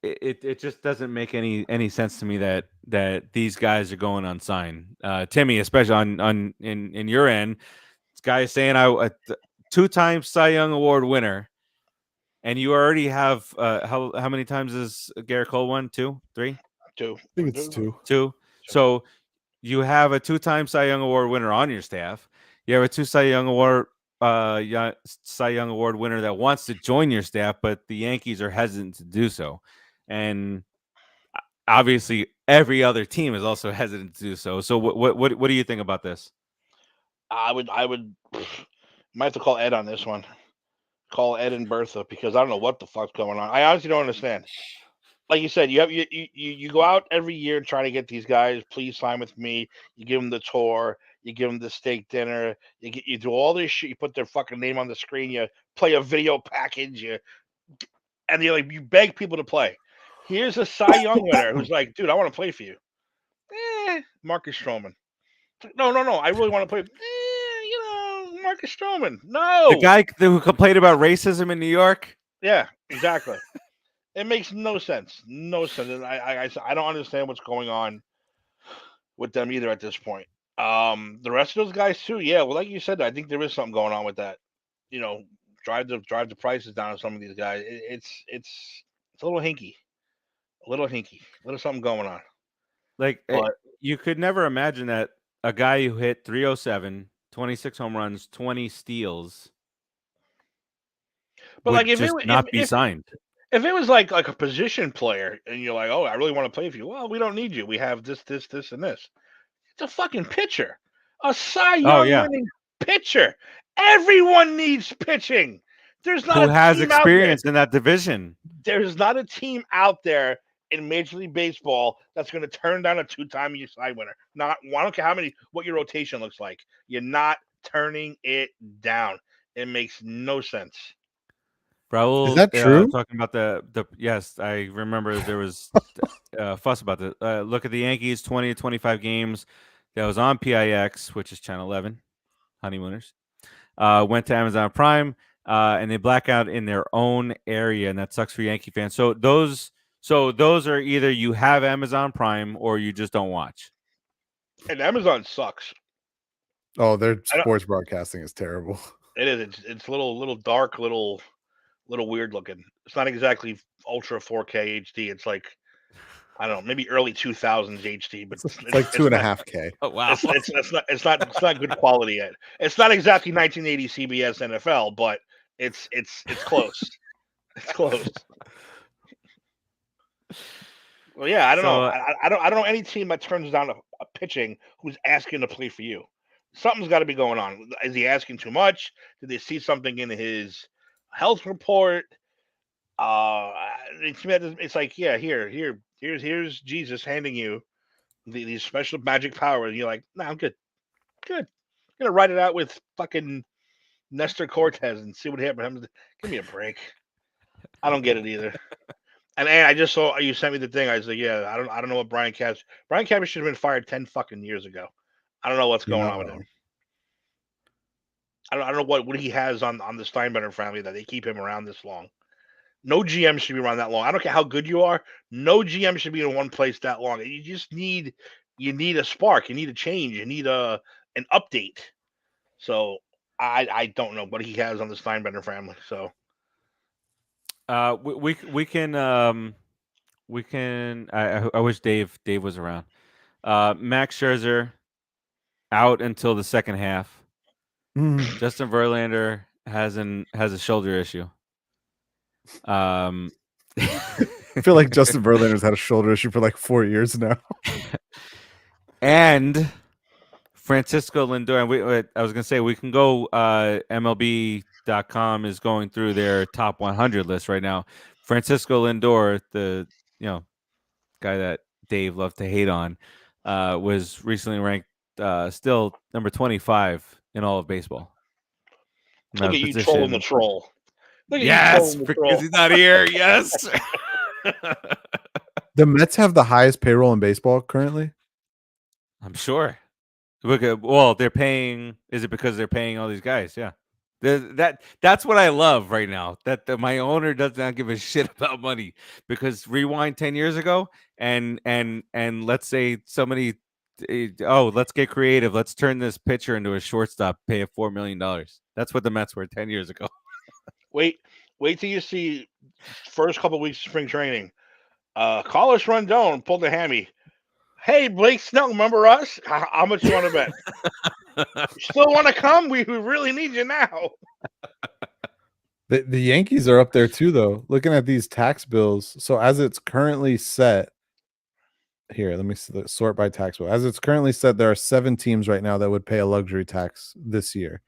Speaker 1: it just doesn't make any sense to me that these guys are going unsigned. Timmy, especially on in your end, this guy is saying a 2-time Cy Young Award winner, and you already have how many times has Garrett Cole won? 2, 3?
Speaker 2: 2.
Speaker 3: I think it's 2.
Speaker 1: 2. So you have a 2-time Cy Young Award winner on your staff. You have a 2 Cy Young Award winner that wants to join your staff, but the Yankees are hesitant to do so, and obviously every other team is also hesitant to do so. So what do you think about this?
Speaker 2: I would might have to call Ed on this one. Call Ed and Bertha, because I don't know what the fuck's going on. I honestly don't understand. Like you said, you go out every year trying to get these guys. Please sign with me. You give them the tour. You give them the steak dinner. You do all this shit. You put their fucking name on the screen. You play a video package. And you beg people to play. Here's a Cy Young winner who's like, dude, I want to play for you. Marcus Stroman. No. I really want to play. Marcus Stroman. No.
Speaker 1: The guy who complained about racism in New York.
Speaker 2: Yeah, exactly. It makes no sense. No sense. And I don't understand what's going on with them either at this point. The rest of those guys too. Yeah, well, like you said, I think there is something going on with that. Drive the prices down on some of these guys. It's a little hinky. A little something going on.
Speaker 1: Like,
Speaker 2: But
Speaker 1: you could never imagine that a guy who hit 307, 26 home runs, 20 steals,
Speaker 2: but
Speaker 1: would
Speaker 2: like if
Speaker 1: just not be signed.
Speaker 2: If it was like a position player and you're like, oh, I really want to play for you. Well, we don't need you. We have this, and this. It's a fucking pitcher. A Cy Young winning pitcher. Everyone needs pitching. There's not
Speaker 1: who
Speaker 2: a
Speaker 1: has
Speaker 2: team
Speaker 1: experience in that division.
Speaker 2: There's not a team out there in Major League Baseball that's going to turn down a 2-time Cy winner. I don't care what your rotation looks like. You're not turning it down. It makes no sense.
Speaker 1: Raul,
Speaker 3: is that true?
Speaker 1: Talking about the yes, I remember there was fuss about that. Look at the Yankees, 20 to 25 games. That was on PIX, which is Channel 11, Honeymooners. Went to Amazon Prime, and they black out in their own area, and that sucks for Yankee fans. So those are either you have Amazon Prime or you just don't watch.
Speaker 2: And Amazon sucks.
Speaker 3: Oh, their sports broadcasting is terrible.
Speaker 2: It is. It's a little dark, little weird looking. It's not exactly ultra 4K HD. It's like, I don't know, maybe early 2000s HD, but
Speaker 3: it's like 2.5K.
Speaker 1: Oh wow!
Speaker 2: It's not good quality yet. It's not exactly 1980 CBS NFL, but it's close. It's close. Well, yeah, I don't know. I don't know any team that turns down a pitching who's asking to play for you. Something's got to be going on. Is he asking too much? Did they see something in his health report? It's like, yeah, here's Jesus handing you these special magic powers, and you're like, nah, I'm good. I'm gonna write it out with fucking Nestor Cortez and see what happens. Give me a break. I don't get it either. And I just saw you sent me the thing. I was like, yeah, I don't know what Brian Cashman should have been fired 10 fucking years ago. I don't know what's
Speaker 3: You're
Speaker 2: going
Speaker 3: not
Speaker 2: on with
Speaker 3: wrong.
Speaker 2: him. I don't know what he has on the Steinbrenner family that they keep him around this long. No GM should be around that long. I don't care how good you are. No GM should be in one place that long. You just need a spark. You need a change. You need an update. So I don't know what he has on the Steinbrenner family. So
Speaker 1: we can I wish Dave was around. Max Scherzer out until the second half. Justin Verlander has a shoulder issue.
Speaker 3: I feel like Justin Verlander's had a shoulder issue for like 4 years now.
Speaker 1: And Francisco Lindor. I was gonna say we can go. MLB.com is going through their top 100 list right now. Francisco Lindor, the guy that Dave loved to hate on, was recently ranked still number 25 in all of baseball.
Speaker 2: look at you trolling the troll. Look at you
Speaker 1: Yes,
Speaker 2: trolling the
Speaker 1: because
Speaker 2: troll.
Speaker 1: he's not here. Yes.
Speaker 3: The Mets have the highest payroll in baseball currently.
Speaker 1: I'm sure. Well, they're paying. Is it because they're paying all these guys? Yeah. That's what I love right now. That my owner does not give a shit about money, because rewind 10 years ago and let's say somebody, let's get creative. Let's turn this pitcher into a shortstop. Pay a $4 million. That's what the Mets were 10 years ago.
Speaker 2: Wait till you see first couple weeks of spring training. Carlos Rondon pulled a hammy. Hey, Blake Snell, remember us? How much you want to bet? You still want to come? We really need you now.
Speaker 3: The Yankees are up there too, though. Looking at these tax bills, so as it's currently set, here, let me sort by tax bill. As it's currently set, there are 7 teams right now that would pay a luxury tax this year.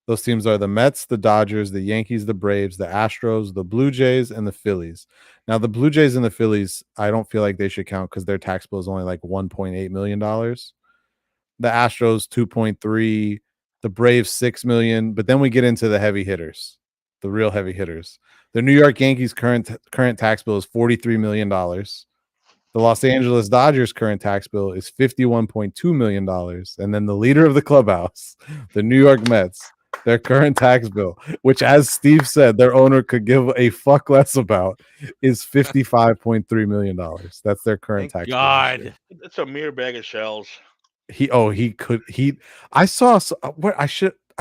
Speaker 3: Those teams are the Mets, the Dodgers, the Yankees, the Braves, the Astros, the Blue Jays, and the Phillies. Now, the Blue Jays and the Phillies, I don't feel like they should count because their tax bill is only like $1.8 million. The Astros 2.3, the Braves 6 million, but then we get into the heavy hitters, the real heavy hitters. The New York Yankees current tax bill is $43 million. The Los Angeles Dodgers current tax bill is $51.2 million. And then the leader of the clubhouse, the New York Mets, their current tax bill, which, as Steve said, their owner could give a fuck less about, is $55.3 million. That's their current
Speaker 1: Thank
Speaker 3: tax
Speaker 1: God.
Speaker 3: bill.
Speaker 2: It's a mere bag of shells.
Speaker 3: I saw what I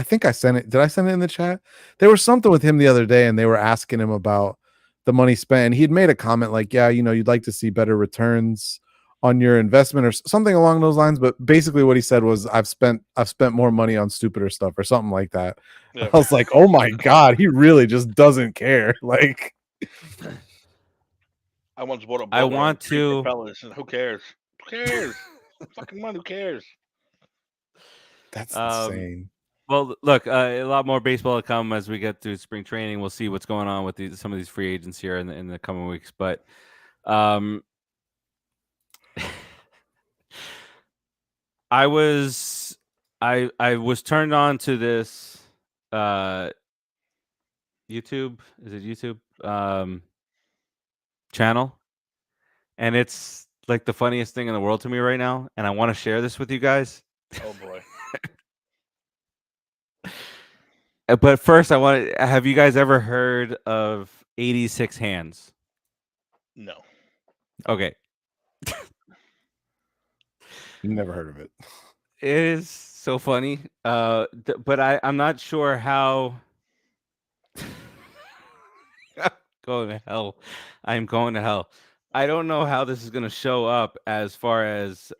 Speaker 3: think I sent it. Did I send it in the chat? There was something with him the other day, and they were asking him about the money spent. He'd made a comment like, yeah, you'd like to see better returns on your investment or something along those lines. But basically what he said was, I've spent more money on stupider stuff or something like that. Yeah. I was like, oh my God, he really just doesn't care. Like,
Speaker 2: I once bought a boat.
Speaker 1: I want to.
Speaker 2: Propellers, and who cares? Who cares? Fucking money. Who cares?
Speaker 3: That's insane.
Speaker 1: Well, look, a lot more baseball to come as we get through spring training. We'll see what's going on with some of these free agents here in the coming weeks. But I was turned on to this YouTube. Is it YouTube channel? And it's like the funniest thing in the world to me right now. And I want to share this with you guys.
Speaker 2: Oh boy.
Speaker 1: But first, have you guys ever heard of 86 Hands?
Speaker 2: No.
Speaker 1: Okay.
Speaker 3: Never heard of it.
Speaker 1: It is so funny. But I'm not sure how. Going to hell. I'm going to hell. I don't know how this is going to show up as far as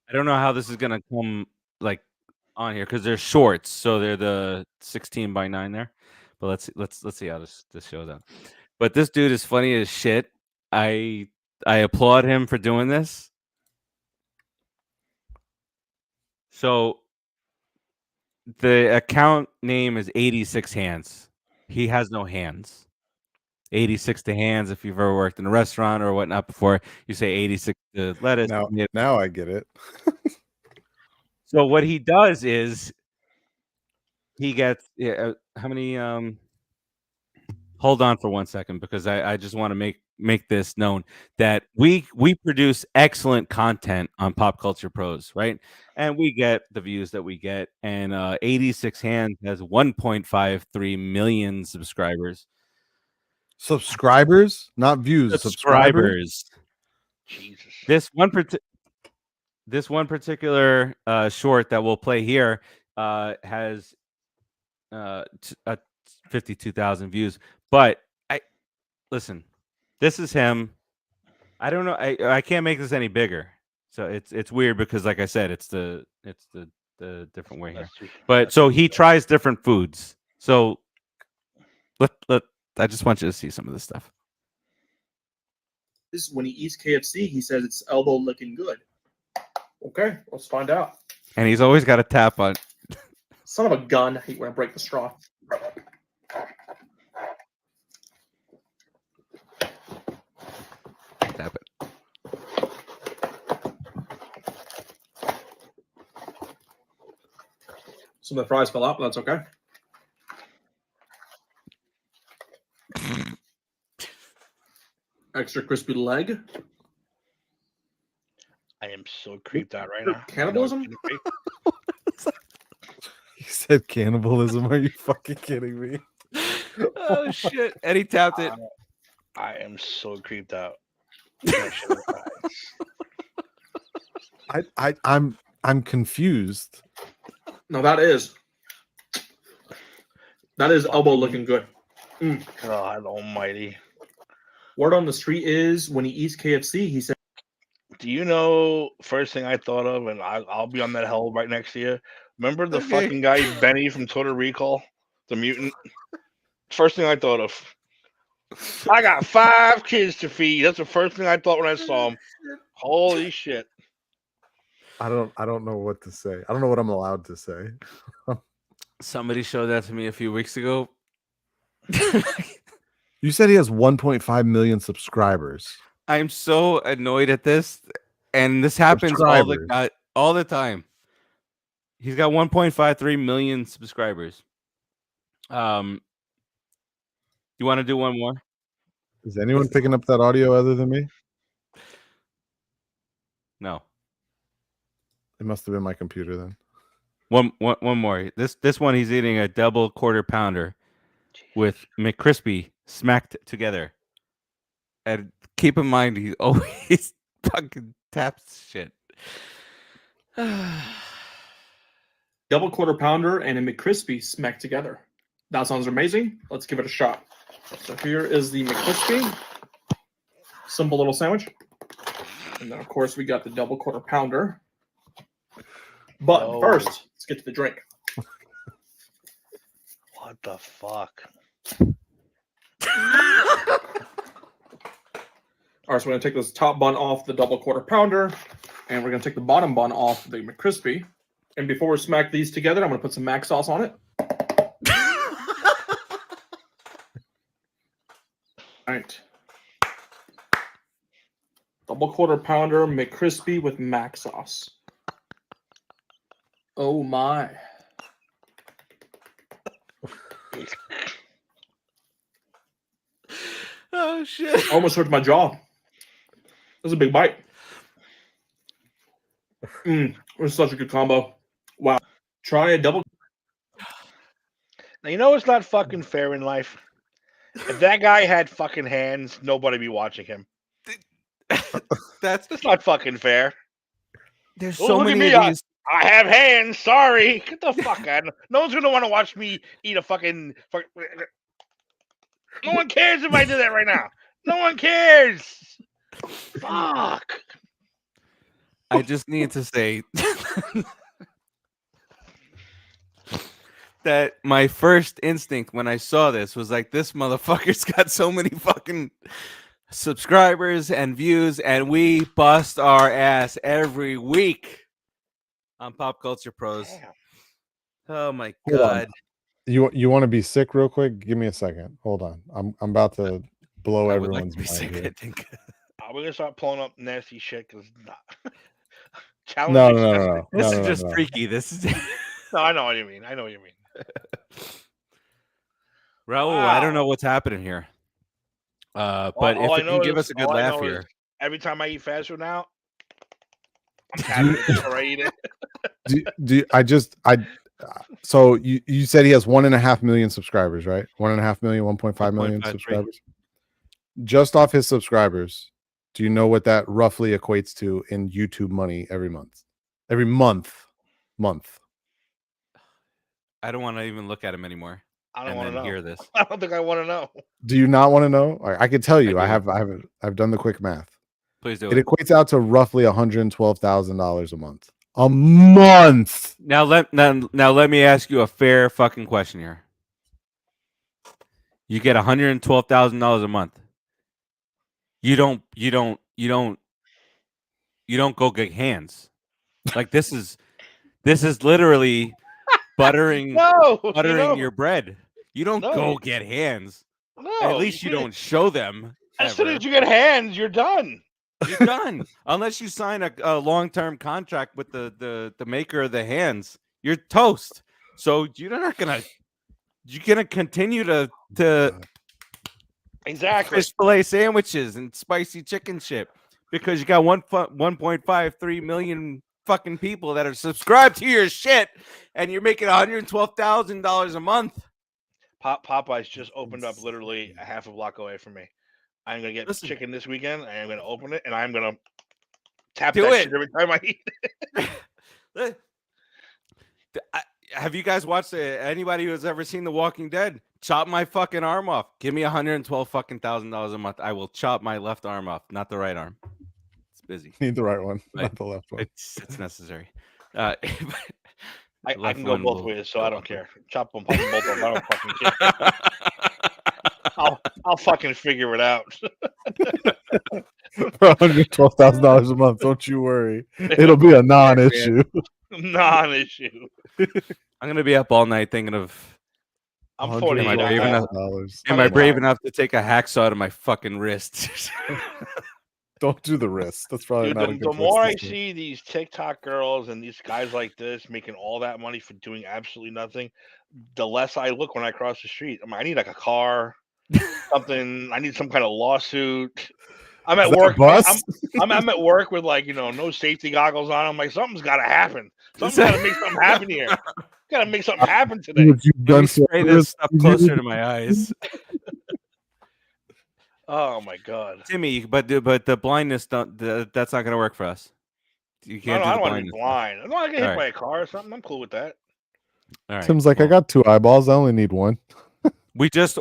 Speaker 1: I don't know how this is gonna come like on here because they're shorts, so they're the 16:9 there. But let's see how this shows up. But this dude is funny as shit. I applaud him for doing this. So the account name is 86 Hands. He has no hands. 86 to hands. If you've ever worked in a restaurant or whatnot before, you say 86 to lettuce.
Speaker 3: Now I get it.
Speaker 1: So what he does is he gets How many? Hold on for 1 second because I just want to make this known that we produce excellent content on Pop Culture Pros, right? And we get the views that we get. And 86 Hands has 1.53 million subscribers.
Speaker 3: Subscribers, not views. Subscribers.
Speaker 2: Jesus.
Speaker 1: This one particular short that we'll play here has 52,000 views. But listen, this is him. I don't know. I can't make this any bigger. So it's weird because, like I said, it's the different way here. But so he tries different foods. So let I just want you to see some of this stuff.
Speaker 7: This when he eats KFC, he says it's elbow licking good. Okay, let's find out.
Speaker 1: And he's always got a tap on.
Speaker 7: Son of a gun! I hate when I break the straw.
Speaker 1: Tap it.
Speaker 7: Some of the fries fell out, but that's okay. Extra crispy leg.
Speaker 2: I am so creeped out right now.
Speaker 7: Cannibalism?
Speaker 3: He said cannibalism. Are you fucking kidding me?
Speaker 1: Oh shit! And he tapped it.
Speaker 2: I am so creeped out.
Speaker 3: I'm confused.
Speaker 7: No, that is elbow looking good.
Speaker 2: God almighty.
Speaker 7: Word on the street is when he eats KFC, he said,
Speaker 2: Do you know first thing I thought of, and I'll be on that hell right next to you? Remember the fucking guy Benny from Total Recall? The mutant? First thing I thought of. I got 5 kids to feed. That's the first thing I thought when I saw him. Holy shit.
Speaker 3: I don't know what to say. I don't know what I'm allowed to say.
Speaker 1: Somebody showed that to me a few weeks ago.
Speaker 3: You said he has 1.5 million subscribers.
Speaker 1: I'm so annoyed at this, and this happens all the time. He's got 1.53 million subscribers. You want to do one more?
Speaker 3: Is anyone picking up that audio other than me?
Speaker 1: No.
Speaker 3: It must have been my computer then.
Speaker 1: One more. This one, he's eating a double quarter pounder with McCrispy smacked together. And keep in mind, he always fucking taps shit.
Speaker 7: double quarter pounder and a McCrispy smacked together. That sounds amazing. Let's give it a shot. So here is the McCrispy. Simple little sandwich. And then, of course, we got the double quarter pounder. But first, let's get to the drink.
Speaker 2: What the fuck?
Speaker 7: All right, so we're going to take this top bun off the double quarter pounder, and we're going to take the bottom bun off the McCrispy. And before we smack these together, I'm going to put some mac sauce on it. All right. Double quarter pounder McCrispy with mac sauce. Oh my.
Speaker 1: Oh shit.
Speaker 7: I almost hurt my jaw. That's a big bite. It was such a good combo. Wow. Try a double.
Speaker 2: Now, you know it's not fucking fair in life? If that guy had fucking hands, nobody be watching him. That's not fucking fair.
Speaker 1: There's
Speaker 2: Oh,
Speaker 1: so
Speaker 2: look at
Speaker 1: many
Speaker 2: me.
Speaker 1: of these.
Speaker 2: I have hands. Sorry. Get the fuck out. No one's going to want to watch me eat a fucking... No one cares if I do that right now. No one cares. Fuck.
Speaker 1: I just need to say that my first instinct when I saw this was like, this motherfucker's got so many fucking subscribers and views, and we bust our ass every week on Pop Culture Pros.
Speaker 2: Damn.
Speaker 1: Oh my
Speaker 3: Hold
Speaker 1: god.
Speaker 3: on. You want to be sick real quick? Give me a second. Hold on. I'm about to blow
Speaker 1: I would like
Speaker 3: everyone's
Speaker 1: to be
Speaker 3: mind
Speaker 1: sick,
Speaker 3: here.
Speaker 1: I think.
Speaker 2: We're going to start pulling up nasty shit because
Speaker 3: No.
Speaker 1: This is
Speaker 3: No,
Speaker 1: just
Speaker 3: no.
Speaker 1: freaky. This is
Speaker 2: No, I know what you mean.
Speaker 1: Raul, I don't know what's happening here. But if
Speaker 2: all I
Speaker 1: it
Speaker 2: know
Speaker 1: can give
Speaker 2: is-
Speaker 1: us a good
Speaker 2: all I
Speaker 1: laugh
Speaker 2: know is
Speaker 1: here.
Speaker 2: every time I eat fast food now, I'm tapping it before I eat it.
Speaker 3: So you said he has 1.5 million subscribers, right? 1.5 million, 1.5 million
Speaker 1: 1.53.
Speaker 3: subscribers. Just off his subscribers, do you know what that roughly equates to in YouTube money every month? Every month.
Speaker 1: I don't want to even look at him anymore.
Speaker 2: I don't
Speaker 1: And
Speaker 2: want
Speaker 1: then
Speaker 2: to know.
Speaker 1: hear this.
Speaker 2: I don't think I want to know.
Speaker 3: Do you not want to know? I can tell you.
Speaker 1: I do.
Speaker 3: I've done the quick math.
Speaker 1: Please do
Speaker 3: It
Speaker 1: it.
Speaker 3: equates out to roughly $112,000 a month. A month.
Speaker 1: Now let me ask you a fair fucking question here. You get $112,000 a month. You don't go get hands. Like this is literally buttering your bread. You don't go get hands.
Speaker 2: No,
Speaker 1: At least you don't show them.
Speaker 2: As soon
Speaker 1: ever.
Speaker 2: as you get hands, you're done.
Speaker 1: You're done. Unless you sign a long-term contract with the maker of the hands, you're toast. So you're gonna continue to
Speaker 2: Exactly.
Speaker 1: fish fillet sandwiches and spicy chicken shit because you got 1.53 million fucking people that are subscribed to your shit, and you're making $112,000 a month.
Speaker 2: Popeyes just opened up literally a half a block away from me. I'm gonna get
Speaker 1: Listen.
Speaker 2: chicken this weekend. I'm gonna open it and I'm gonna tap
Speaker 1: Do
Speaker 2: that
Speaker 1: it.
Speaker 2: shit every time I eat it.
Speaker 1: Have you guys watched anybody who has ever seen The Walking Dead? Chop my fucking arm off. Give me $112,000 a month. I will chop my left arm off, not the right arm. It's busy.
Speaker 3: Need the right one,
Speaker 1: Right.
Speaker 3: not the left one.
Speaker 1: It's necessary.
Speaker 2: I can go both ways, so I don't care. Chop them, pop them both off. I don't fucking care. I'll fucking figure it out.
Speaker 3: For $112,000 a month, don't you worry. It'll be a non-issue.
Speaker 2: Non-issue.
Speaker 1: I'm gonna be up all night thinking of.
Speaker 2: I'm 48.
Speaker 1: Am I brave enough?
Speaker 3: $112,000.
Speaker 1: Am I brave enough to take a hacksaw to my fucking wrist?
Speaker 3: Don't do the wrist. That's probably
Speaker 2: Dude,
Speaker 3: not a good
Speaker 2: the more I
Speaker 3: wrist to do.
Speaker 2: see these TikTok girls and these guys like this making all that money for doing absolutely nothing, the less I look when I cross the street. I need like a car, something. I need some kind of lawsuit. I'm at
Speaker 3: Is that a
Speaker 2: work.
Speaker 3: bus?
Speaker 2: I'm at work with like no safety goggles on. I'm like, something's got to happen. Something's got to make something happen here. Got to make something happen today.
Speaker 3: What you've
Speaker 1: Let
Speaker 3: done
Speaker 1: me
Speaker 3: for
Speaker 1: spray
Speaker 3: others,
Speaker 1: this stuff closer to my eyes.
Speaker 2: Oh my god,
Speaker 1: Timmy, but the blindness that's not gonna work for us. You
Speaker 2: I
Speaker 1: can't do
Speaker 2: don't
Speaker 1: the
Speaker 2: want to be
Speaker 1: blindness.
Speaker 2: blind. I don't want to get hit
Speaker 1: All
Speaker 2: by
Speaker 1: right.
Speaker 2: a car or something. I'm cool with that.
Speaker 1: All right.
Speaker 3: Tim's like, I
Speaker 1: well,
Speaker 3: got 2 eyeballs. I only need 1.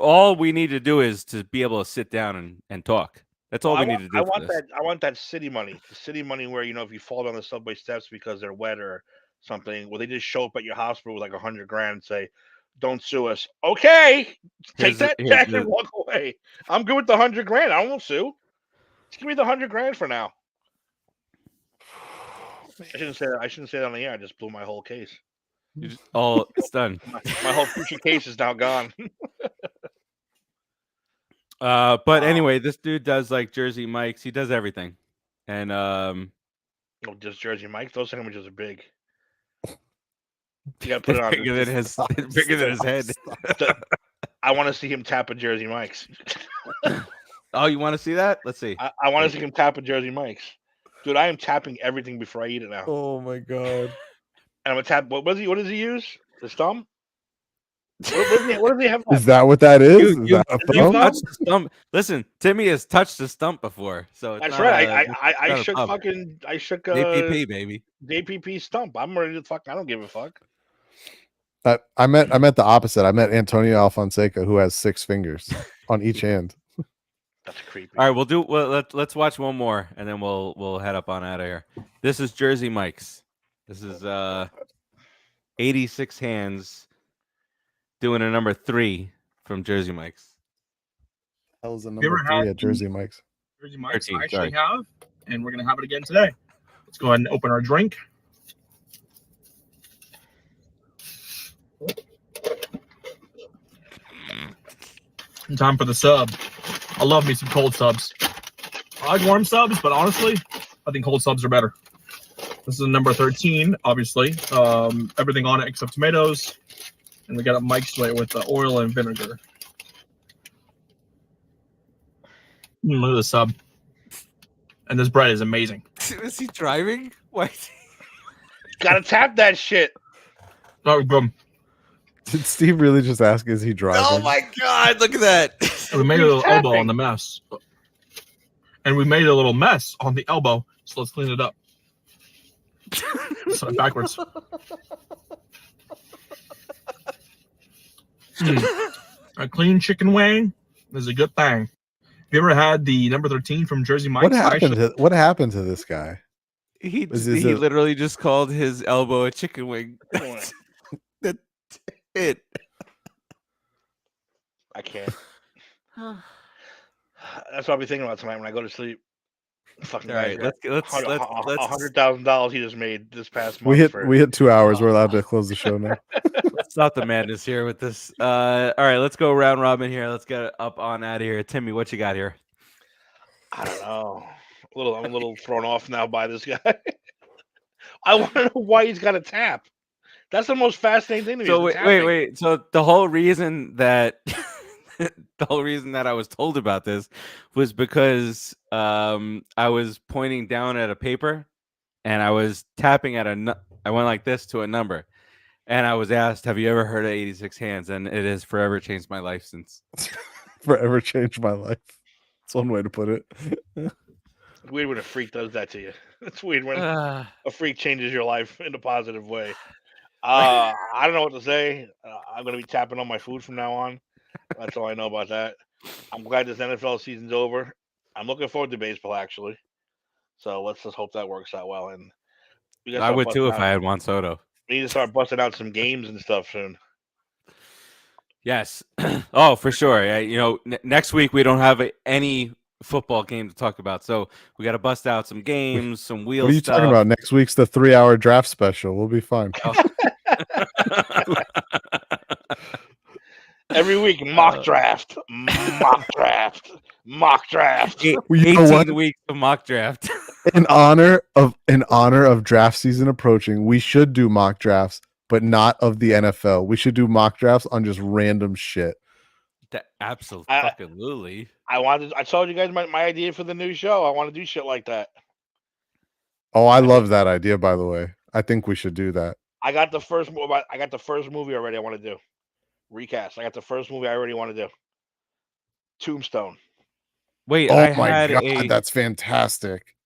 Speaker 1: all we need to do is to be able to sit down and talk. That's all we need to do.
Speaker 2: I
Speaker 1: for
Speaker 2: want
Speaker 1: this.
Speaker 2: that. I want that city money. The city money where if you fall down the subway steps because they're wet or something, well, they just show up at your hospital with like $100,000 and say, "Don't sue us." Okay, take that check and walk away. I'm good with the $100,000. I won't sue. Just give me the $100,000 for now. I shouldn't say that. I shouldn't say that on the air. I just blew my whole case.
Speaker 1: It's done.
Speaker 2: My whole future case is now gone.
Speaker 1: But anyway, this dude does like Jersey Mike's. He does everything, and
Speaker 2: Just Jersey Mike. Those sandwiches are big. You gotta put it on.
Speaker 1: bigger than his head.
Speaker 2: I want to see him tap a Jersey Mike's.
Speaker 1: Oh, you want to see that? Let's see.
Speaker 2: I want to see him tap a Jersey Mike's. Dude, I am tapping everything before I eat it now.
Speaker 3: Oh my god.
Speaker 2: And I'm gonna tap. What does he use? His thumb? What does he have?
Speaker 3: Is that what that is? Is
Speaker 1: You
Speaker 3: that a
Speaker 1: you've
Speaker 3: thumb?
Speaker 1: touched the stump. Listen, Timmy has touched the stump before, so it's
Speaker 2: That's
Speaker 1: not
Speaker 2: right.
Speaker 1: not
Speaker 2: I
Speaker 1: a
Speaker 2: shook
Speaker 1: thumb.
Speaker 2: I shook
Speaker 1: JPP, baby.
Speaker 2: JPP stump. I'm ready to fuck. I don't give a fuck.
Speaker 3: I met the opposite. I met Antonio Alfonseca, who has 6 fingers on each hand.
Speaker 2: That's creepy.
Speaker 1: All right, let's watch one more, and then we'll head up on out of here. This is Jersey Mike's. This is 86 hands doing a number 3 from Jersey Mike's.
Speaker 3: That was a
Speaker 7: You
Speaker 3: number
Speaker 7: ever
Speaker 3: 3
Speaker 7: had
Speaker 3: at Jersey Mike's.
Speaker 7: Jersey Mike's
Speaker 1: 13,
Speaker 7: I actually have, and we're gonna have it again today. Let's go ahead and open our drink. And time for the sub. I love me some cold subs. I like warm subs, but honestly, I think cold subs are better. This is a number 13, obviously. Everything on it except tomatoes. And we got it Mike's way with the oil and vinegar. Look at the sub. And this bread is amazing.
Speaker 1: Is he driving? Why?
Speaker 2: Gotta tap that shit.
Speaker 7: Oh, boom.
Speaker 3: Did Steve really just ask, is he driving?
Speaker 1: Oh my God! Look at that.
Speaker 7: We made a little elbow on the mess. And we made a little mess on the elbow. So let's clean it up. So backwards. A clean chicken wing is a good thing. Have you ever had the number 13 from Jersey Mike's?
Speaker 3: What happened to this guy?
Speaker 1: He
Speaker 3: Is this
Speaker 1: he
Speaker 3: a-
Speaker 1: literally just called his elbow a chicken wing. That's it.
Speaker 2: I can't. That's what I'll be thinking about tonight when I go to sleep. Fucking
Speaker 1: All right, let's
Speaker 2: $100,000 he just made this past month.
Speaker 3: We hit 2 hours. We're allowed to close the show now.
Speaker 1: let's stop the madness here with this. All right, let's go round robin here. Let's get it up on out of here. Timmy, what you got here?
Speaker 2: I don't know. I'm a little thrown off now by this guy. I want to know why he's got a tap. That's the most fascinating thing to me.
Speaker 1: So
Speaker 2: is the tapping.
Speaker 1: wait. So the whole reason that I was told about this was because I was pointing down at a paper and I was tapping at I went like this to a number, and I was asked, "Have you ever heard of 86 hands?" And it has forever changed my life since.
Speaker 3: Forever changed my life. That's one way to put it.
Speaker 2: It's weird when a freak does that to you. It's weird when a freak changes your life in a positive way. I don't know what to say. I'm going to be tapping on my food from now on. That's all I know about that. I'm glad this NFL season's over. I'm looking forward to baseball, actually. So let's just hope that works out well. And
Speaker 1: I would too if I had Juan Soto.
Speaker 2: We need to start busting out some games and stuff soon.
Speaker 1: Yes. Oh, for sure. Next week we don't have any football game to talk about, so we got to bust out some games, some wheel.
Speaker 3: What are you talking about? Next week's the 3-hour draft special. We'll be fine.
Speaker 1: Oh.
Speaker 2: Every week, mock draft.
Speaker 1: 18 weeks of mock draft.
Speaker 3: In honor of draft season approaching, we should do mock drafts, but not of the NFL. We should do mock drafts on just random shit.
Speaker 1: Absolutely.
Speaker 2: I told you guys my idea for the new show. I want to do shit like that.
Speaker 3: Oh, I love that idea, by the way. I think we should do that.
Speaker 2: I got the first movie already I want to do. Recast. I got the first movie I already want to do. Tombstone.
Speaker 1: Wait,
Speaker 3: oh my God, that's fantastic.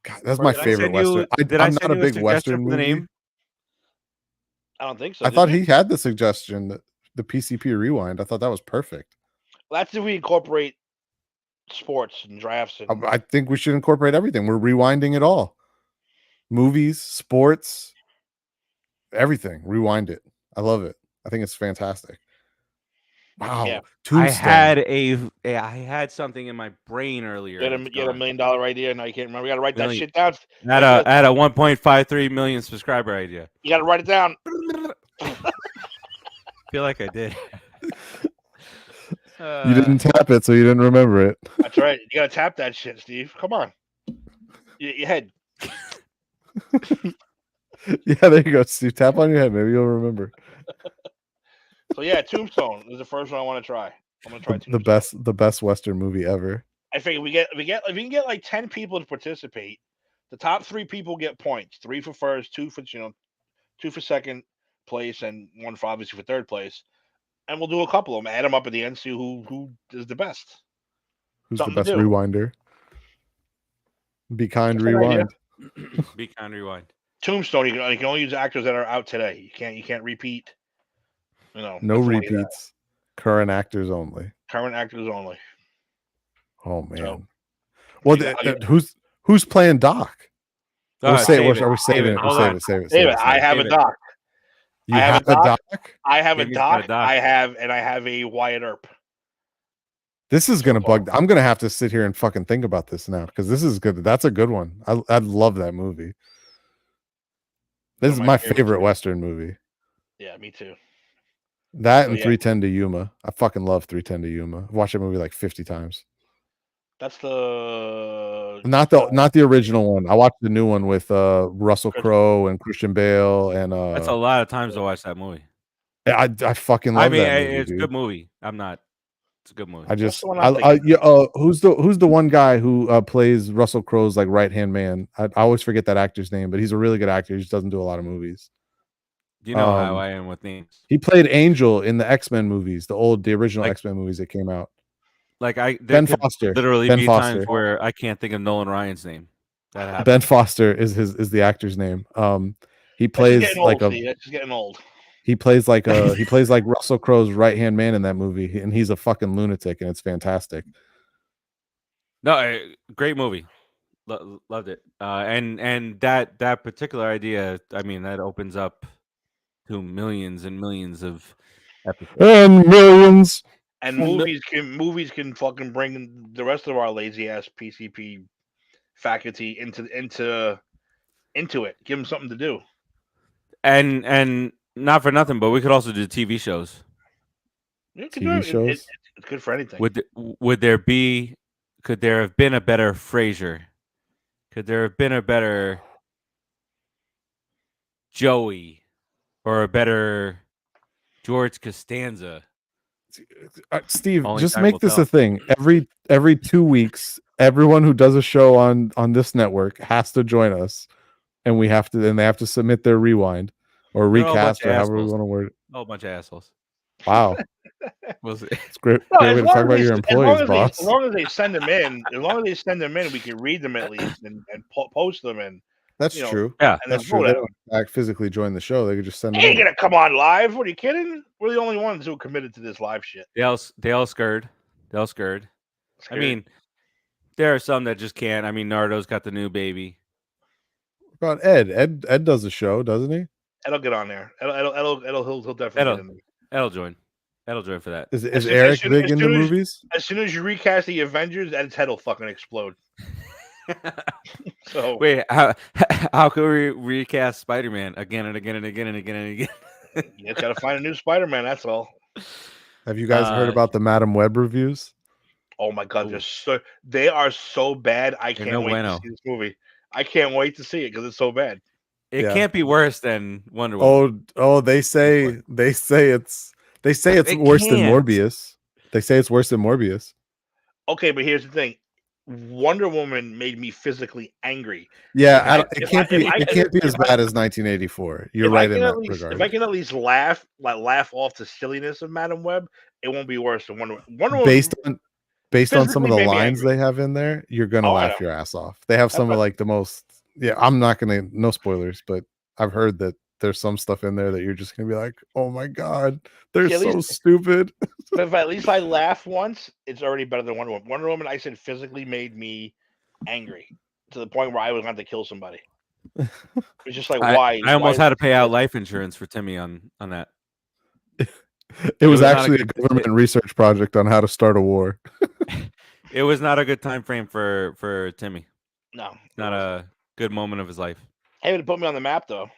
Speaker 3: God, that's my favorite Western. I'm not a big Western movie. Name?
Speaker 2: I don't think so.
Speaker 3: I thought he had the suggestion, the PCP rewind. I thought that was perfect.
Speaker 2: Well, that's if we incorporate sports and drafts.
Speaker 3: I think we should incorporate everything. We're rewinding it all. Movies, sports, everything. Rewind it. I love it. I think it's fantastic. Wow. Yeah.
Speaker 1: I had something in my brain earlier.
Speaker 2: You had $1 million idea. Now you can't remember. You got to write that shit down.
Speaker 1: I had a 1.53 million subscriber idea.
Speaker 2: You got to write it down.
Speaker 1: I feel like I did.
Speaker 3: You didn't tap it, so you didn't remember it.
Speaker 2: That's right. You got to tap that shit, Steve. Come on. Your head.
Speaker 3: Yeah, there you go, Steve. Tap on your head. Maybe you'll remember.
Speaker 2: So yeah, Tombstone is the first one I want to try. I'm gonna try Tombstone.
Speaker 3: the best Western movie ever.
Speaker 2: I think if we can get like 10 people to participate, the top 3 people get points. 3 for first, 2 for 2 for second place, and 1 for obviously for third place. And we'll do a couple of them, add them up at the end, see who is the best.
Speaker 3: Who's the best rewinder? Be kind, rewind.
Speaker 1: Be kind, rewind.
Speaker 2: Tombstone, you can only use actors that are out today. You can't repeat.
Speaker 3: No repeats. Current actors only.
Speaker 2: Current actors only.
Speaker 3: Oh man. So, well, who's playing Doc? Are we saving it?
Speaker 2: I have a Doc.
Speaker 3: You have a Doc?
Speaker 2: I have a Doc. I have a Wyatt Earp.
Speaker 3: This is gonna bug. I'm gonna have to sit here and fucking think about this now because this is good. That's a good one. I love that movie. This is my favorite Western movie.
Speaker 2: Yeah, me too.
Speaker 3: That and 310 to Yuma. I fucking love 310 to Yuma. I've watched that movie like 50 times.
Speaker 2: That's the
Speaker 3: not the original one. I watched the new one with Russell Crowe and Christian Bale and
Speaker 1: that's a lot of times to watch that movie.
Speaker 3: I fucking love that movie.
Speaker 1: It's a good movie. I'm not It's a good movie.
Speaker 3: I just,
Speaker 2: the one I'm thinking
Speaker 3: who's the one guy who plays Russell Crowe's like right hand man? I always forget that actor's name, but he's a really good actor. He just doesn't do a lot of movies.
Speaker 1: You know how I am with names.
Speaker 3: He played Angel in the X-Men movies, the original
Speaker 1: Like-
Speaker 3: X-Men movies that came out.
Speaker 1: Like there
Speaker 3: Ben
Speaker 1: could
Speaker 3: Foster.
Speaker 1: literally
Speaker 3: Ben
Speaker 1: be
Speaker 3: Foster.
Speaker 1: times where I can't think of Nolan Ryan's name. That happens.
Speaker 3: Ben Foster is the actor's name. He
Speaker 2: That's just
Speaker 3: plays
Speaker 2: getting
Speaker 3: like
Speaker 2: old, Steve. That's just getting old.
Speaker 3: he plays like Russell Crowe's right hand man in that movie, and he's a fucking lunatic, and it's fantastic.
Speaker 1: No, great movie. Loved it. And that particular idea, I mean, that opens up to millions and millions of episodes.
Speaker 3: And millions.
Speaker 2: And movies can fucking bring the rest of our lazy ass PCP faculty into it. Give them something to do.
Speaker 1: And not for nothing, but we could also do TV shows.
Speaker 2: You can
Speaker 3: TV
Speaker 2: do it.
Speaker 3: shows?
Speaker 2: It's good for anything.
Speaker 1: Could there have been a better Frasier? Could there have been a better Joey or a better George Costanza?
Speaker 3: Steve,
Speaker 1: Only
Speaker 3: just
Speaker 1: time
Speaker 3: make
Speaker 1: will
Speaker 3: this
Speaker 1: tell.
Speaker 3: a thing. Every 2 weeks, everyone who does a show on this network has to join us, and they have to submit their rewind or
Speaker 1: They're all a bunch
Speaker 3: recast
Speaker 1: of
Speaker 3: or however we
Speaker 1: assholes.
Speaker 3: want to word it.
Speaker 1: Oh, a bunch of assholes.
Speaker 3: Wow,
Speaker 1: We'll see.
Speaker 3: it's great.
Speaker 2: No,
Speaker 3: Great
Speaker 2: as
Speaker 3: way to
Speaker 2: long
Speaker 3: talk
Speaker 2: as
Speaker 3: about
Speaker 2: they-
Speaker 3: your employees, boss.
Speaker 2: As long as they send them in, we can read them at least and post them. And
Speaker 3: That's
Speaker 2: you know,
Speaker 3: true.
Speaker 1: Yeah,
Speaker 2: and
Speaker 3: That's
Speaker 2: then
Speaker 3: true.
Speaker 2: vote
Speaker 3: They
Speaker 2: out.
Speaker 3: don't physically join the show. They could just send
Speaker 2: They
Speaker 3: them
Speaker 2: ain't
Speaker 3: in.
Speaker 2: gonna come on live. What are you kidding? We're the only ones who are committed to this live shit.
Speaker 1: they all scared. I
Speaker 2: Scary.
Speaker 1: mean, there are some that just can't. I mean, Nardo's got the new baby.
Speaker 3: What about Ed? Ed does a show, doesn't he?
Speaker 2: Ed'll get on there. He'll definitely get in there.
Speaker 1: Ed'll join. Ed'll join for that.
Speaker 3: Is
Speaker 2: As
Speaker 3: Eric
Speaker 2: soon-
Speaker 3: big
Speaker 2: as
Speaker 3: into
Speaker 2: soon as-
Speaker 3: movies?
Speaker 2: As soon as you recast the Avengers, Ed's head will fucking explode. So
Speaker 1: Wait, how could we recast Spider-Man again and again and again and again and again?
Speaker 2: you just gotta find a new Spider-Man. That's all.
Speaker 3: Have you guys heard
Speaker 1: Uh,
Speaker 3: about the Madam Web reviews?
Speaker 2: Oh my god,
Speaker 1: Ooh.
Speaker 2: they are so bad. I can't
Speaker 1: no
Speaker 2: wait
Speaker 1: bueno.
Speaker 2: to see this movie. I can't wait to see it because it's so bad.
Speaker 1: It
Speaker 3: Yeah.
Speaker 1: can't be worse than Wonder Woman.
Speaker 3: Oh, they say it's
Speaker 1: It
Speaker 3: worse than
Speaker 1: can't.
Speaker 3: Morbius. They say it's worse than Morbius.
Speaker 2: Okay, but here's the thing: Wonder Woman made me physically angry.
Speaker 3: Yeah,
Speaker 2: If
Speaker 3: it can't be as bad as 1984. You're right in that regard.
Speaker 2: If I can at least laugh off the silliness of Madam Web, it won't be worse than Wonder Woman. Wonder Woman
Speaker 3: Based on some of the
Speaker 2: physically made me
Speaker 3: lines
Speaker 2: angry.
Speaker 3: they have in there, you're gonna
Speaker 2: Oh, I
Speaker 3: laugh
Speaker 2: know.
Speaker 3: your ass off. They have some of like the most. Yeah, I'm not gonna no spoilers, but I've heard that there's some stuff in there that you're just gonna be like, oh my god, they're
Speaker 2: Yeah, at
Speaker 3: so
Speaker 2: least-
Speaker 3: stupid.
Speaker 2: But if at least I laugh once, it's already better than Wonder Woman. Wonder Woman, I said, physically made me angry to the point where I was going to kill somebody. It was just like, why?
Speaker 1: I almost
Speaker 2: why
Speaker 1: had to
Speaker 2: is
Speaker 1: pay
Speaker 2: this
Speaker 1: out
Speaker 2: good?
Speaker 1: life insurance for Timmy on that.
Speaker 3: It was
Speaker 1: was not a
Speaker 3: actually a
Speaker 1: good-
Speaker 3: government research project on how to start a war.
Speaker 1: It was not a good time frame for Timmy.
Speaker 2: No,
Speaker 1: Not a good moment of his life.
Speaker 2: Hey, it put me on the map though.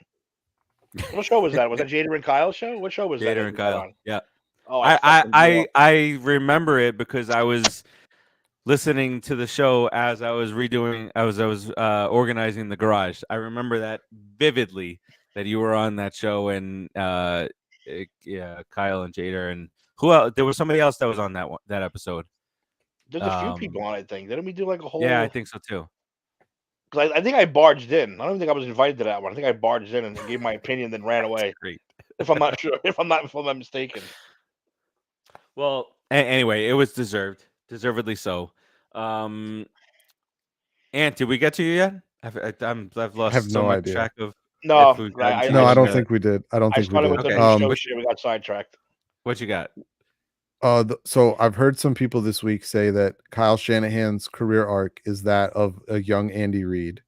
Speaker 2: What show was that? Was that Jada and Kyle's show? What show was that?
Speaker 1: Jada and Kyle. Yeah.
Speaker 2: Oh,
Speaker 1: I remember it because I was listening to the show as I was organizing the garage. I remember that vividly, that you were on that show, and Kyle and Jada, and who else? There was somebody else that was on that episode.
Speaker 2: There's a few people on it. I think didn't we do like a whole?
Speaker 1: Yeah, I think so too.
Speaker 2: Because I think I barged in. I don't think I was invited to that one. I think I barged in and gave my opinion, then ran away.
Speaker 1: Great.
Speaker 2: If I'm not sure, if I'm not mistaken.
Speaker 1: Well, anyway, it was deservedly so. Ant, did we get to you yet? I've lost
Speaker 3: have
Speaker 1: so
Speaker 3: no
Speaker 1: much
Speaker 3: idea.
Speaker 1: track of.
Speaker 2: No,
Speaker 1: if we've gotten to
Speaker 3: No, I
Speaker 1: it.
Speaker 3: don't think we did. I don't
Speaker 2: I
Speaker 3: think we
Speaker 2: started
Speaker 3: did.
Speaker 2: with the
Speaker 1: Okay.
Speaker 2: new show shit. We got sidetracked.
Speaker 1: What you got?
Speaker 3: So I've heard some people this week say that Kyle Shanahan's career arc is that of a young Andy Reid.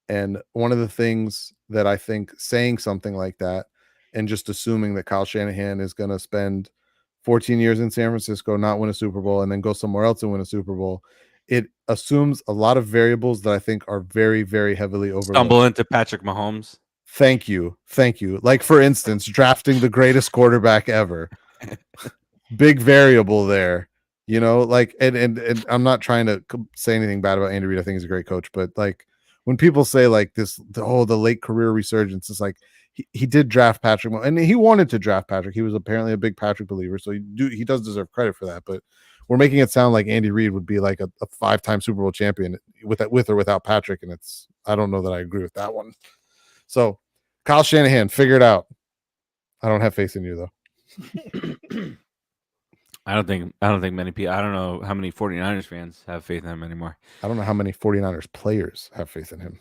Speaker 3: And one of the things that I think saying something like that and just assuming that Kyle Shanahan is going to spend 14 years in San Francisco, not win a Super Bowl, and then go somewhere else and win a Super Bowl, it assumes a lot of variables that I think are very, very heavily overlooked.
Speaker 1: Stumble into Patrick Mahomes.
Speaker 3: Thank you. Like, for instance, drafting the greatest quarterback ever. Big variable there, like, and I'm not trying to say anything bad about Andy Reid. I think he's a great coach, but like when people say like the late career resurgence, it's like he did draft Patrick, and he wanted to draft Patrick. He was apparently a big Patrick believer, so he does deserve credit for that. But we're making it sound like Andy Reid would be like a 5-time Super Bowl champion with or without Patrick, and I don't know that I agree with that one. So Kyle Shanahan, figure it out. I don't have faith in you though.
Speaker 1: I don't think many people. I don't know how many 49ers fans have faith in him anymore.
Speaker 3: I don't know how many 49ers players have faith in him.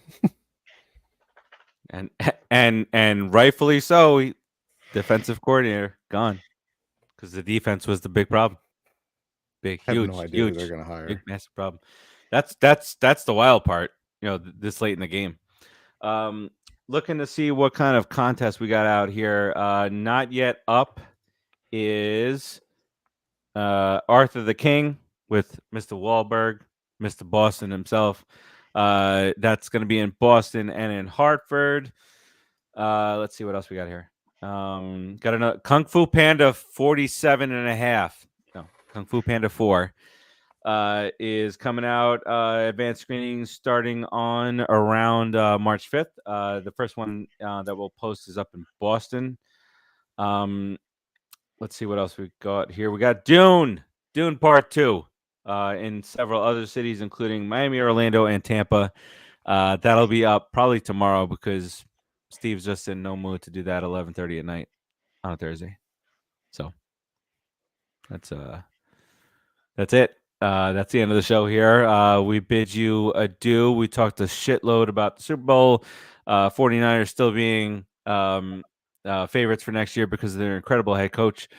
Speaker 1: and rightfully so. Defensive coordinator gone because the defense was the big problem. Big,
Speaker 3: I have
Speaker 1: huge,
Speaker 3: no idea
Speaker 1: huge,
Speaker 3: who they're going to hire.
Speaker 1: big, massive problem. That's the wild part. This late in the game. Looking to see what kind of contest we got out here. Not yet up is Arthur the King with Mr. Wahlberg, Mr. Boston himself. That's going to be in Boston and in Hartford. Let's see what else we got here. Got another Kung Fu Panda 47.5. No, Kung Fu Panda 4 is coming out. Advanced screening starting on around March 5th. The first one that we'll post is up in Boston. Let's see what else we got here. We got Dune Part 2 in several other cities, including Miami, Orlando, and Tampa. That'll be up probably tomorrow because Steve's just in no mood to do that 11:30 at night on a Thursday. So that's it. That's the end of the show here. We bid you adieu. We talked a shitload about the Super Bowl. 49ers still being favorites for next year because of their incredible head coach.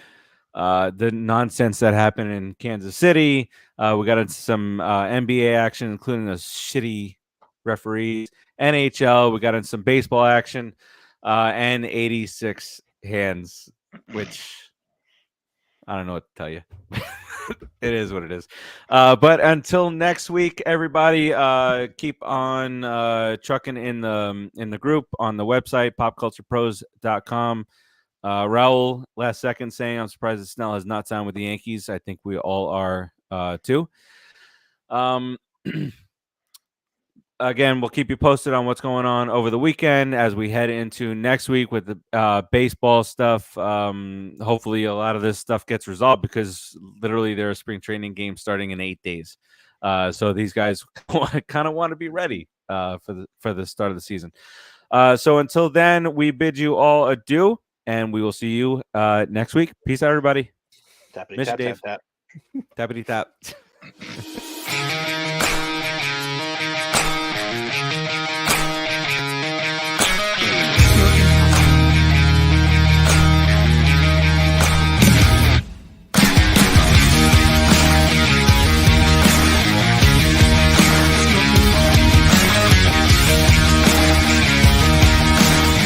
Speaker 1: The nonsense that happened in Kansas City. We got into some NBA action, including a shitty referees. NHL, we got into some baseball action and 86 hands, which I don't know what to tell you. It is what it is. But until next week, everybody, keep on trucking in the group on the website, popculturepros.com. Raul, last second saying, I'm surprised that Snell has not signed with the Yankees. I think we all are too. Again, we'll keep you posted on what's going on over the weekend as we head into next week with the baseball stuff. Hopefully, a lot of this stuff gets resolved because literally there are spring training games starting in 8 days. So these guys kind of want to be ready for the start of the season. So until then, we bid you all adieu, and we will see you next week. Peace out, everybody.
Speaker 2: Tappity
Speaker 1: Miss you,
Speaker 2: tap,
Speaker 1: Dave.
Speaker 2: tap, tap.
Speaker 1: Tappity tap.